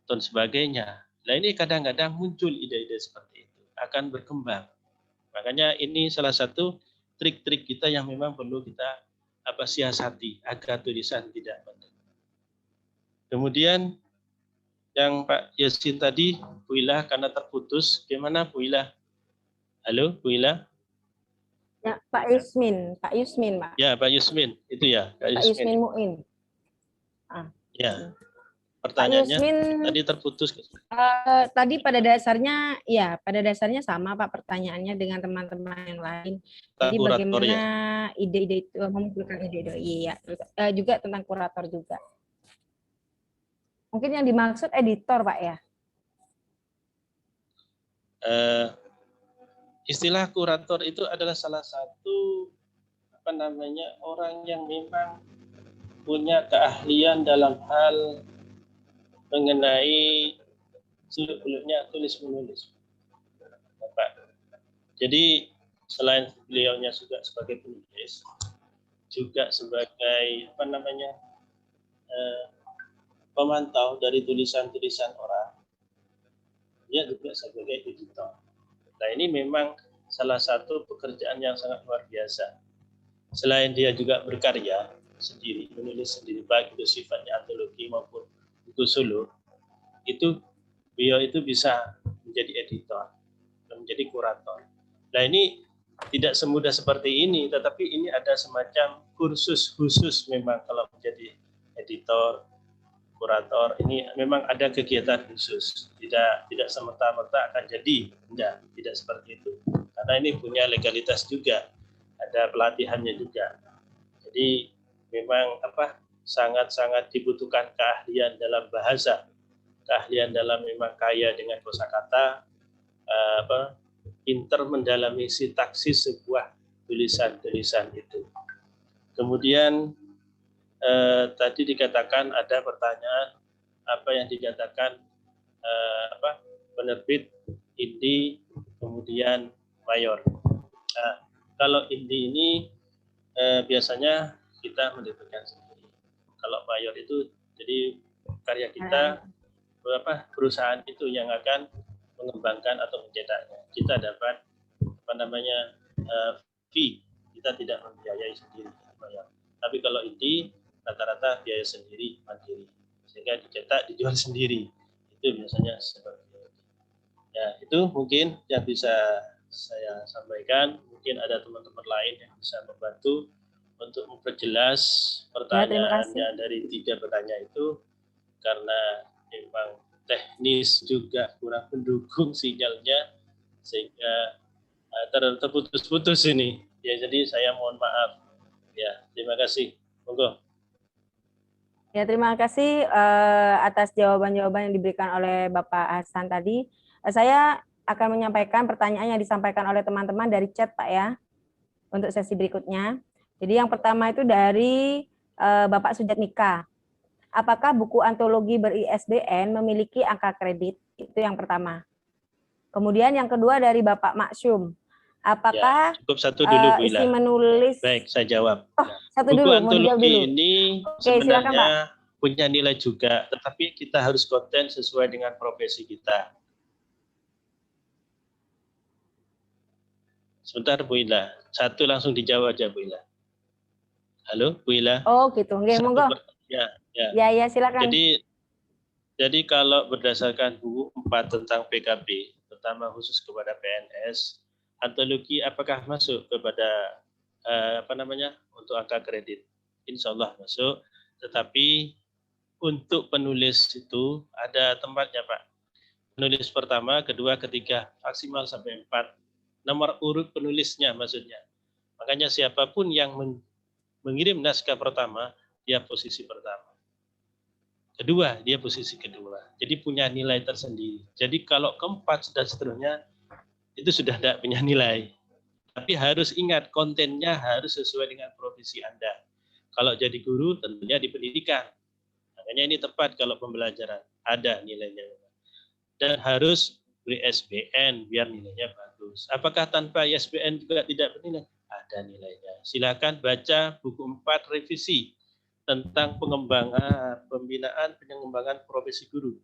dan sebagainya. Nah, ini kadang-kadang muncul ide-ide seperti itu, akan berkembang. Makanya ini salah satu trik-trik kita yang memang perlu kita siasati agar tulisan tidak penting. Kemudian yang Pak Yasin tadi, Bu Ilah karena terputus, gimana Bu Ilah? Halo Bu Ilah? Ya, Pak Yusmin, Pak. Ya, Pak Yusmin, itu ya. Pak Yusmin Muin. Ya. Pertanyaannya Yusmin, tadi terputus. Tadi pada dasarnya sama Pak pertanyaannya dengan teman-teman yang lain. Jadi bagaimana ide-ide itu mengumpulkan ide-ide, iya, juga tentang kurator juga. Mungkin yang dimaksud editor Pak ya? Istilah kurator itu adalah salah satu orang yang memang punya keahlian dalam hal mengenai seluk-beluknya tulis-menulis. Jadi selain beliaunya juga sebagai penulis, juga sebagai pemantau dari tulisan-tulisan orang, dia juga sebagai editor. Nah, ini memang salah satu pekerjaan yang sangat luar biasa. Selain dia juga berkarya sendiri, menulis sendiri, baik itu sifatnya antologi maupun buku solo, itu beliau itu bisa menjadi editor dan menjadi kurator. Nah, ini tidak semudah seperti ini, tetapi ini ada semacam kursus khusus memang kalau menjadi editor, kurator, ini memang ada kegiatan khusus. Tidak semata-mata akan jadi, tidak seperti itu. Karena ini punya legalitas juga, ada pelatihannya juga. Jadi memang sangat-sangat dibutuhkan keahlian dalam bahasa, keahlian dalam memang kaya dengan kosakata, pinter mendalami sintaksis sebuah tulisan-tulisan itu. Kemudian tadi dikatakan ada pertanyaan apa yang dikatakan penerbit Indi kemudian mayor. Nah, kalau Indi ini biasanya kita menerbitkan sendiri. Kalau mayor itu jadi karya kita perusahaan itu yang akan mengembangkan atau mencetaknya. Kita dapat fee, kita tidak membiayai sendiri. Tapi kalau Indi rata-rata biaya sendiri mandiri, sehingga dicetak dijual sendiri. Itu biasanya seperti itu. Ya, itu mungkin yang bisa saya sampaikan. Mungkin ada teman-teman lain yang bisa membantu untuk memperjelas pertanyaannya dari 3 pertanyaan itu, karena memang teknis juga kurang mendukung sinyalnya sehingga terputus-putus ini. Ya, jadi saya mohon maaf. Ya, terima kasih. Monggo. Ya, terima kasih atas jawaban-jawaban yang diberikan oleh Bapak Hasan tadi. Saya akan menyampaikan pertanyaan yang disampaikan oleh teman-teman dari chat, Pak, ya, untuk sesi berikutnya. Jadi yang pertama itu dari Bapak Sujatmika. Apakah buku antologi ber-ISBN memiliki angka kredit? Itu yang pertama. Kemudian yang kedua dari Bapak Maksum. Apakah cukup satu dulu, Bu Ila. isi menulis? Baik, saya jawab. Satu buku dulu, antologi ini sebenarnya silakan, punya nilai juga, tetapi kita harus konten sesuai dengan profesi kita. Sebentar, Bu Ila. Satu langsung dijawab aja, Bu Ila. Halo, Bu Ila. Oh, gitu. Nggih, monggo. Ya, silakan. Jadi kalau berdasarkan buku 4 tentang PKB, terutama khusus kepada PNS, antologi apakah masuk kepada untuk angka kredit? Insya Allah masuk, tetapi untuk penulis itu ada tempatnya, Pak. Penulis pertama, kedua, ketiga, maksimal sampai 4. Nomor urut penulisnya maksudnya. Makanya siapapun yang mengirim naskah pertama, dia posisi pertama. Kedua, dia posisi kedua. Jadi punya nilai tersendiri. Jadi kalau keempat dan seterusnya, itu sudah tidak punya nilai. Tapi harus ingat, kontennya harus sesuai dengan profesi Anda. Kalau jadi guru, tentunya di pendidikan. Makanya ini tepat kalau pembelajaran. Ada nilainya. Dan harus beri ISBN biar nilainya bagus. Apakah tanpa ISBN juga tidak bernilai? Ada nilainya. Silakan baca buku 4 revisi tentang pengembangan profesi guru.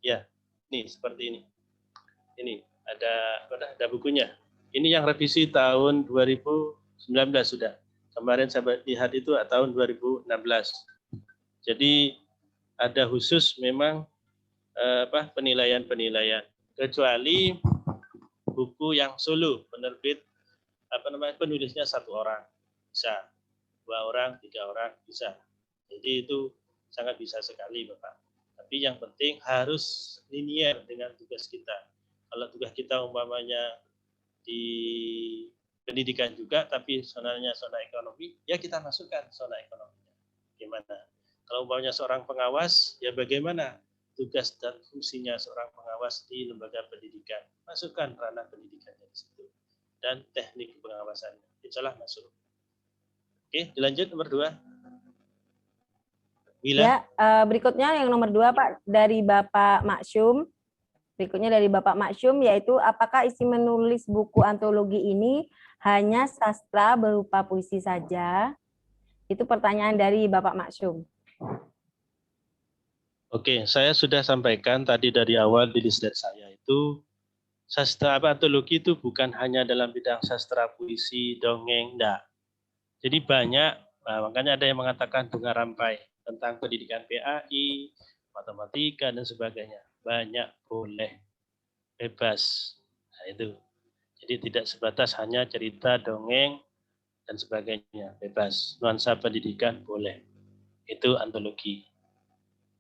Ya, ini seperti ini. Ini ada bukunya. Ini yang revisi tahun 2019 sudah. Kemarin saya lihat itu tahun 2016. Jadi ada khusus memang penilaian-penilaian. Kecuali buku yang solo, penerbit penulisnya 1 orang bisa, 2 orang, 3 orang bisa. Jadi itu sangat bisa sekali, Bapak. Tapi yang penting harus linier dengan tugas kita. Kalau tugas kita umpamanya di pendidikan juga, tapi zonanya zona ekonomi, ya kita masukkan zona ekonominya. Gimana? Kalau umpamanya seorang pengawas, ya bagaimana tugas dan fungsinya seorang pengawas di lembaga pendidikan? Masukkan ranah pendidikannya di situ. Dan teknik pengawasannya. Insya Allah masuk. Oke, dilanjut nomor 2. Wila. Ya, berikutnya yang nomor 2, Pak, dari Bapak Maksum. Berikutnya dari Bapak Maksum, yaitu apakah isi menulis buku antologi ini hanya sastra berupa puisi saja? Itu pertanyaan dari Bapak Maksum. Oke, saya sudah sampaikan tadi dari awal di slide saya itu, sastra antologi itu bukan hanya dalam bidang sastra, puisi, dongeng, enggak. Jadi banyak, makanya ada yang mengatakan bunga rampai tentang pendidikan PAI, matematika, dan sebagainya. Banyak, boleh, bebas. Nah, itu. Jadi tidak sebatas hanya cerita, dongeng, dan sebagainya. Bebas. Nuansa pendidikan boleh. Itu antologi.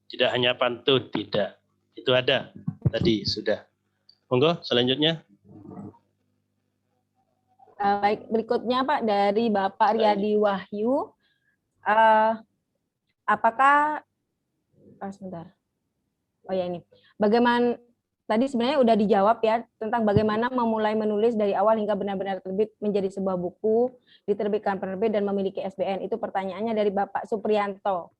Tidak hanya pantun, tidak. Itu ada. Tadi sudah. Monggo, selanjutnya. Baik, berikutnya Pak dari Bapak Riyadi Wahyu. Apakah sebentar. Oh ya ini. tadi sebenarnya udah dijawab ya tentang bagaimana memulai menulis dari awal hingga benar-benar terbit menjadi sebuah buku, diterbitkan penerbit dan memiliki SBN. Itu pertanyaannya dari Bapak Supriyanto.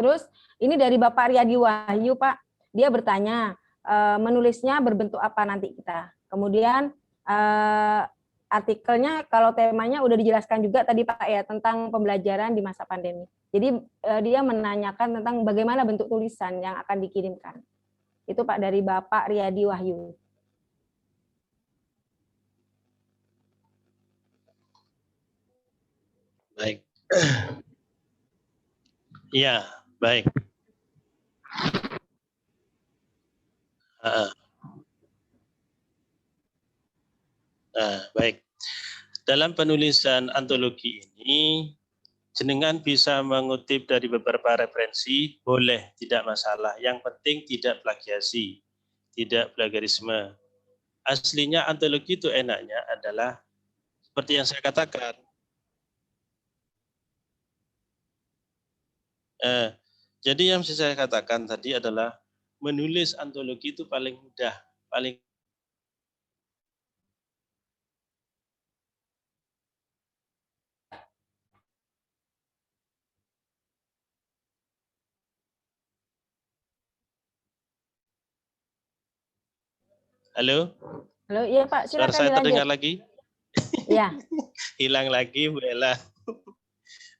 Terus ini dari Bapak Riyadi Wahyu, Pak. Dia bertanya, menulisnya berbentuk apa nanti kita. Kemudian artikelnya kalau temanya udah dijelaskan juga tadi Pak ya tentang pembelajaran di masa pandemi. Jadi dia menanyakan tentang bagaimana bentuk tulisan yang akan dikirimkan. Itu Pak dari Bapak Riyadi Wahyu. Baik. Iya, baik. Baik. Dalam penulisan antologi ini, jenengan bisa mengutip dari beberapa referensi, boleh, tidak masalah. Yang penting tidak plagiasi, tidak plagiarisme. Aslinya antologi itu enaknya adalah seperti yang saya katakan. Jadi yang saya katakan tadi adalah menulis antologi itu paling mudah, paling Halo? Halo, iya Pak, silakan Suara saya dilanjut. terdengar lagi? Iya. Hilang lagi, Bu Ella.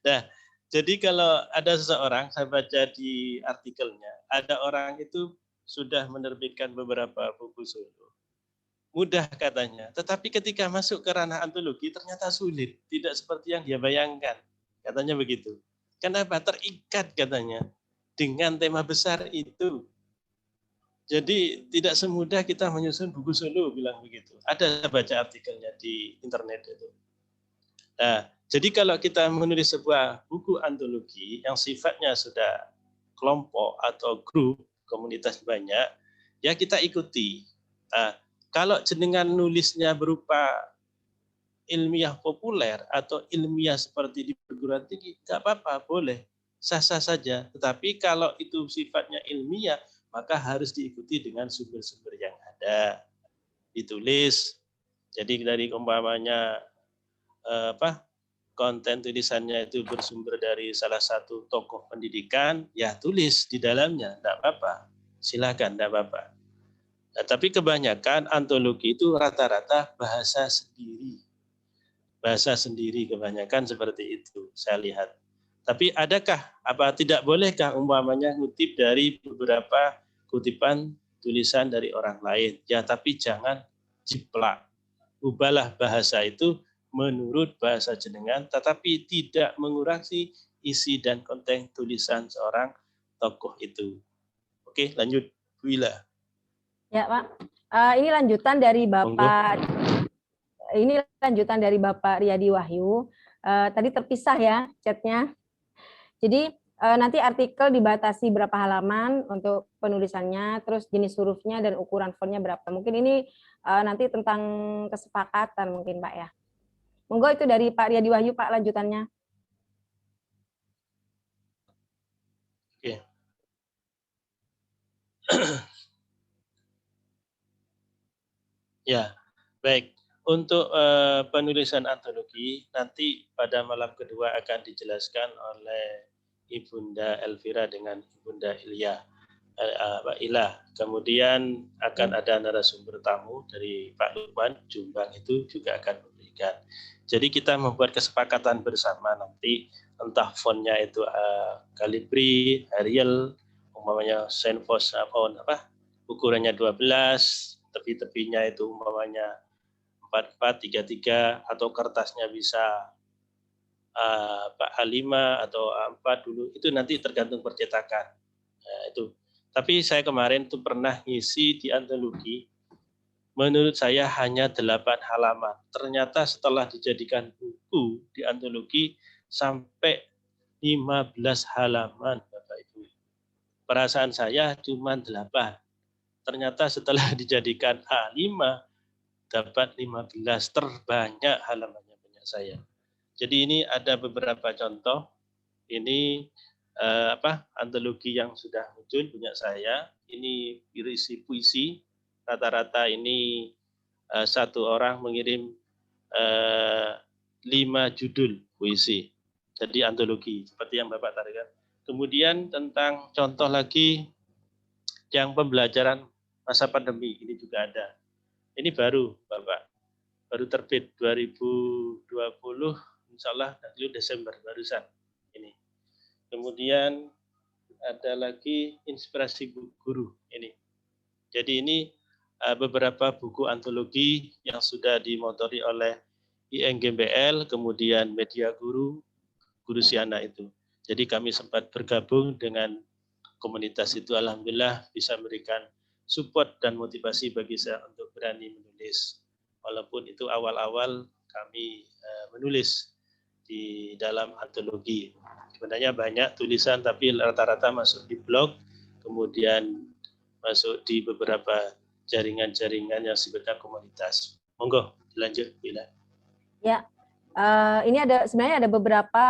Nah, jadi kalau ada seseorang, saya baca di artikelnya, ada orang itu sudah menerbitkan beberapa buku solo. Mudah katanya, tetapi ketika masuk ke ranah antologi ternyata sulit, tidak seperti yang dia bayangkan. Katanya begitu. Kenapa? Terikat katanya dengan tema besar itu. Jadi tidak semudah kita menyusun buku solo, bilang begitu. Ada baca artikelnya di internet itu. Nah, jadi kalau kita menulis sebuah buku antologi yang sifatnya sudah kelompok atau grup, komunitas banyak, ya kita ikuti. Nah, kalau jenengan nulisnya berupa ilmiah populer atau ilmiah seperti di perguruan tinggi, nggak apa-apa, boleh, sah-sah saja. Tetapi kalau itu sifatnya ilmiah, maka harus diikuti dengan sumber-sumber yang ada. Ditulis, jadi dari umpamanya konten tulisannya itu bersumber dari salah satu tokoh pendidikan, ya tulis di dalamnya, tidak apa-apa, silakan, tidak apa-apa. Nah, tapi kebanyakan antologi itu rata-rata bahasa sendiri kebanyakan seperti itu, saya lihat. Tapi adakah, tidak bolehkah umpamanya ngutip dari beberapa kutipan tulisan dari orang lain? Ya, tapi jangan jiplak. Ubahlah bahasa itu menurut bahasa jenengan, tetapi tidak mengurangi isi dan konten tulisan seorang tokoh itu. Oke, lanjut, Bu Ila. Ya, Pak. Ini lanjutan dari Bapak. Ini lanjutan dari Bapak Riyadi Wahyu. Tadi terpisah ya chatnya. Jadi nanti artikel dibatasi berapa halaman untuk penulisannya, terus jenis hurufnya dan ukuran fontnya berapa. Mungkin ini nanti tentang kesepakatan mungkin Pak ya. Monggo itu dari Pak Riyadi Wahyu Pak lanjutannya. Oke. Ya, baik. Untuk penulisan antologi nanti pada malam kedua akan dijelaskan oleh Ibunda Elvira dengan Ibunda Ilah. Kemudian akan ada narasumber tamu dari Pak Lukman Jombang itu juga akan memberikan. Jadi kita membuat kesepakatan bersama nanti entah fontnya itu Calibri, Arial, umpamanya Senfos ukurannya 12, tepi-tepinya itu umpamanya 4433 atau kertasnya bisa A5 atau A4 dulu, itu nanti tergantung percetakan. Nah, itu. Tapi saya kemarin tuh pernah ngisi di antologi, menurut saya hanya 8 halaman. Ternyata setelah dijadikan buku di antologi sampai 15 halaman, Bapak Ibu. Perasaan saya cuma 8. Ternyata setelah dijadikan A5 dapat 15, terbanyak halamannya punya saya. Jadi ini ada beberapa contoh. Ini antologi yang sudah muncul punya saya. Ini berisi puisi. Rata-rata ini satu orang mengirim 5 judul puisi. Jadi antologi seperti yang Bapak tadi kan. Kemudian tentang contoh lagi yang pembelajaran masa pandemi ini juga ada. Ini baru Bapak, baru terbit 2020, insya Allah Desember barusan ini. Kemudian ada lagi inspirasi guru ini. Jadi ini beberapa buku antologi yang sudah dimotori oleh INGBL, kemudian Media Guru Siana itu. Jadi kami sempat bergabung dengan komunitas itu, alhamdulillah bisa memberikan support dan motivasi bagi saya untuk berani menulis. Walaupun itu awal-awal kami menulis di dalam antologi. Sebenarnya banyak tulisan tapi rata-rata masuk di blog, kemudian masuk di beberapa jaringan-jaringan yang sifatnya komunitas. Monggo dilanjut bila. Ya, ini sebenarnya ada beberapa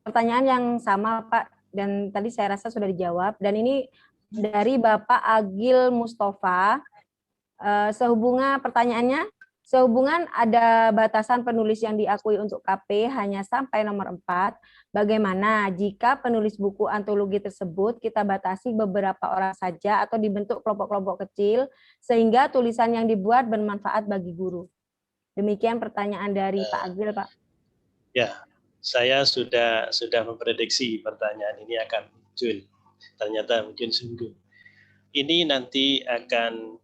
pertanyaan yang sama Pak, dan tadi saya rasa sudah dijawab. Dan ini dari Bapak Agil Mustafa. Sehubungan ada batasan penulis yang diakui untuk KP hanya sampai nomor 4, bagaimana jika penulis buku antologi tersebut kita batasi beberapa orang saja atau dibentuk kelompok-kelompok kecil sehingga tulisan yang dibuat bermanfaat bagi guru? Demikian pertanyaan dari Pak Agil, Pak. Ya, saya sudah memprediksi pertanyaan ini akan muncul. Ternyata mungkin sungguh. Ini nanti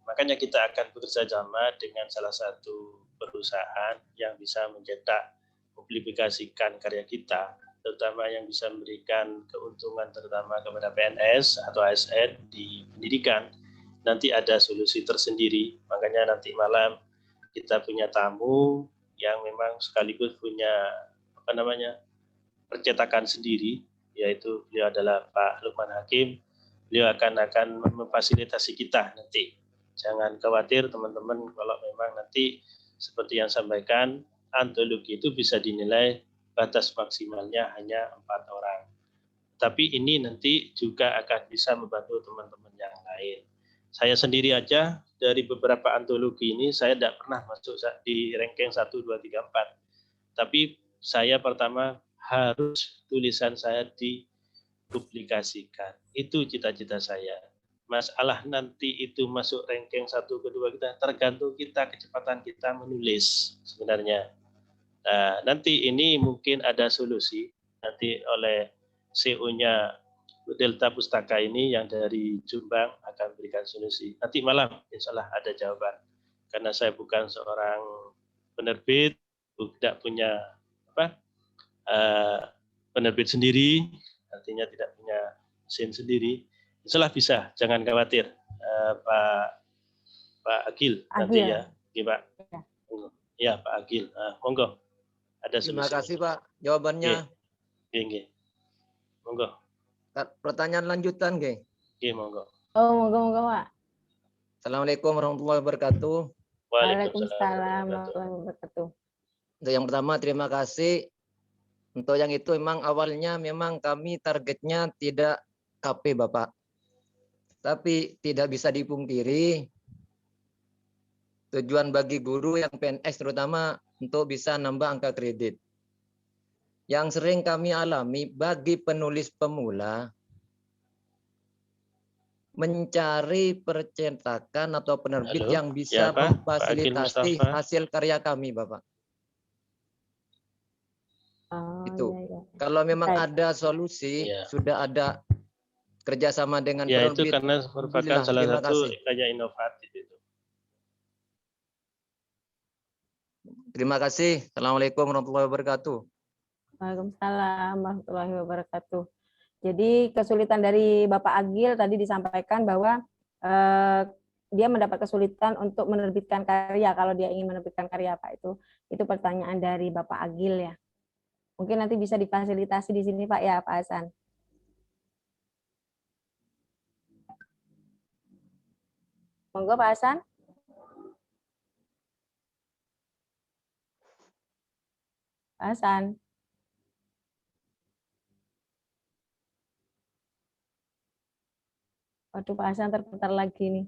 makanya kita akan bekerja sama dengan salah satu perusahaan yang bisa mencetak, mempublikasikan karya kita, terutama yang bisa memberikan keuntungan terutama kepada PNS atau ASN di pendidikan. Nanti ada solusi tersendiri, makanya nanti malam kita punya tamu yang memang sekaligus punya percetakan sendiri, yaitu beliau adalah Pak Lukman Hakim. Beliau akan memfasilitasi kita nanti. Jangan khawatir teman-teman kalau memang nanti seperti yang sampaikan, antologi itu bisa dinilai batas maksimalnya hanya 4 orang. Tapi ini nanti juga akan bisa membantu teman-teman yang lain. Saya sendiri aja dari beberapa antologi ini saya tidak pernah masuk di ranking 1, 2, 3, 4. Tapi saya pertama harus tulisan saya dipublikasikan. Itu cita-cita saya. Masalah nanti itu masuk ranking 1, kedua kita tergantung kita, kecepatan kita menulis sebenarnya. Nah, nanti ini mungkin ada solusi nanti oleh CEO-nya Delta Pustaka ini yang dari Jombang akan berikan solusi. Nanti malam insya Allah ada jawaban. Karena saya bukan seorang penerbit, tidak punya penerbit sendiri, artinya tidak punya mesin sendiri. Insya Allah bisa, jangan khawatir, Pak Agil nanti ya, Pak. Ya Pak Agil, monggo. Ada solusi. Terima kasih Pak, jawabannya. Oke. Monggo. Pertanyaan lanjutan, Ge. Oke, monggo. Oh, monggo Pak. Assalamualaikum warahmatullahi wabarakatuh. Waalaikumsalam warahmatullahi wabarakatuh. Untuk yang pertama, terima kasih. Untuk yang itu memang awalnya memang kami targetnya tidak KP Bapak. Tapi tidak bisa dipungkiri tujuan bagi guru yang PNS terutama untuk bisa nambah angka kredit. Yang sering kami alami bagi penulis pemula mencari percetakan atau penerbit yang bisa memfasilitasi hasil karya kami Bapak. Itu. Kalau memang ada solusi, sudah ada kerjasama dengan penerbit. Ya itu karena merupakan salah satu karya inovatif itu. Terima kasih. Assalamualaikum warahmatullahi wabarakatuh. Waalaikumsalam warahmatullahi wabarakatuh. Jadi kesulitan dari Bapak Agil tadi disampaikan bahwa dia mendapat kesulitan untuk menerbitkan karya kalau dia ingin menerbitkan karya Pak itu pertanyaan dari Bapak Agil ya. Mungkin nanti bisa difasilitasi di sini Pak ya Pak Hasan. Monggo Pak Hasan. Pak Hasan. Waduh, Pak Hasan terputar lagi nih.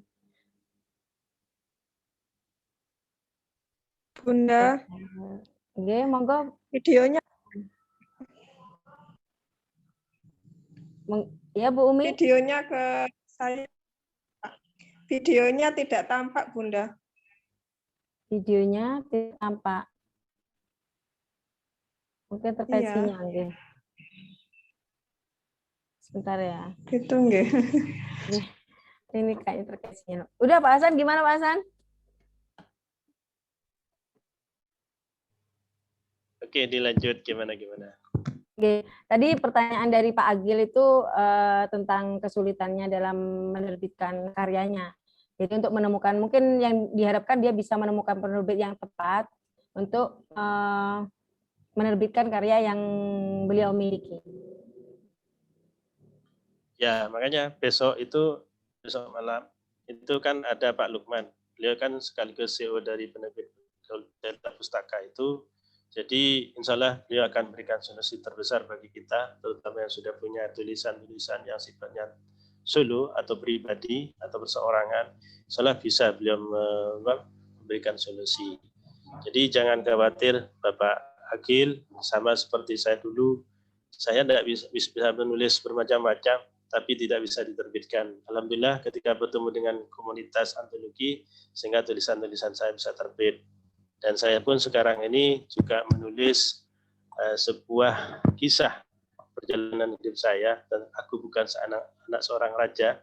Bunda, Oke, monggo. videonya Ya, Bu Umi. videonya ke saya. Videonya tidak tampak, Bunda. Videonya tidak tampak. Mungkin terkait Iya. sinyal, nggih. Sebentar ya. Itu nggih. Ini kayaknya terkait sinyal. Udah Pak Hasan, gimana Pak Hasan? Oke, dilanjut gimana? Oke, tadi pertanyaan dari Pak Agil itu tentang kesulitannya dalam menerbitkan karyanya. Jadi untuk menemukan, mungkin yang diharapkan dia bisa menemukan penerbit yang tepat untuk menerbitkan karya yang beliau miliki. Ya, makanya besok malam itu kan ada Pak Lukman. Beliau kan sekaligus CEO dari penerbit Delta Pustaka itu. Jadi insya Allah beliau akan memberikan solusi terbesar bagi kita, terutama yang sudah punya tulisan-tulisan yang sifatnya solo atau pribadi atau perseorangan. Insya Allah bisa beliau memberikan solusi. Jadi jangan khawatir Bapak Agil, sama seperti saya dulu, saya tidak bisa menulis bermacam-macam, tapi tidak bisa diterbitkan. Alhamdulillah ketika bertemu dengan komunitas antologi, sehingga tulisan-tulisan saya bisa terbit. Dan saya pun sekarang ini juga menulis sebuah kisah perjalanan hidup saya, dan aku bukan anak seorang raja.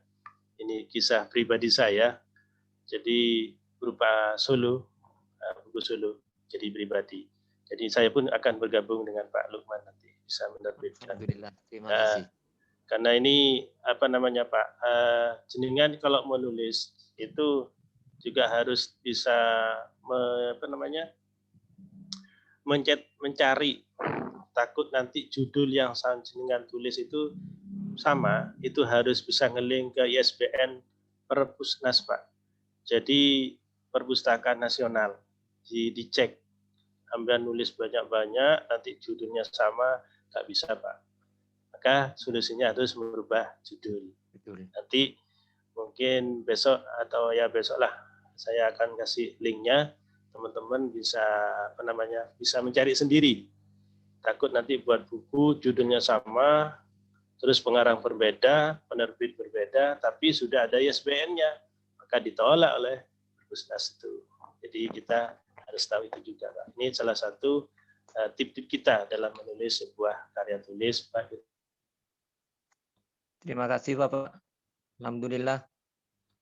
Ini kisah pribadi saya, jadi berupa solo, buku solo, jadi pribadi. Jadi saya pun akan bergabung dengan Pak Lukman nanti bisa menerbitkan. Alhamdulillah, terima kasih. Karena ini Pak, jenengan kalau menulis itu juga harus bisa mencari, takut nanti judul yang jenengan tulis itu sama, itu harus bisa nge-link ke ISBN Perpusnas, Pak. Jadi Perpustakaan Nasional dicek. Anda nulis banyak-banyak, nanti judulnya sama, nggak bisa, Pak. Maka solusinya harus merubah judul. Betul. Nanti mungkin besok atau ya besok lah, saya akan kasih linknya, teman-teman bisa bisa mencari sendiri. Takut nanti buat buku judulnya sama, terus pengarang berbeda, penerbit berbeda, tapi sudah ada ISBN-nya, maka ditolak oleh Perpusnas itu. Jadi kita harus tahu itu juga, Pak. Ini salah satu tip-tip kita dalam menulis sebuah karya tulis, Pak. Terima kasih Bapak. Alhamdulillah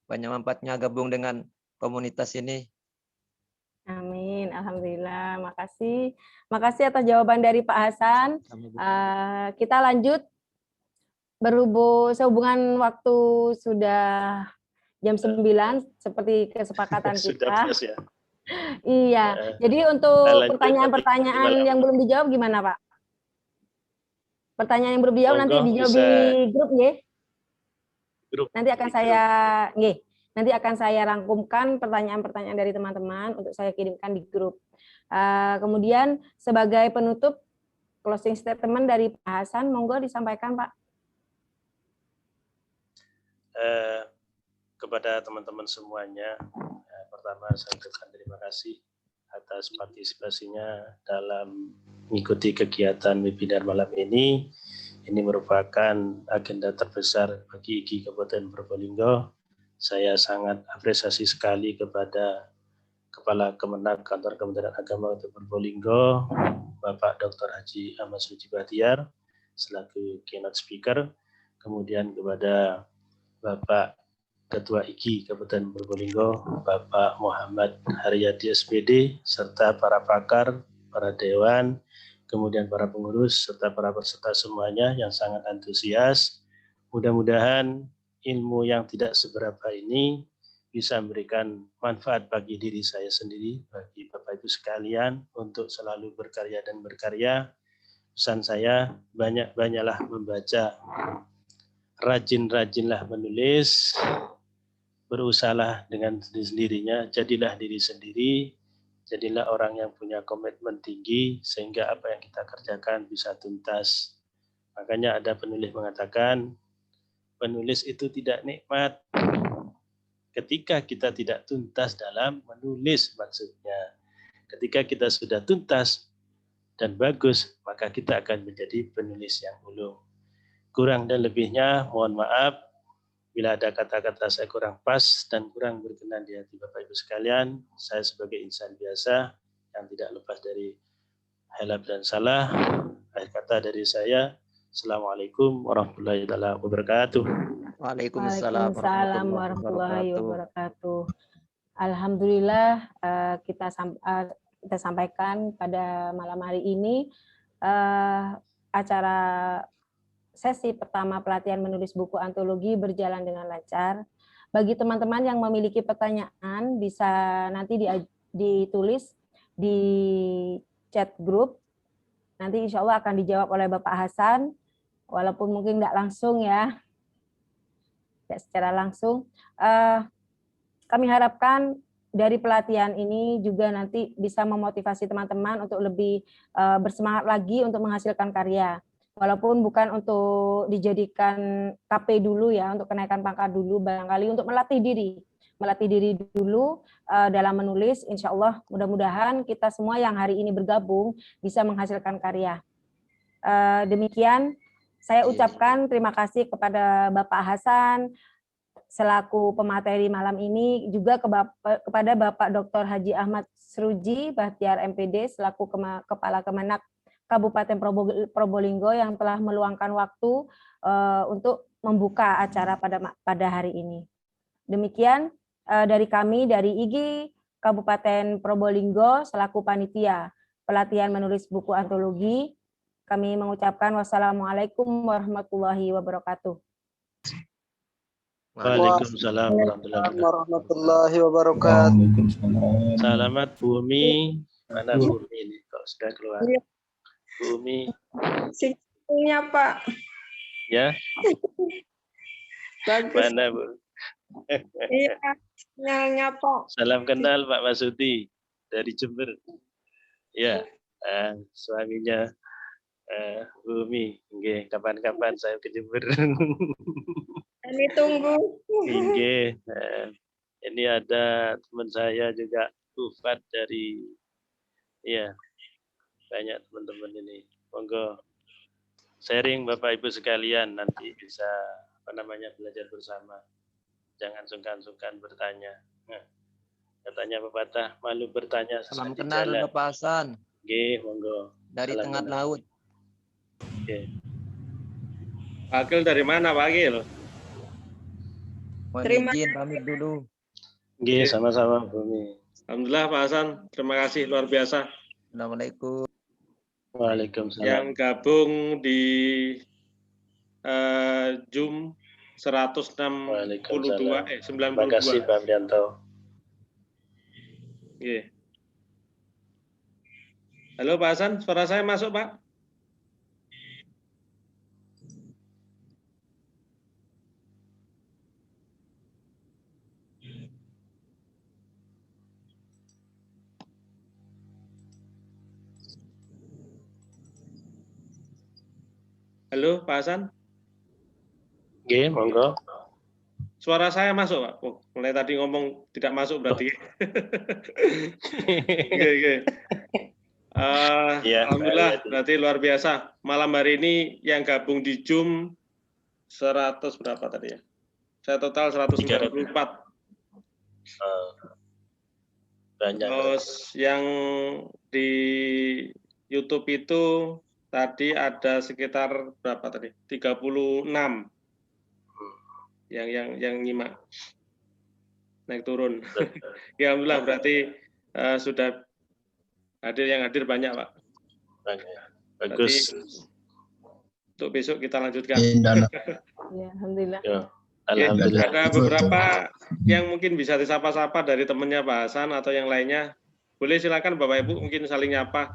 banyak manfaatnya gabung dengan komunitas ini. Amin, alhamdulillah. Makasih atas jawaban dari Pak Hasan. Kita lanjut. Sehubungan waktu sudah jam 9 seperti kesepakatan kita. Sudah plus ya. Iya. Jadi untuk pertanyaan-pertanyaan yang belum dijawab gimana, Pak? Pertanyaan yang belum dijawab nanti dijawab di grup, nggih. Nanti akan saya rangkumkan pertanyaan-pertanyaan dari teman-teman untuk saya kirimkan di grup. Kemudian sebagai penutup closing statement dari Pak Hasan, monggo disampaikan, Pak. Kepada teman-teman semuanya, pertama saya ucapkan terima kasih atas partisipasinya dalam mengikuti kegiatan webinar malam ini. Ini merupakan agenda terbesar bagi IGI Kabupaten Probolinggo. Saya sangat apresiasi sekali kepada Kepala Kemenag Kantor Kementerian Agama Kabupaten Probolinggo, Bapak Dr. Haji Ahmad Suci Bahtiar, selaku keynote speaker, kemudian kepada Bapak Ketua IGI Kabupaten Probolinggo, Bapak Muhammad Haryadi SPD, serta para pakar, para dewan, kemudian para pengurus, serta para peserta semuanya yang sangat antusias. Mudah-mudahan ilmu yang tidak seberapa ini bisa memberikan manfaat bagi diri saya sendiri, bagi Bapak Ibu sekalian, untuk selalu berkarya dan berkarya. Pesan saya, banyak-banyaklah membaca, rajin-rajinlah menulis, berusahalah dengan sendirinya, jadilah diri sendiri, jadilah orang yang punya komitmen tinggi, sehingga apa yang kita kerjakan bisa tuntas. Makanya ada penulis mengatakan penulis itu tidak nikmat. Ketika kita tidak tuntas dalam menulis maksudnya. Ketika kita sudah tuntas dan bagus, maka kita akan menjadi penulis yang ulung. Kurang dan lebihnya, mohon maaf. Bila ada kata-kata saya kurang pas dan kurang berkenan di hati Bapak Ibu sekalian, saya sebagai insan biasa yang tidak lepas dari hilaf dan salah. Akhir kata dari saya, Assalamualaikum warahmatullahi wabarakatuh. Waalaikumsalam warahmatullahi wabarakatuh. Alhamdulillah kita sampaikan pada malam hari ini acara sesi pertama pelatihan menulis buku antologi berjalan dengan lancar. Bagi teman-teman yang memiliki pertanyaan bisa nanti ditulis di chat grup. Nanti insya Allah akan dijawab oleh Bapak Hasan, walaupun mungkin nggak langsung ya, tidak secara langsung. Kami harapkan dari pelatihan ini juga nanti bisa memotivasi teman-teman untuk lebih bersemangat lagi untuk menghasilkan karya. Walaupun bukan untuk dijadikan KP dulu ya, untuk kenaikan pangkat dulu, barangkali untuk melatih diri dulu dalam menulis. Insya Allah mudah-mudahan kita semua yang hari ini bergabung bisa menghasilkan karya. Demikian saya ucapkan terima kasih kepada Bapak Hasan selaku pemateri malam ini, juga kepada Bapak Dr. Haji Ahmad Sruji Bahtiar MPD selaku Kepala Kemenak Kabupaten Probolinggo yang telah meluangkan waktu untuk membuka acara pada hari ini. Demikian dari kami dari IGI Kabupaten Probolinggo selaku panitia pelatihan menulis buku antologi, kami mengucapkan wassalamualaikum warahmatullahi wabarakatuh. Waalaikumsalam warahmatullahi wabarakatuh. Selamat Bumi. Mana Bumi ini kok sudah keluar? Bumi. Sinyalnya Pak. Ya. Bagus. Mana Bu? Iya, sinyalnya Pak. Salam kenal Pak Masuti dari Jember. Ya, suaminya Bumi. Nggih, kapan-kapan saya ke Jember. Kami tunggu. Nggih. Ini ada teman saya juga Ufat dari banyak teman-teman ini. Monggo sharing Bapak Ibu sekalian, nanti bisa belajar bersama. Jangan sungkan-sungkan bertanya. Nah, katanya pepatah malu bertanya Salam sesat di kenal jalan. Bapak Hasan. Nggih, monggo. Dari Salam tengah kenal. laut. Oke. Pak Agil dari mana Pak Agil? Mohon Terima izin pamit dulu. Nggih, sama-sama Bumi. Alhamdulillah Pak Hasan, terima kasih luar biasa. Assalamualaikum. Waalaikumsalam. Yang gabung di Zoom 162 Terima kasih 92. Pak Amrianto. Nggih. Halo Pak Hasan, suara saya masuk Pak? Halo Pak Hasan? Nggih, monggo. Suara saya masuk Pak? Oh, mulai tadi ngomong tidak masuk berarti. Oke. Alhamdulillah, berarti luar biasa. Malam hari ini yang gabung di Zoom 100 berapa tadi ya? Saya total 194. Banyak. Terus yang di YouTube itu tadi ada sekitar berapa tadi? 36 yang nyimak. Naik turun. Ya alhamdulillah berarti sudah yang hadir banyak Pak. Bagus. Untuk besok kita lanjutkan. Ya, alhamdulillah. Ya, alhamdulillah. Ada beberapa yang mungkin bisa disapa-sapa dari temannya Pak Hasan atau yang lainnya. Boleh silakan Bapak Ibu mungkin saling nyapa.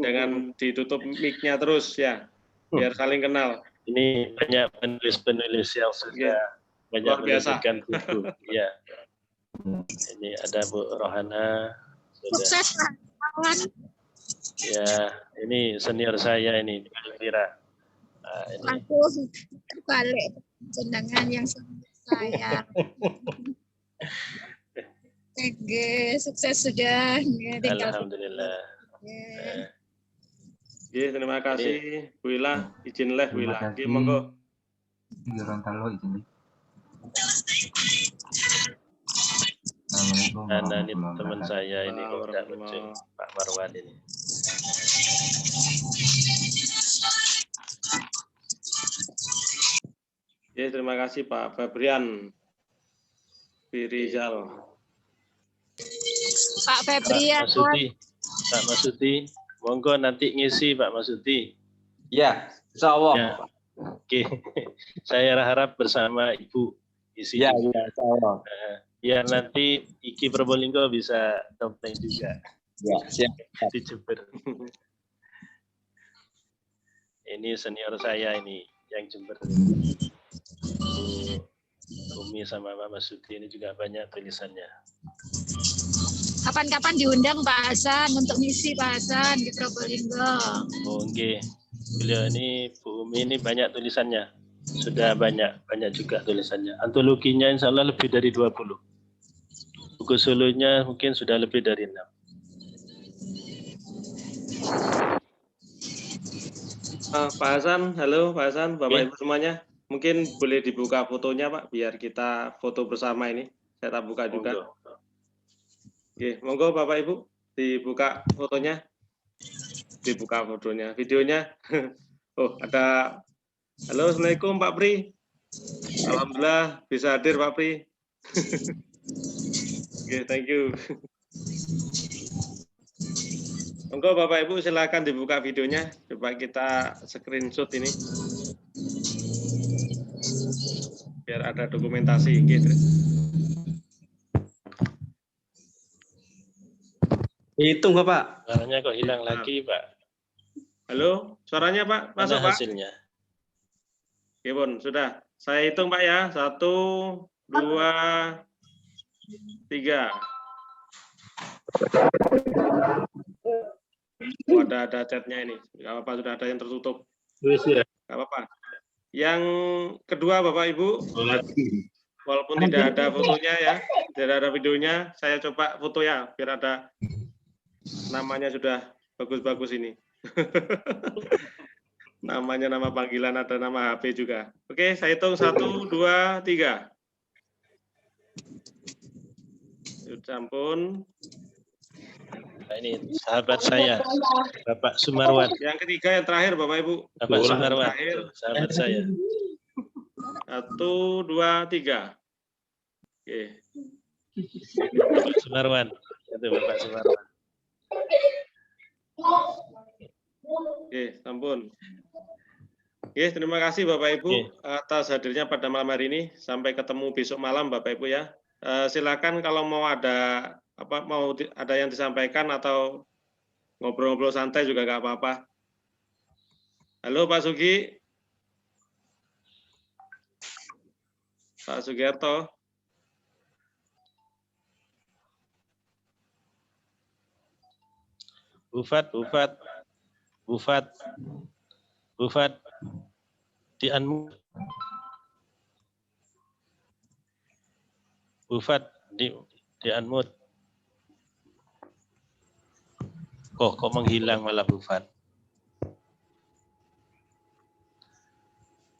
Jangan ditutup mic-nya terus ya. Biar saling kenal. Ini banyak penulis-penulis yang sudah banyak menuliskan buku. Ya. Ini ada Bu Rohana. Sukses Pak. Ya, ini senior saya ini, Bu Elvira. Nah, ini. Aku terbalik. jenengan yang saya. Oke, sukses sudah. Tinggal Alhamdulillah. Terima kasih Bu Ila, izin live Bu Terima Ila. kasih. Monggo. Gorontalo izin. Assalamualaikum Nah, ini warahmatullahi teman wabarakatuh. saya ini kok udah muncul, Pak Marwan ini. Terima kasih Pak Fabrian Firizal. Pak Febrian. Pak Masudi, monggo nanti ngisi Pak Masudi. Ya, insya Allah. Ya. Oke, saya harap bersama Ibu isi. Ya, insya Allah. Biar nanti Iki Probolinggo bisa dompleng juga. Ya, siap. Di Jember. Ini senior saya ini yang Jember. Umi sama Mama Sudi ini juga banyak tulisannya. Kapan-kapan diundang Pak Hasan untuk misi Pak Hasan di Probolinggo. Oh, oke. Beliau ini Bu Umi ini banyak tulisannya. Sudah banyak juga tulisannya. Antologinya insya Allah lebih dari 20. Buku solonya mungkin sudah lebih dari 6. Pak Hasan, halo Pak Hasan, Bapak Ibu semuanya. Mungkin boleh dibuka fotonya Pak, biar kita foto bersama ini. Saya tak buka juga. Oke, monggo Bapak Ibu, dibuka fotonya. Dibuka fotonya, videonya. Oh, ada. Halo, Assalamualaikum Pak Pri. Alhamdulillah bisa hadir Pak Pri. Oke, thank you. Monggo Bapak Ibu silakan dibuka videonya. Coba kita screenshot ini. Biar ada dokumentasi. Gitu. Hitung Bapak. Suaranya kok hilang lagi Pak. Halo, suaranya Pak, masuk Mana Pak? hasilnya? Oke Bun, sudah. Saya hitung Pak ya. 1, 2, 3. Oh, ada chatnya ini. Nggak apa-apa, sudah ada yang tertutup. Nggak apa-apa. Yang kedua Bapak Ibu, walaupun tidak ada fotonya ya, tidak ada videonya, saya coba foto ya, biar ada namanya sudah bagus-bagus ini. Namanya nama panggilan, ada nama HP juga. Oke, saya hitung 1, 2, 3. Ampun. Nah, ini sahabat saya, Bapak Sumarwan. Yang ketiga, yang terakhir Bapak Ibu. Bapak Sumarwan, sahabat saya. 1, 2, 3. Oke. Bapak Sumarwan, itu Bapak Sumarwan. Oke, ampun. Oke, terima kasih Bapak Ibu atas hadirnya pada malam hari ini. Sampai ketemu besok malam Bapak Ibu ya. Silakan kalau mau ada ada yang disampaikan atau ngobrol-ngobrol santai juga nggak apa-apa. Halo Pak Sugi. Pak Sugiarto. Bufat, di unmute. Bufat, di unmute. Kok menghilang malah Bufat?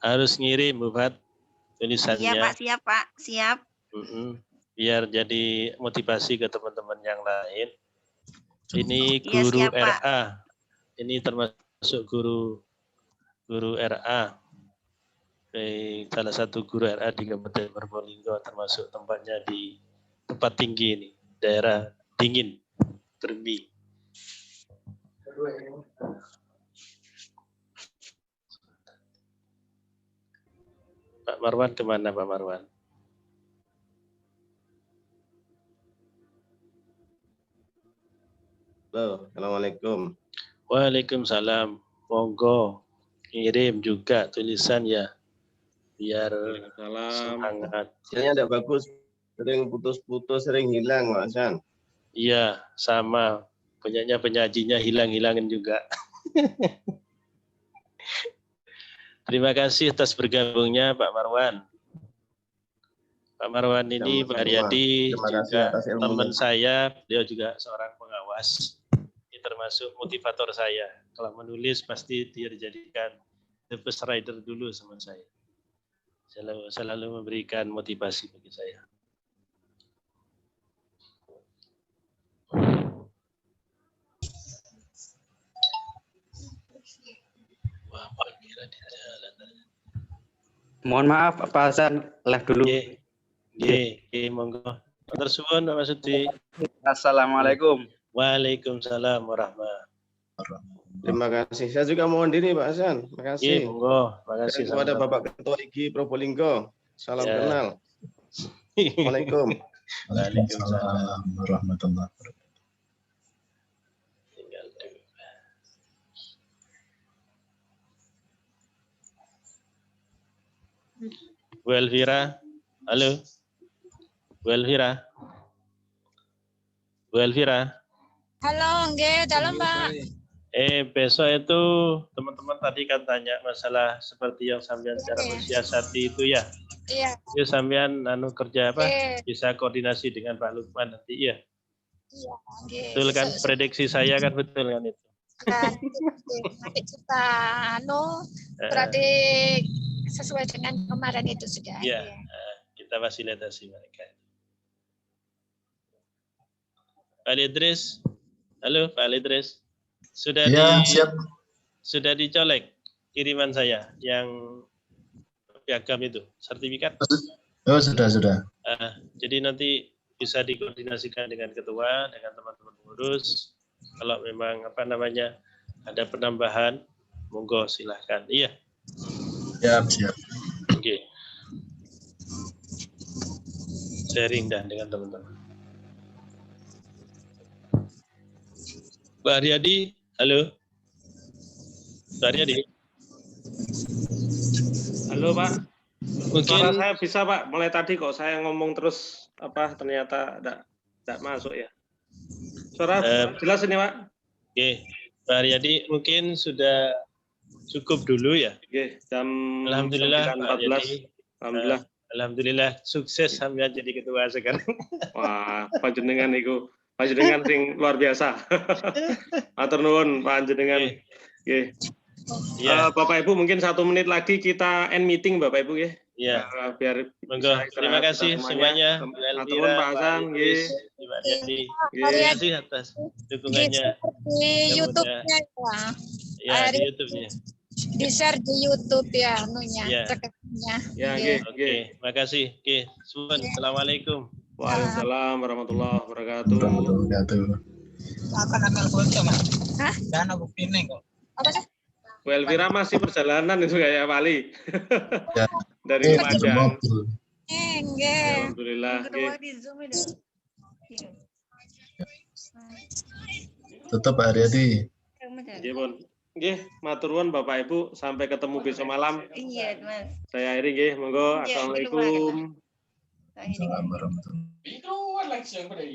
Harus ngirim Bufat tulisannya. Iya Pak, siap Pak, siap. Biar jadi motivasi ke teman-teman yang lain. Ini Iya, guru siap, Pak. RA. Ini termasuk guru RA. Salah satu guru RA di Kabupaten Probolinggo, termasuk tempatnya di tempat tinggi ini, daerah dingin, Terbi. Pak Marwan kemana Pak Marwan? Halo, Assalamualaikum. Waalaikumsalam. Monggo kirim juga tulisan ya, biar semangat. Sinyalnya tidak bagus, sering putus-putus, sering hilang, Pak Hasan. Iya, sama. Punyanya penyajinya hilang-hilangin juga. Terima kasih atas bergabungnya Pak Marwan. Pak Marwan ini Pak Haryadi Terima kasih juga atas ilmunya. teman saya, beliau juga seorang pengawas. Ini termasuk motivator saya. Kalau menulis pasti dia dijadikan the best writer dulu sama saya. Selalu memberikan motivasi bagi saya. Mohon maaf Pak Hasan, live dulu. Nggih, monggo. Matur suwun Pak Masudi. Assalamualaikum. Waalaikumsalam warahmatullahi wabarakatuh. Terima kasih. Saya juga mohon diri Pak Hasan. Terima kasih. Monggo. Terima kasih Dan kepada Bapak Ketua IGI Probolinggo. Salam kenal. Assalamualaikum. Waalaikumsalam warahmatullahi wabarakatuh. Bu Elvira, halo. Bu Elvira. Bu Elvira. Halo, nggih, dalam Pak. Besok itu teman-teman tadi kan tanya masalah seperti yang sampean cara mensiasati itu ya. Iya. Itu sampean kerja apa? Oke. Bisa koordinasi dengan Pak Lukman nanti ya. Iya, nggih. Betul kan? Prediksi saya kan betul kan itu. Kan, nanti kita berarti sesuai dengan kemarin itu sudah. Iya, kita fasilitasi mereka. Pak Idris, halo Pak Idris, sudah siap. Sudah dicolek kiriman saya yang piagam itu, sertifikat? Oh sudah. Jadi nanti bisa dikoordinasikan dengan ketua, dengan teman-teman pengurus. Kalau memang ada penambahan, monggo silahkan. Iya. Siap. Oke. Sharing dah dengan teman-teman. Pak Haryadi, halo. Pak Haryadi. Halo Pak. Mungkin Suara saya bisa Pak. Mulai tadi kok saya ngomong terus ternyata tidak masuk ya. Suara jelas ini Pak. Oke, Pak Haryadi mungkin sudah cukup dulu ya. Oke, jam Alhamdulillah 14. Alhamdulillah. Alhamdulillah sukses sampai jadi ketua sekarang. Wah, panjenengan niku. Panjenengan sing luar biasa. Matur nuwun panjenengan. Nggih. Ya. Bapak Ibu mungkin 1 menit lagi kita end meeting Bapak Ibu ya. Ya. Biar monggo. Terima kasih semuanya. Matur nuwun Pak Hasan nggih. Pak Haryadi. Terima kasih atas dukungannya. Di YouTube-nya ya. Di YouTube-nya. Di-share di YouTube ya Ya. rekeningnya. Ya, Oke, makasih. Oke, suwun. Assalamualaikum. Waalaikumsalam warahmatullahi wabarakatuh. Hah? Dan aku pining kok. Apa sih? Bu Elvira masih perjalanan itu kayak Bali. Dari Lumajang. Enggak. Alhamdulillah. Tutup Pak Haryadi. Nggih, Pun. Nggih, matur nuwun Bapak Ibu, sampai ketemu besok malam. Iya, Mas. Saya akhiri nggih, monggo. Iya, Assalamualaikum. Assalamualaikum warahmatullahi wabarakatuh.